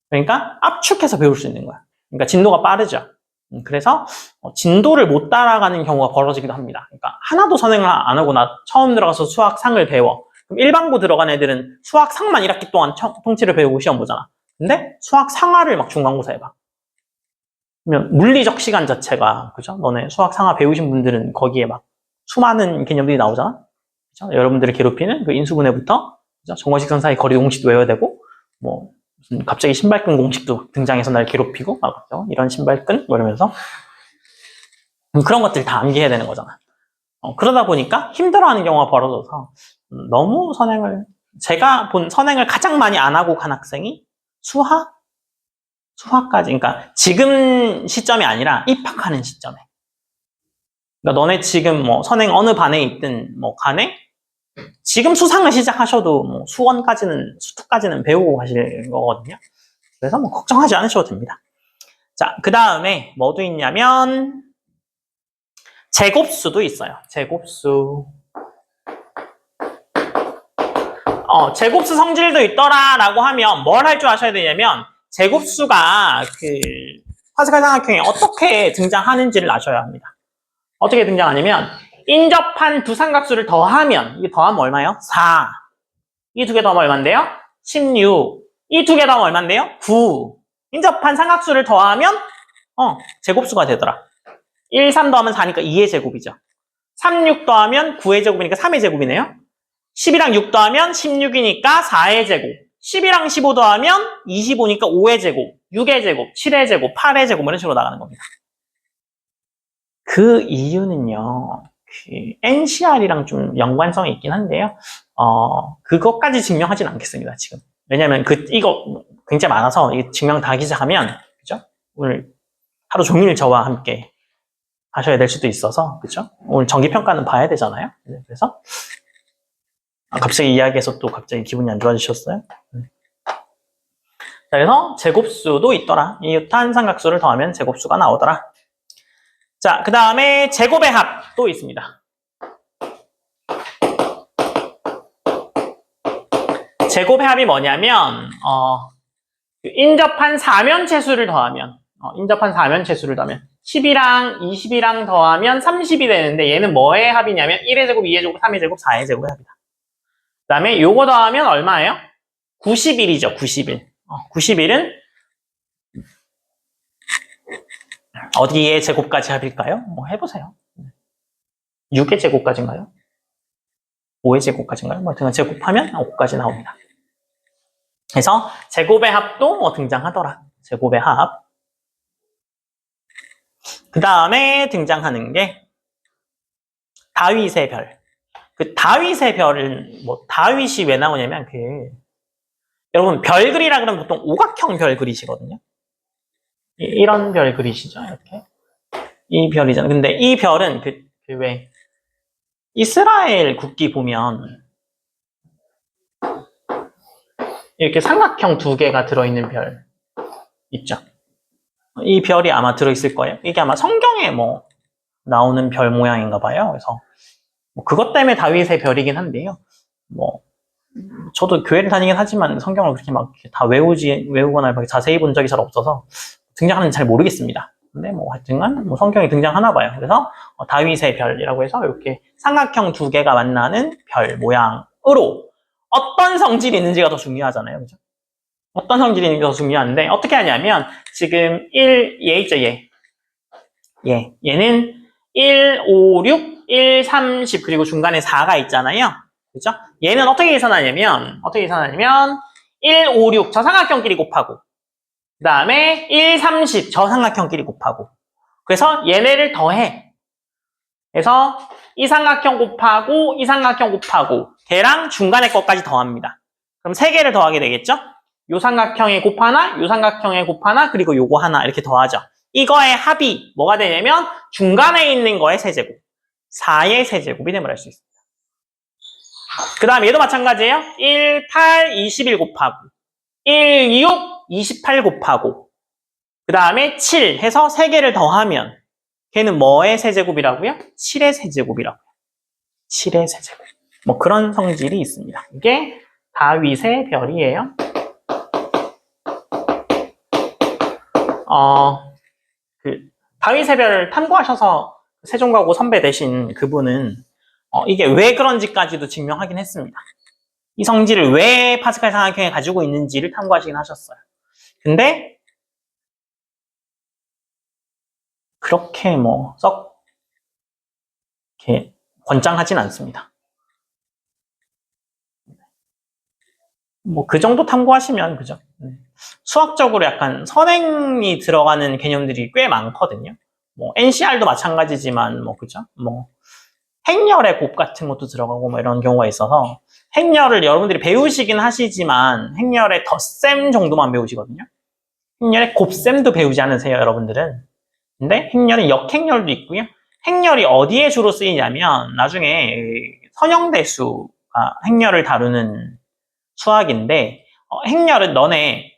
그러니까 압축해서 배울 수 있는 거야. 그러니까 진도가 빠르죠. 그래서 진도를 못 따라가는 경우가 벌어지기도 합니다. 그러니까 하나도 선행을 안 하고 나 처음 들어가서 수학상을 배워. 그럼 일반고 들어간 애들은 수학상만 1학기 동안 통치를 배우고 시험 보잖아. 근데 수학상하를 막 중간고사 해봐. 그러면 물리적 시간 자체가, 그죠? 너네 수학상하 배우신 분들은 거기에 막 수많은 개념들이 나오잖아? 그죠? 여러분들을 괴롭히는 그 인수분해부터, 그죠? 정원식 선사의 거리 공식도 외워야 되고, 뭐, 무슨 갑자기 신발끈 공식도 등장해서 날 괴롭히고, 그죠? 이런 신발끈? 뭐 이러면서. 그런 것들 다 암기해야 되는 거잖아. 그러다 보니까 힘들어하는 경우가 벌어져서 너무 제가 본 선행을 가장 많이 안 하고 간 학생이 수학까지, 그러니까 지금 시점이 아니라 입학하는 시점에. 그러니까 너네 지금 뭐 선행 어느 반에 있든 뭐 간에 지금 수상을 시작하셔도 뭐 수투까지는 배우고 가실 거거든요. 그래서 뭐 걱정하지 않으셔도 됩니다. 자, 그 다음에 뭐도 있냐면 제곱수도 있어요. 제곱수. 제곱수 성질도 있더라라고 하면 뭘 할 줄 아셔야 되냐면 제곱수가 그 파스칼 삼각형에 어떻게 등장하는지를 아셔야 합니다. 어떻게 등장하냐면 인접한 두 삼각수를 더하면 이게 더하면 얼마예요? 4. 이 두 개 더하면 얼마인데요? 16. 이 두 개 더하면 얼마인데요? 9. 인접한 삼각수를 더하면 제곱수가 되더라. 1, 3 더하면 4니까 2의 제곱이죠. 3, 6 더하면 9의 제곱이니까 3의 제곱이네요. 10이랑 6 더하면 16이니까 4의 제곱. 10이랑 15 더하면 25니까 5의 제곱, 6의 제곱, 7의 제곱, 8의 제곱 이런 식으로 나가는 겁니다. 그 이유는요. NCR이랑 좀 연관성이 있긴 한데요. 그것까지 증명하진 않겠습니다, 지금. 왜냐면 이거 굉장히 많아서 이 증명 다 시작하면, 그죠? 오늘 하루 종일 저와 함께 하셔야 될 수도 있어서, 그죠? 오늘 정기평가는 봐야 되잖아요. 그래서, 갑자기 이야기해서 또 갑자기 기분이 안 좋아지셨어요? 자, 그래서 제곱수도 있더라. 이 유탄 삼각수를 더하면 제곱수가 나오더라. 자, 그 다음에 제곱의 합도 있습니다. 제곱의 합이 뭐냐면 인접한 사면체수를 더하면 10이랑 20이랑 더하면 30이 되는데 얘는 뭐의 합이냐면 1의 제곱, 2의 제곱, 3의 제곱, 4의 제곱의 합이다. 그 다음에 요거 더하면 얼마예요? 91이죠. 91. 91은 어디의 제곱까지 합일까요? 뭐 해보세요. 6의 제곱까지인가요? 5의 제곱까지인가요? 뭐 등은 제곱하면 5까지 나옵니다. 그래서 제곱의 합도 뭐 등장하더라. 제곱의 합. 그 다음에 등장하는 게 다윗의 별. 그 다윗의 별은 뭐 다윗이 왜 나오냐면 여러분 별 그리라 그러면 보통 오각형 별 그리시거든요. 이런 별 그리시죠, 이렇게. 이 별이잖아요. 근데 이 별은 왜 이스라엘 국기 보면 이렇게 삼각형 두 개가 들어있는 별 있죠. 이 별이 아마 들어있을 거예요. 이게 아마 성경에 뭐 나오는 별 모양인가 봐요. 그래서 뭐 그것 때문에 다윗의 별이긴 한데요. 뭐 저도 교회를 다니긴 하지만 성경을 그렇게 막 다 외우거나 이렇게 자세히 본 적이 잘 없어서 등장하는지 잘 모르겠습니다. 근데 뭐 하여튼간 뭐 성경에 등장하나 봐요. 그래서 다윗의 별이라고 해서 이렇게 삼각형 두 개가 만나는 별 모양으로 어떤 성질이 있는지가 더 중요하잖아요. 그죠? 어떤 성질이 있는지가 더 중요한데 어떻게 하냐면 지금 얘 있죠, 얘. 얘는 1, 5, 6, 1, 30 그리고 중간에 4가 있잖아요. 그죠? 얘는 어떻게 계산하냐면 1, 5, 6 저 삼각형끼리 곱하고 그 다음에 1, 30 저 삼각형끼리 곱하고 그래서 얘네를 더해. 그래서 이 삼각형 곱하고 이 삼각형 곱하고 걔랑 중간에 것까지 더합니다. 그럼 3개를 더하게 되겠죠? 요 삼각형에 곱 하나, 요 삼각형에 곱 하나, 그리고 요거 하나 이렇게 더하죠. 이거의 합이 뭐가 되냐면 중간에 있는 거의 세제곱 4의 세제곱이 됨을 알 수 있습니다. 그 다음 얘도 마찬가지예요. 1, 8, 21 곱하고 1, 6, 28 곱하고 그 다음에 7 해서 3개를 더하면 걔는 뭐의 세제곱이라고요? 7의 세제곱이라고요. 7의 세제곱. 뭐 그런 성질이 있습니다. 이게 다윗의 별이에요. 다윗의 별을 탐구하셔서 세종가고 선배 되신 그분은 이게 왜 그런지까지도 증명하긴 했습니다. 이 성질을 왜 파스칼 삼각형에 가지고 있는지를 탐구하시긴 하셨어요. 근데 그렇게 뭐 썩 이렇게 권장하진 않습니다. 뭐 그 정도 탐구하시면 그죠? 수학적으로 약간 선행이 들어가는 개념들이 꽤 많거든요. 뭐 NCR도 마찬가지지만 뭐 그죠? 뭐 행렬의 곱 같은 것도 들어가고 뭐 이런 경우가 있어서 행렬을 여러분들이 배우시긴 하시지만 행렬의 덧셈 정도만 배우시거든요. 행렬의 곱셈도 배우지 않으세요, 여러분들은. 근데 행렬은 역행렬도 있고요. 행렬이 어디에 주로 쓰이냐면 나중에 선형대수가 행렬을 다루는 수학인데 행렬은 너네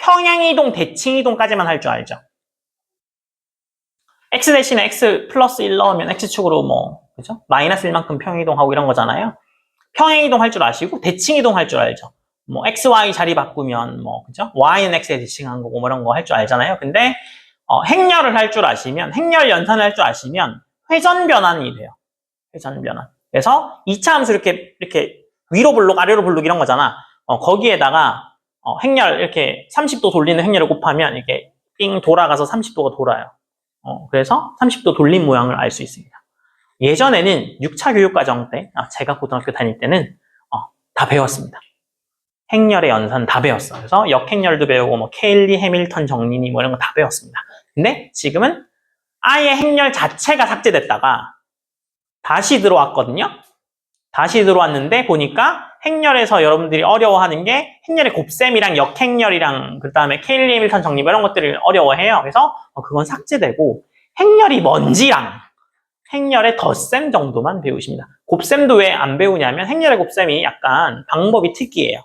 평행이동, 대칭이동까지만 할 줄 알죠. x 대신에 x 플러스 1 넣으면 x축으로 뭐 그죠? 마이너스 1만큼 평행이동하고 이런 거잖아요. 평행이동 할 줄 아시고 대칭이동 할 줄 알죠. 뭐 x, y 자리 바꾸면 뭐 그죠? y는 x에 대칭한 거고 뭐 이런 거 할 줄 알잖아요. 근데 행렬을 할 줄 아시면 행렬 연산을 할 줄 아시면 회전 변환이 돼요. 회전 변환. 그래서 2차 함수 이렇게 위로 블록 아래로 블록 이런 거잖아. 거기에다가 행렬 이렇게 30도 돌리는 행렬을 곱하면 이렇게 삥 돌아가서 30도가 돌아요. 그래서 30도 돌린 모양을 알 수 있습니다. 예전에는 6차 교육과정 때, 제가 고등학교 다닐 때는 다 배웠습니다. 행렬의 연산 다 배웠어. 그래서 역행렬도 배우고 뭐 케일리, 해밀턴, 정리니 뭐 이런 거 다 배웠습니다. 근데 지금은 아예 행렬 자체가 삭제됐다가 다시 들어왔거든요. 다시 들어왔는데 보니까 행렬에서 여러분들이 어려워하는 게 행렬의 곱셈이랑 역행렬이랑 그 다음에 케일리, 해밀턴, 정리 이런 것들을 어려워해요. 그래서 그건 삭제되고 행렬이 뭔지랑 행렬의 덧셈 정도만 배우십니다. 곱셈도 왜 안 배우냐면 행렬의 곱셈이 약간 방법이 특이해요.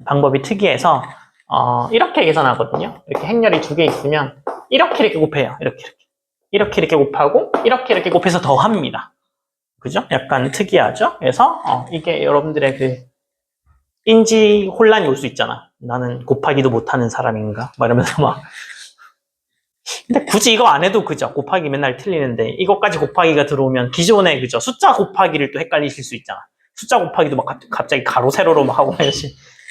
방법이 특이해서 이렇게 계산하거든요. 이렇게 행렬이 두 개 있으면 이렇게 곱해요. 이렇게 곱하고 이렇게 곱해서 더합니다. 그죠? 약간 특이하죠? 그래서 이게 여러분들의 그 인지 혼란이 올 수 있잖아. 나는 곱하기도 못하는 사람인가? 막 이러면서 막. 근데 굳이 이거 안 해도 그죠? 곱하기 맨날 틀리는데 이것까지 곱하기가 들어오면 기존에 그죠? 숫자 곱하기를 또 헷갈리실 수 있잖아. 숫자 곱하기도 막 갑자기 가로 세로로 막 하고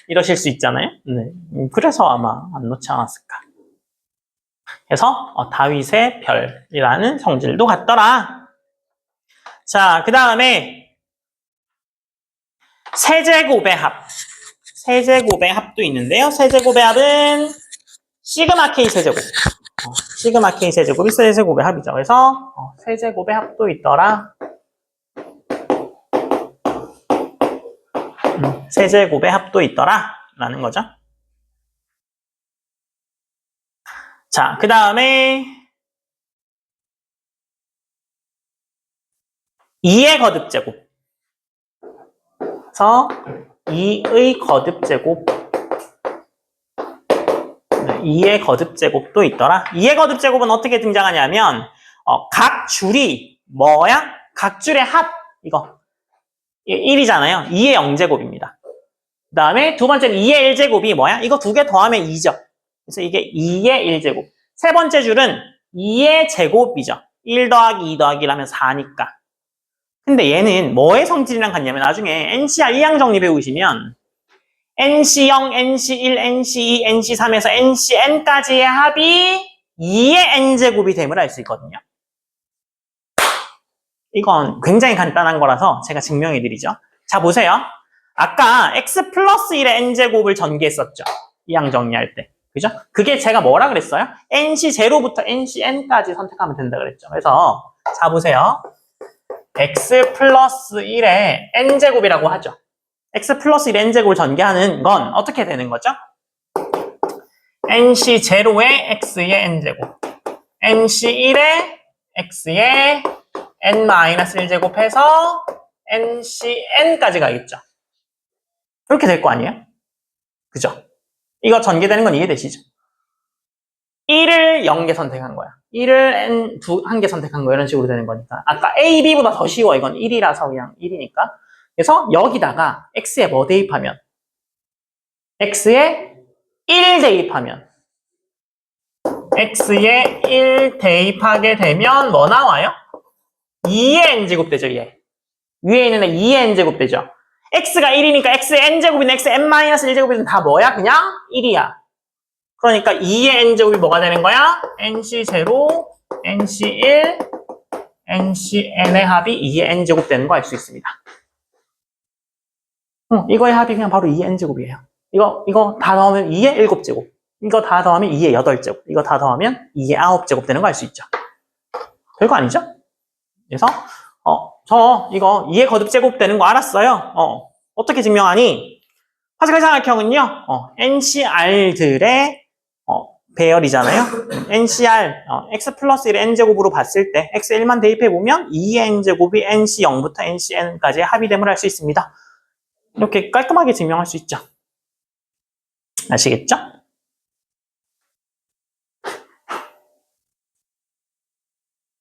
이러실 수 있잖아요. 네. 그래서 아마 안 놓지 않았을까. 그래서 다윗의 별이라는 성질도 같더라. 자, 그 다음에 세제곱의 합. 세제곱의 합도 있는데요. 세제곱의 합은 시그마 K 세제곱. 시그마 K 세제곱이 세제곱의 합이죠. 그래서 세제곱의 합도 있더라. 세제곱의 합도 있더라. 라는 거죠. 자, 그 다음에 2의 거듭제곱. 그래서 2의 거듭제곱. 2의 거듭제곱도 있더라. 2의 거듭제곱은 어떻게 등장하냐면 각 줄이 뭐야? 각 줄의 합. 이거 1이잖아요. 2의 0제곱입니다. 그 다음에 두 번째는 2의 1제곱이 뭐야? 이거 두 개 더하면 2죠. 그래서 이게 2의 1제곱. 세 번째 줄은 2의 제곱이죠. 1 더하기 2 더하기 1 하면 4니까. 근데 얘는 뭐의 성질이랑 같냐면 나중에 NCR 2항 정리 배우시면 NC0, NC1, NC2, NC3에서 NCN까지의 합이 2의 n제곱이 됨을 알 수 있거든요. 이건 굉장히 간단한 거라서 제가 증명해 드리죠. 자, 보세요. 아까 x 플러스 1의 n제곱을 전개했었죠. 2항 정리할 때. 그죠? 그게 제가 뭐라 그랬어요? NC0부터 NCN까지 선택하면 된다 그랬죠. 그래서 자, 보세요. x 플러스 1의 n제곱이라고 하죠. x 플러스 1의 n제곱을 전개하는 건 어떻게 되는 거죠? nc0의 x의 n제곱, nc1의 x의 n-1제곱 해서 ncn까지 가겠죠. 그렇게 될 거 아니에요? 그죠? 이거 전개되는 건 이해되시죠? 1을 0개 선택한 거야. 1을 한 개 선택한 거야. 이런 식으로 되는 거니까. 아까 A, B보다 더 쉬워. 이건 1이라서 그냥 1이니까. 그래서 여기다가 X에 뭐 대입하면? X에 1 대입하면. X에 1 대입하게 되면 뭐 나와요? 2의 n제곱 되죠, 얘. 위에 있는 애 2의 n제곱 되죠. X가 1이니까 X의 n제곱이나 X의 n-1제곱이든 다 뭐야? 그냥 1이야. 그러니까 2의 n제곱이 뭐가 되는 거야? nc0, nc1, ncn의 합이 2의 n제곱 되는 거 알 수 있습니다. 이거의 합이 그냥 바로 2의 n제곱이에요. 이거 다 더하면 2의 7제곱. 이거 다 더하면 2의 8제곱. 이거 다 더하면 2의 9제곱 되는 거 알 수 있죠. 별거 아니죠? 그래서 이거 2의 거듭제곱 되는 거 알았어요. 어떻게 증명하니? 파스칼 삼각형은요, NCR들의 배열이잖아요. NCR, x 플러스 1의 n제곱으로 봤을 때 x1만 대입해보면 2의 n제곱이 NC0부터 NCN까지의 합이 됨을 알 수 있습니다. 이렇게 깔끔하게 증명할 수 있죠. 아시겠죠?